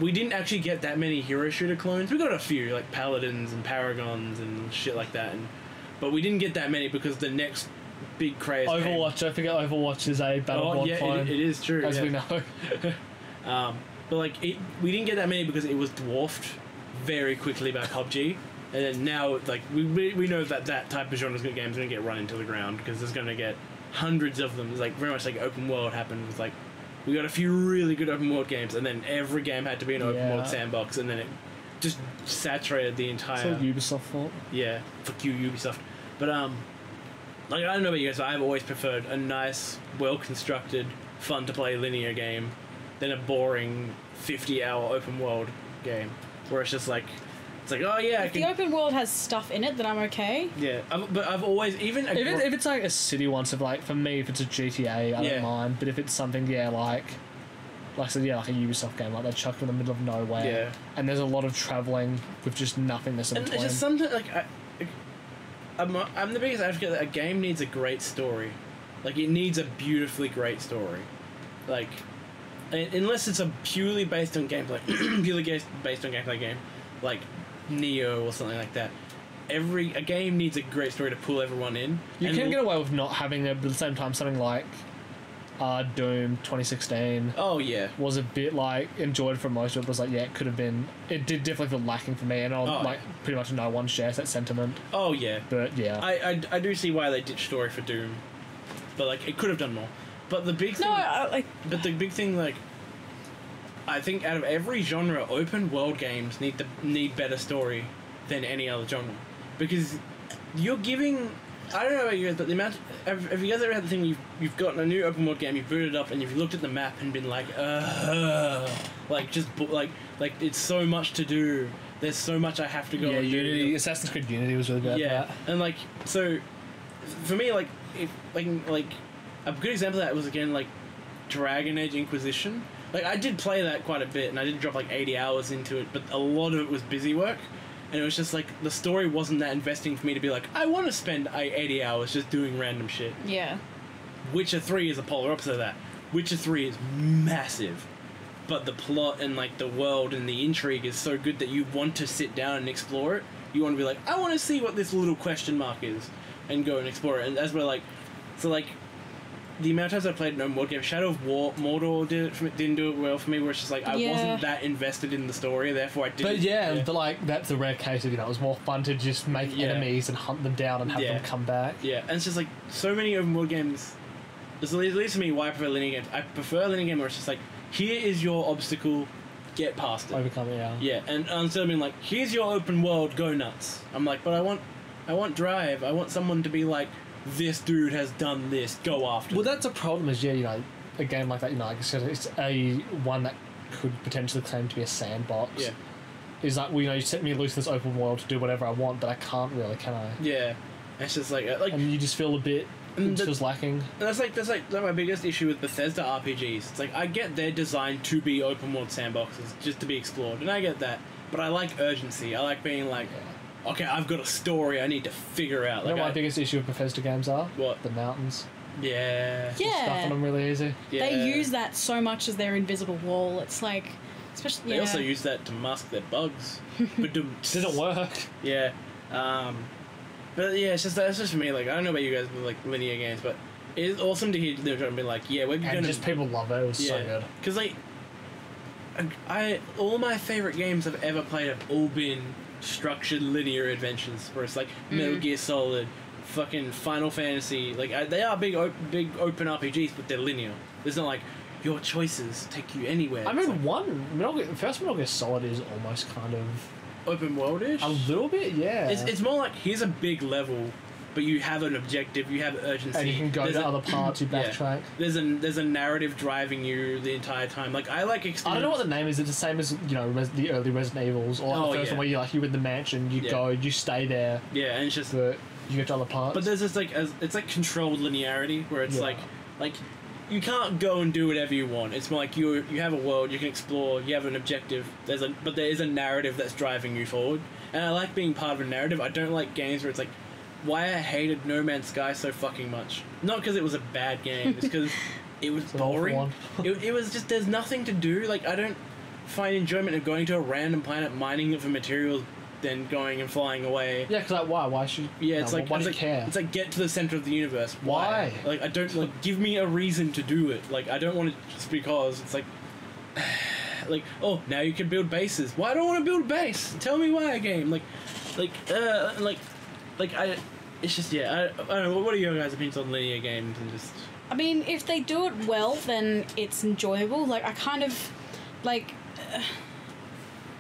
we didn't actually get that many hero shooter clones. We got a few, like Paladins and Paragons and shit like that, but we didn't get that many because the next big craze. Overwatch. Don't forget, Overwatch is a Battleborn clone. It is true, as we know. But like, we didn't get that many because it was dwarfed very quickly by PUBG, and then now like we know that type of genre game is going to get run into the ground because there's going to get hundreds of them. It's like very much like open world happened with like, we got a few really good open world games, and then every game had to be an open world sandbox, and then it just saturated the entire. It's all Ubisoft fault. Yeah, fuck you, Ubisoft. But like, I don't know about you guys, but I've always preferred a nice, well constructed, fun to play linear game than a boring 50-hour open world game where it's just like, it's like, oh yeah. If the open world has stuff in it, then I'm okay. Yeah, but I've always even if it's like a city one, so like for me, if it's a GTA, I don't mind. But if it's something, like I said, like a Ubisoft game, like they're chucked in the middle of nowhere, and there's a lot of traveling with just nothingness in between. And it's just something like I'm the biggest advocate that a game needs a great story, like it needs a beautifully great story, like unless it's a purely based on gameplay, game, like Neo or something like that. A game needs a great story to pull everyone in. You can get away with not having it, but at the same time, something like Doom 2016. Oh yeah, was a bit like enjoyed for most of it. Was like, it could have been. It did definitely feel lacking for me, and pretty much no one shares that sentiment. Oh yeah, but yeah, I do see why they ditched story for Doom, but like it could have done more. But the big thing, but the big thing, like, I think out of every genre, open world games need better story than any other genre, because you're giving. I don't know about you guys, but the amount. Have you guys ever had the thing you've gotten a new open world game, you've booted it up, and you've looked at the map and been like, like it's so much to do. There's so much I have to go. Yeah, Unity, Assassin's Creed Unity was really bad. Yeah, and like so, for me, like a good example of that was again like Dragon Age Inquisition. Like, I did play that quite a bit, and I did drop like 80 hours into it, but a lot of it was busy work, and it was just like, the story wasn't that investing for me to be like, I want to spend 80 hours just doing random shit. Yeah. Witcher 3 is the polar opposite of that. Witcher 3 is massive, but the plot and like the world and the intrigue is so good that you want to sit down and explore it. You want to be like, I want to see what this little question mark is, and go and explore it. And as we're like, so like, the amount of times I played an open world game, Shadow of Mordor didn't do it well for me, where it's just like, I wasn't that invested in the story, therefore I didn't. But but like, that's a rare case of, it was more fun to just make enemies and hunt them down and have them come back. Yeah, and it's just like, so many open world games, at least to me, why I prefer linear games. I prefer a linear game where it's just like, here is your obstacle, get past it. Overcome it, Yeah, and instead of being like, here's your open world, go nuts. I'm like, but I want drive. I want someone to be like, this dude has done this, go after Well, that's a problem, is, a game like that, like I said, it's a one that could potentially claim to be a sandbox. Yeah. Is like, you set me loose in this open world to do whatever I want, but I can't really, can I? Yeah. It's just like... And you just feel a bit It feels lacking. That's like my biggest issue with Bethesda RPGs. It's like, I get they're designed to be open world sandboxes, just to be explored, and I get that. But I like urgency. I like being like, okay, I've got a story I need to figure out. You know what my biggest issue with Bethesda games are? What? The mountains. Yeah. Stuffing them really easy. Yeah. They use that so much as their invisible wall. It's like, especially. They also use that to mask their bugs. But didn't work. Yeah. But yeah, it's just for me. Like, I don't know about you guys with like linear games, but it's awesome to hear them trying to be like, yeah, we're gonna. And just people love it. It was so good. Because like, all my favorite games I've ever played have all been structured linear adventures, where it's like Metal Gear Solid, fucking Final Fantasy. Like, they are big open RPGs, but they're linear. There's not like your choices take you anywhere. I mean, first Metal Gear Solid is almost kind of open worldish. A little bit, yeah. It's more like, here's a big level, but you have an objective, you have urgency, and you can go to other parts. You backtrack. There's a narrative driving you the entire time. Like, I like experience. I don't know what the name is. It's the same as the early Resident Evils, or the first one where you're in the mansion, you go, you stay there. Yeah, and it's just but you get to other parts. But there's this it's like controlled linearity where it's like you can't go and do whatever you want. It's more like you have a world, you can explore, you have an objective. But there is a narrative that's driving you forward, and I like being part of a narrative. I don't like games where it's like, why I hated No Man's Sky so fucking much. Not because it was a bad game, it's because it was boring. It was just, there's nothing to do. Like, I don't find enjoyment of going to a random planet, mining it for materials, then going and flying away. Yeah, because like, why? Why should? Yeah, it's like, why do you care? It's like, get to the center of the universe. Why? Like, I don't, like, give me a reason to do it. Like, I don't want it just because. It's like, oh, now you can build bases. Why don't I want to build a base? Tell me why, game. It's just, I don't know. What are your guys' opinions on linear games and just? I mean, if they do it well, then it's enjoyable. Like, I kind of, like. I'm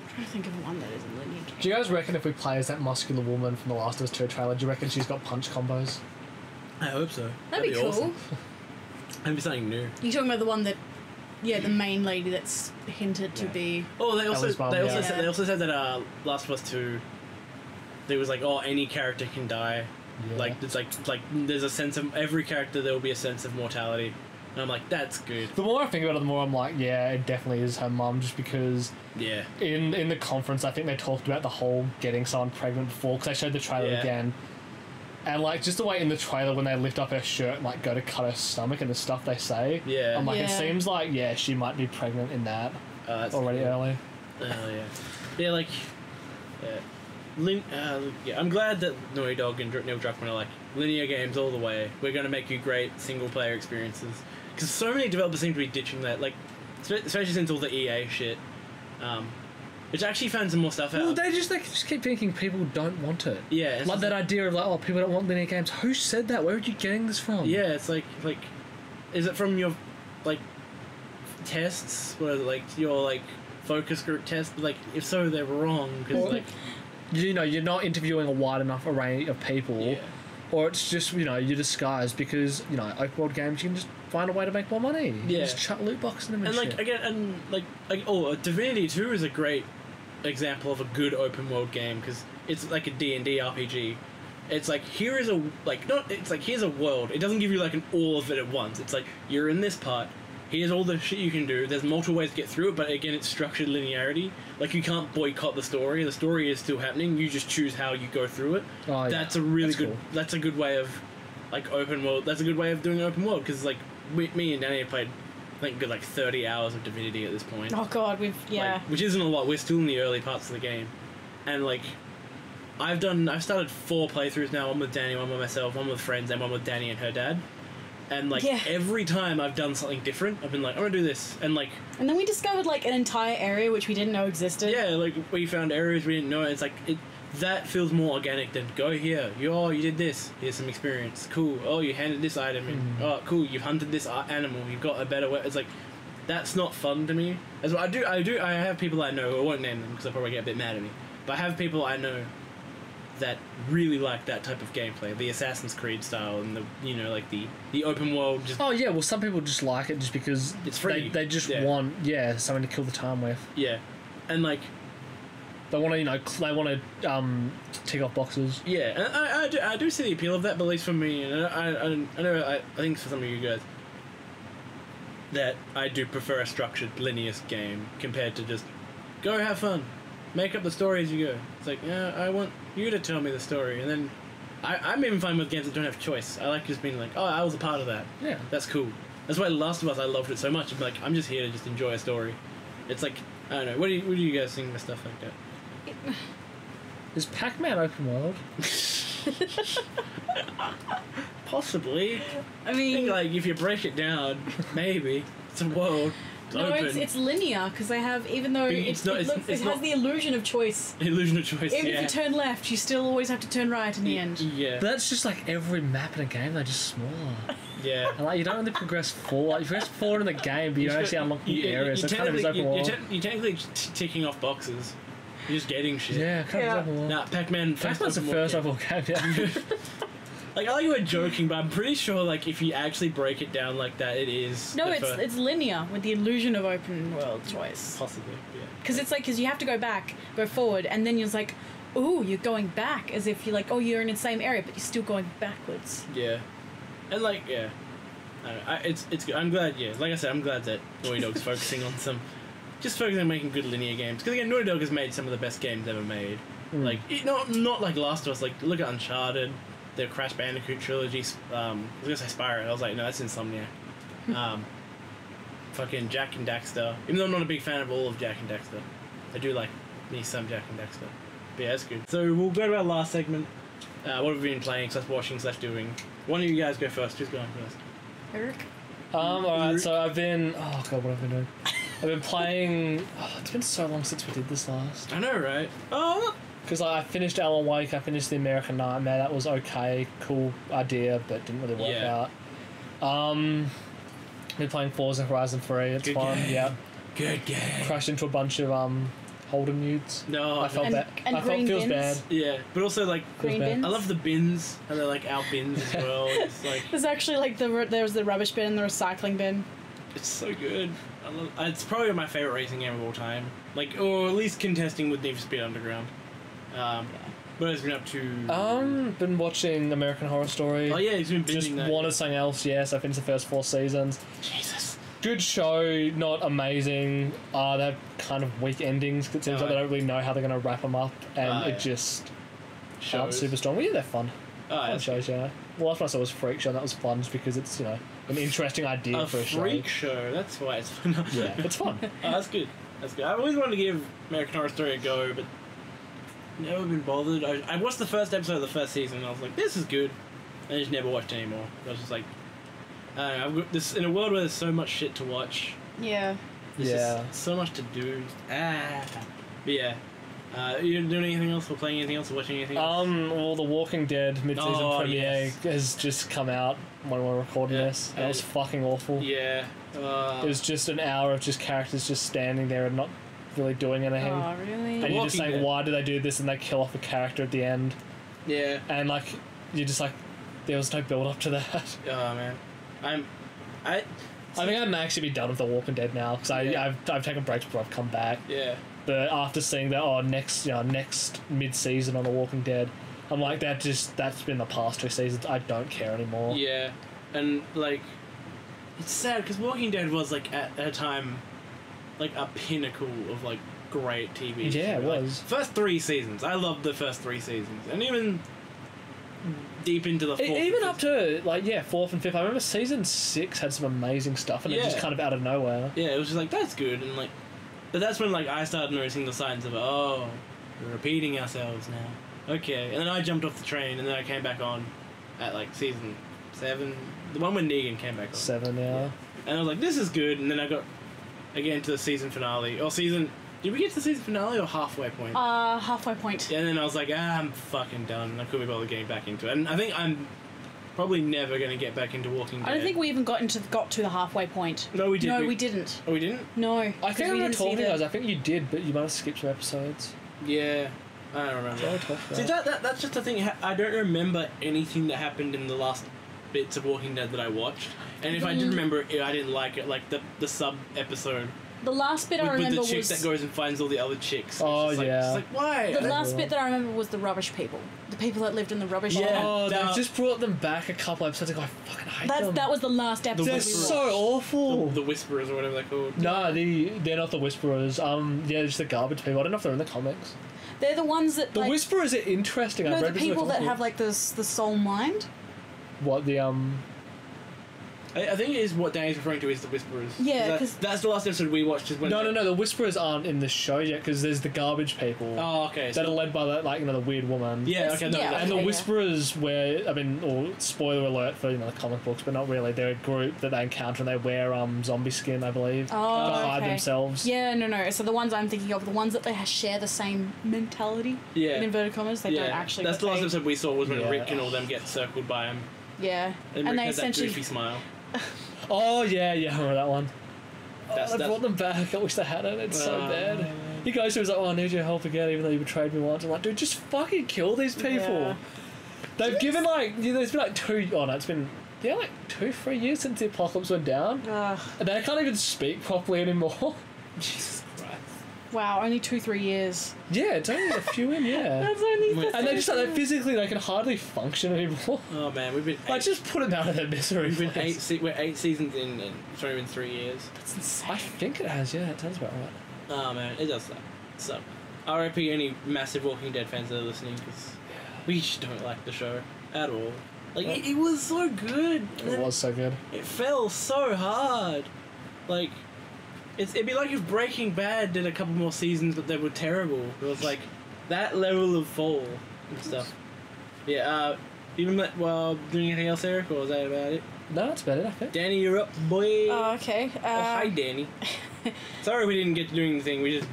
trying to think of one that is a linear game. Do you guys reckon if we play as that muscular woman from the Last of Us 2 trailer, do you reckon she's got punch combos? I hope so. That'd be cool. Awesome. That'd be something new. You're talking about the one that, the main lady that's hinted to be. Oh, they also said that Last of Us 2, there was like, any character can die. Yeah. Like, it's like there's a sense of every character, there will be a sense of mortality. And I'm like, that's good. The more I think about it, the more I'm like, yeah, it definitely is her mum, just because in the conference, I think they talked about the whole getting someone pregnant before, because they showed the trailer again. And, like, just the way in the trailer when they lift up her shirt and, like, go to cut her stomach and the stuff they say, I'm like, it seems like, she might be pregnant in that already early. Yeah, like, I'm glad that Naughty Dog and Neil Druckmann are like, linear games all the way. We're going to make you great single-player experiences. Because so many developers seem to be ditching that, like, especially since all the EA shit. Which I actually found some more stuff out. Well, they just keep thinking people don't want it. Yeah. Like that idea of, like, people don't want linear games. Who said that? Where are you getting this from? Yeah, it's like, is it from your, like, tests? What are it, like, your, like, focus group tests? Like, if so, they're wrong. Because, like... you're not interviewing a wide enough array of people, or it's just, you're disguised because, open world games, you can just find a way to make more money. You just chuck loot boxes in them and like, shit. Again, and Divinity 2 is a great example of a good open world game, because it's like a D&D RPG. It's like, here's a world. It doesn't give you, like, all of it at once. It's like, you're in this part. Here's all the shit you can do. There's multiple ways to get through it, but again, it's structured linearity. Like, you can't boycott the story. The story is still happening. You just choose how you go through it. Oh, that's a really good. Cool. That's a good way of, like, open world. That's a good way of doing open world, because, like, me and Danny have played, I think, good, like, 30 hours of Divinity at this point. Oh god, like, which isn't a lot. We're still in the early parts of the game, and like, I've started 4 playthroughs now. One with Danny, one with myself, one with friends, and one with Danny and her dad. And, like, every time I've done something different, I've been like, I'm gonna do this. And, like... And then we discovered, like, an entire area which we didn't know existed. Yeah, like, we found areas we didn't know. It's like, that feels more organic than, go here. You did this. Here's some experience. Cool. Oh, you handed this item in. Oh, cool. You've hunted this animal. You've got a better way. It's like, that's not fun to me. As well, I have people I know, who I won't name them because they'll probably get a bit mad at me. But I have people I know that really like that type of gameplay, the Assassin's Creed style, and the like the open world. Just well, some people just like it just because it's free. They just want something to kill the time with. Yeah, and like They want to, tick off boxes. Yeah, and I do see the appeal of that, but at least for me, and I think for some of you guys, that I do prefer a structured linear game compared to just go have fun, make up the story as you go. It's like, yeah, I want you to tell me the story, and then I'm even fine with games that don't have choice. I like just being like, oh, I was a part of that. Yeah, that's cool. That's why Last of Us, I loved it so much. I'm like, I'm just here to just enjoy a story. It's like, I don't know. What do you guys think of stuff like that? Is Pac-Man open world? Possibly. I mean, think, like, if you break it down, maybe it's a world. No, it's linear because they have, even though it has the illusion of choice. Illusion of choice. Even if you turn left, you still always have to turn right in the end. Yeah. But that's just like every map in a game. They're just smaller. Yeah. And like you don't really progress forward. Like you progress forward in the game, but you don't actually unlock new areas. So it kind of is open world. You're technically ticking off boxes. You're just getting shit. Yeah, kind of open world. Nah, Pac-Man's the first open world game. Yeah. Like, I like you were joking, but I'm pretty sure, like, if you actually break it down like that, it is. No, it's linear with the illusion of open world choice. Possibly, yeah. Because it's like, because you have to go forward, and then you're just like, ooh, you're going back, as if you're like, oh, you're in the same area, but you're still going backwards. Yeah. And, like, yeah. I don't know, it's good. I'm glad, yeah. Like I said, I'm glad that Naughty Dog's focusing on making good linear games. Because, again, Naughty Dog has made some of the best games ever made. Like, not like Last of Us. Like, look at Uncharted. The Crash Bandicoot trilogy, I was gonna say Spyro, I was like, no, that's Insomniac. Fucking Jak and Daxter. Even though I'm not a big fan of all of Jak and Daxter, I do like me some Jak and Daxter. But yeah, that's good. So we'll go to our last segment. What have we been playing, watching, doing? One of you guys go first. Who's going first? Eric? Alright, so I've been... Oh god, what have I been doing? I've been playing... Oh, it's been so long since we did this last. I know, right? Oh, because I finished Alan Wake, I finished The American Nightmare. That was okay, cool idea, but didn't really work out. Been playing Forza Horizon 3. It's good fun. Game. Yeah. Good game. Crashed into a bunch of Holden youths. No, I felt bad. And I felt feels bad. Yeah, but also like green bins. I love the bins, and they're like our bins as well. It's like there's actually like there's the rubbish bin and the recycling bin. It's so good. It's probably my favorite racing game of all time. Like, or at least contesting with Need for Speed Underground. What has been up to? Been watching American Horror Story. Oh yeah, he's been binging just that. Wanted something else. Yes, I finished the first 4 seasons. Jesus. Good show, not amazing. They have kind of weak endings. It seems like they don't really know how they're going to wrap them up, and it just aren't super strong. Well, yeah, they're fun. Fun shows, yeah. The last one I saw was Freak Show, and that was fun just because it's an interesting idea for a show. Freak Show, that's why it's fun. Yeah, it's fun. That's good. That's good. I've always wanted to give American Horror Story a go, but never been bothered. I watched the first episode of the first season, and I was like, this is good. And I just never watched anymore. I was just like, I've got this in a world where there's so much shit to watch. Yeah. There's just so much to do. But yeah. You doing anything else, or playing anything else, or watching anything else? Well, The Walking Dead mid-season premiere has just come out when we're recording this. And it was fucking awful. Yeah. It was just an hour of just characters just standing there and not really doing anything. Oh, really? And you're just saying, why do they do this? And they kill off a character at the end. Yeah. And like, you're just like, there was no build up to that. Oh man, I think I may actually be done with The Walking Dead now because I've taken breaks before I've come back. Yeah. But after seeing that, next mid-season on The Walking Dead, I'm like, that's been the past 2 seasons. I don't care anymore. Yeah, and like, it's sad because Walking Dead was like at a time, like a pinnacle of like great TV. Yeah, it was. First 3 seasons, I loved the first 3 seasons, and even deep into the 4th. Even up to 4th and 5th. I remember season 6 had some amazing stuff, and it just kind of out of nowhere. Yeah, it was just like that's good, and like, but that's when like I started noticing the signs of we're repeating ourselves now. Okay, and then I jumped off the train, and then I came back on at like season 7, the one when Negan came back on. 7, yeah. And I was like, this is good, and then I got again to the season finale, or season. Did we get to the season finale or halfway point? Halfway point. Yeah, and then I was like, I'm fucking done. I couldn't be bothered getting back into it. And I think I'm probably never going to get back into Walking Dead. I don't think we even got to the halfway point. No, we didn't. No, we didn't. Oh, we didn't? No. I think I remember talking to you guys. I think you did, but you might have skipped some episodes. Yeah. I don't remember. See, that's just the thing. I don't remember anything that happened in the last bits of Walking Dead that I watched. And if I did remember it, I didn't like it. Like the sub-episode The last bit I remember with the chick was that goes and finds all the other chicks. Oh, it's yeah. Like why? the last bit that I remember was the rubbish people, the people that lived in the rubbish. Yeah. Oh, Now- they've just brought them back a couple episodes ago. I fucking hate them. That was the last episode. They're we so watched. awful. The Whisperers or whatever they're called. No, they're not the Whisperers. Yeah, just the garbage people. I don't know if they're in the comics. They're the ones that The like, Whisperers are interesting. no, I've the read between people that comic have like the soul mind. What the I think it is what Danny's referring to is the Whisperers. Yeah, that's the last episode we watched. Is when No. The Whisperers aren't in the show yet because there's the garbage people. Oh, okay. That are led by that, like, the weird woman. Yeah, okay. No, Yeah, And the okay, Whisperers or spoiler alert for the comic books, but not really. They're a group that they encounter and they wear zombie skin, I believe, to hide okay. themselves. Yeah, no. So the ones I'm thinking of, the ones that they share the same mentality. Yeah. In inverted commas, they don't actually. That's the last episode we saw was when Yeah. Rick and all them get circled by him. Yeah, And and Rick they has that essentially. goofy smile. Oh yeah, I remember that one. That's- I brought them back. I wish they hadn't. It's so bad. He goes to him, he's like, "Oh, I need your help again, even though you betrayed me once." I'm like, dude, just fucking kill these people. Yeah. They've given there's been like 2. Oh no, it's been 2-3 years since the apocalypse went down, and they can't even speak properly anymore. Jesus Christ. Wow, only 2-3 years. Yeah, it's only a few in, yeah. That's only. And they just physically they can hardly function anymore. Oh man, we've been. Like, just put them out of their misery. We've been please. we're 8 seasons in, and it's only been 3 years. That's insane. I think it has. Yeah, it sounds about right. Oh man, it does suck. So, R.I.P. any massive Walking Dead fans that are listening, because we just don't like the show at all. Like, it was so good. It was so good. It fell so hard. Like, it'd be like if Breaking Bad did a couple more seasons, but they were terrible. It was like that level of fall and stuff. Yeah. Even doing anything else, Eric, or was that about it? No, that's about it, I think. Danny, you're up, boy. Oh, okay. Hi, Danny. Sorry we didn't get to do anything. We just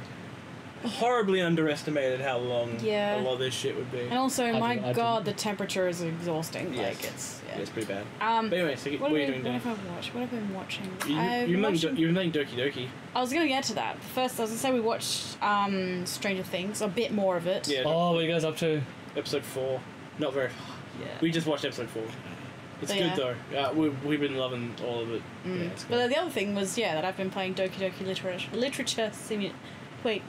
horribly underestimated how long Yeah. a lot of this shit would be. And also, I God, the temperature is exhausting. Yes. Like, it's. Yeah, it's pretty bad. But anyway, so what are you doing, What Dan? have I watched? What have I been watching? You've been playing Doki Doki. I was going to get to that. First, I was going to say we watched Stranger Things, a bit more of it. Yeah. Oh, what are you guys up to? Episode 4. Not very. Yeah. We just watched episode 4. It's But good yeah. though. We've been loving all of it. Yeah, it's good. But the other thing was, that I've been playing Doki Doki Literature Simulator. Wait.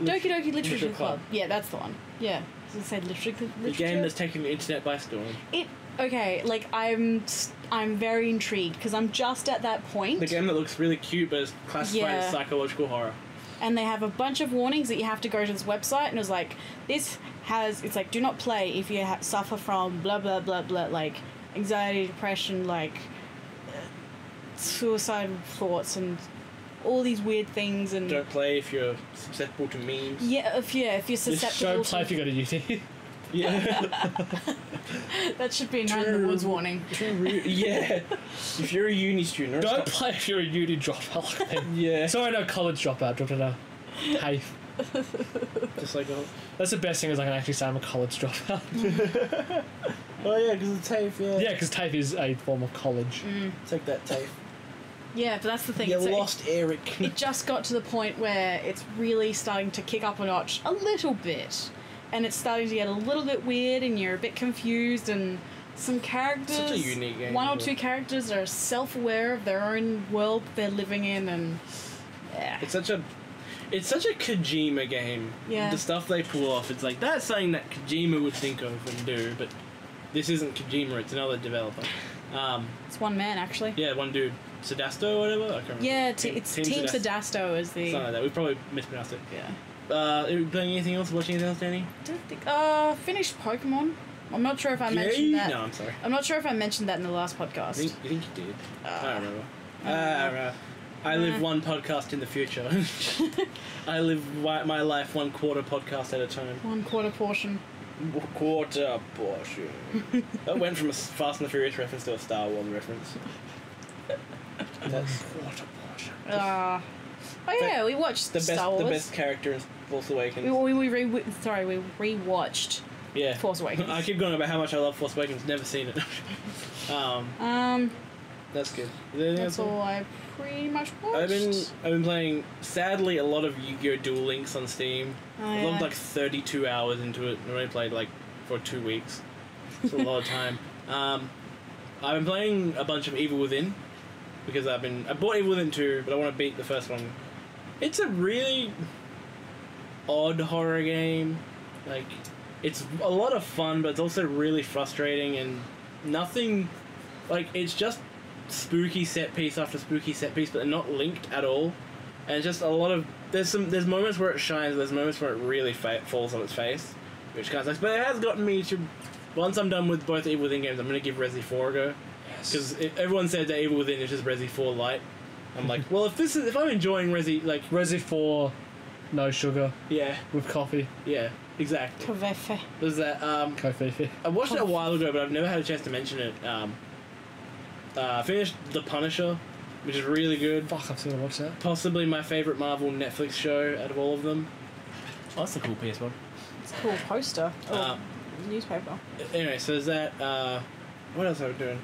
Doki Doki Literature Club. Yeah, that's the one. Yeah. I was going to say literature. The game that's taking the internet by storm. Okay, like, I'm very intrigued, because I'm just at that point. The game that looks really cute but is classified as psychological horror. And they have a bunch of warnings that you have to go to this website, and it was like, it's like, do not play if you suffer from blah, blah, blah, blah, like, anxiety, depression, like, suicidal thoughts, and all these weird things, and... Don't play if you're susceptible to memes. Yeah, if you're susceptible Don't play if you go to uni. Yeah. That should be a Night in the Woods warning. Yeah. If you're a uni student... Don't play if you're a uni dropout like me. Yeah. Sorry, no, college dropout. Dropped it out. Hey. Just like... That's the best thing is I can actually say I'm a college dropout. Oh yeah, because it's TAFE, yeah. Yeah, because TAFE is a form of college. Take that, TAFE. Yeah, but that's the thing. You So lost Eric. it just got to the point where it's really starting to kick up a notch a little bit. And it's starting to get a little bit weird, and you're a bit confused, and some characters... Such a unique game. One or two characters are self-aware of their own world they're living in, and... Yeah. It's such a Kojima game. Yeah. The stuff they pull off, it's like, that's something that Kojima would think of and do, but this isn't Kojima, it's another developer. It's one man, actually. Yeah, one dude. Sadasto or whatever? I can't remember. Yeah, it's Team Sadasto is the... Something like that. We probably mispronounced it. Yeah. Are you playing anything else? Watching anything else, Danny? Don't think... finished Pokemon. I'm not sure if I mentioned that. No, I'm sorry. I'm not sure if I mentioned that in the last podcast. You think you did? I don't remember. I don't know. I live one podcast in the future. I live my life 1/4 podcast at a time. 1/4 portion. Quarter portion. That went from a Fast and the Furious reference to a Star Wars reference. That's quarter portion. Oh yeah, we watched Star Wars. The best character in Force Awakens. We rewatched Yeah. Force Awakens. I keep going about how much I love Force Awakens. Never seen it. That's good. Is there anything That's else? all I pretty much watched. I've been playing, sadly, a lot of Yu-Gi-Oh! Duel Links on Steam. I've logged like 32 hours into it. I only played like for 2 weeks. It's a lot of time. I've been playing a bunch of Evil Within because I bought Evil Within 2, but I want to beat the first one It's a really odd horror game. Like, it's a lot of fun, but it's also really frustrating and nothing. Like, it's just spooky set piece after spooky set piece, but they're not linked at all. And it's just a lot of there's moments where it shines, there's moments where it really falls on its face, which kind of sucks. But it has gotten me to. Once I'm done with both Evil Within games, I'm gonna give Resi 4 a go. Because everyone said that Evil Within is just Resi 4 light. I'm like, well, if I'm enjoying Resi 4, no sugar. Yeah. With coffee. Yeah, exactly. Kofefe. There's that. Kofefe. I watched it a while ago, but I've never had a chance to mention it. I finished The Punisher, which is really good. Fuck, I've seen watch that. Possibly my favorite Marvel Netflix show out of all of them. Oh, that's a cool PS1. It's a cool poster. Newspaper. Anyway, so there's that. What else am I doing?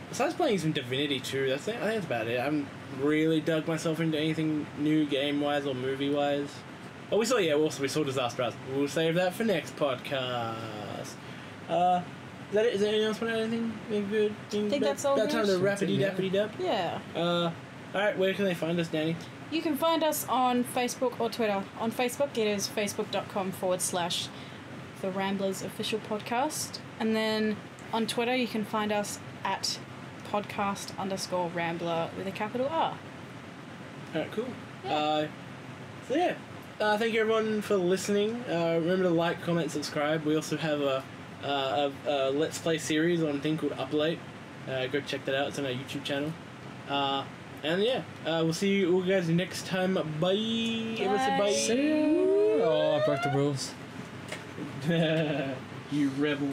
Besides playing some Divinity 2, I think that's about it. I haven't really dug myself into anything new game-wise or movie-wise. Oh, we saw Disaster Artist. We'll save that for next podcast. Is that it? Is there anything else? Anything good? I think that's all. That time to rapidy-dappity-dup? Yeah. Alright, where can they find us, Danny? You can find us on Facebook or Twitter. On Facebook, it is facebook.com/The Ramblers Official Podcast. And then on Twitter, you can find us at podcast_Rambler with a capital R. Alright, cool. Yeah. Thank you everyone for listening. Remember to like, comment, subscribe. We also have a Let's Play series on a thing called Uplate. Go check that out. It's on our YouTube channel. We'll see you guys next time. Bye. Everyone say bye. See you. Oh, I broke the rules. You rebel.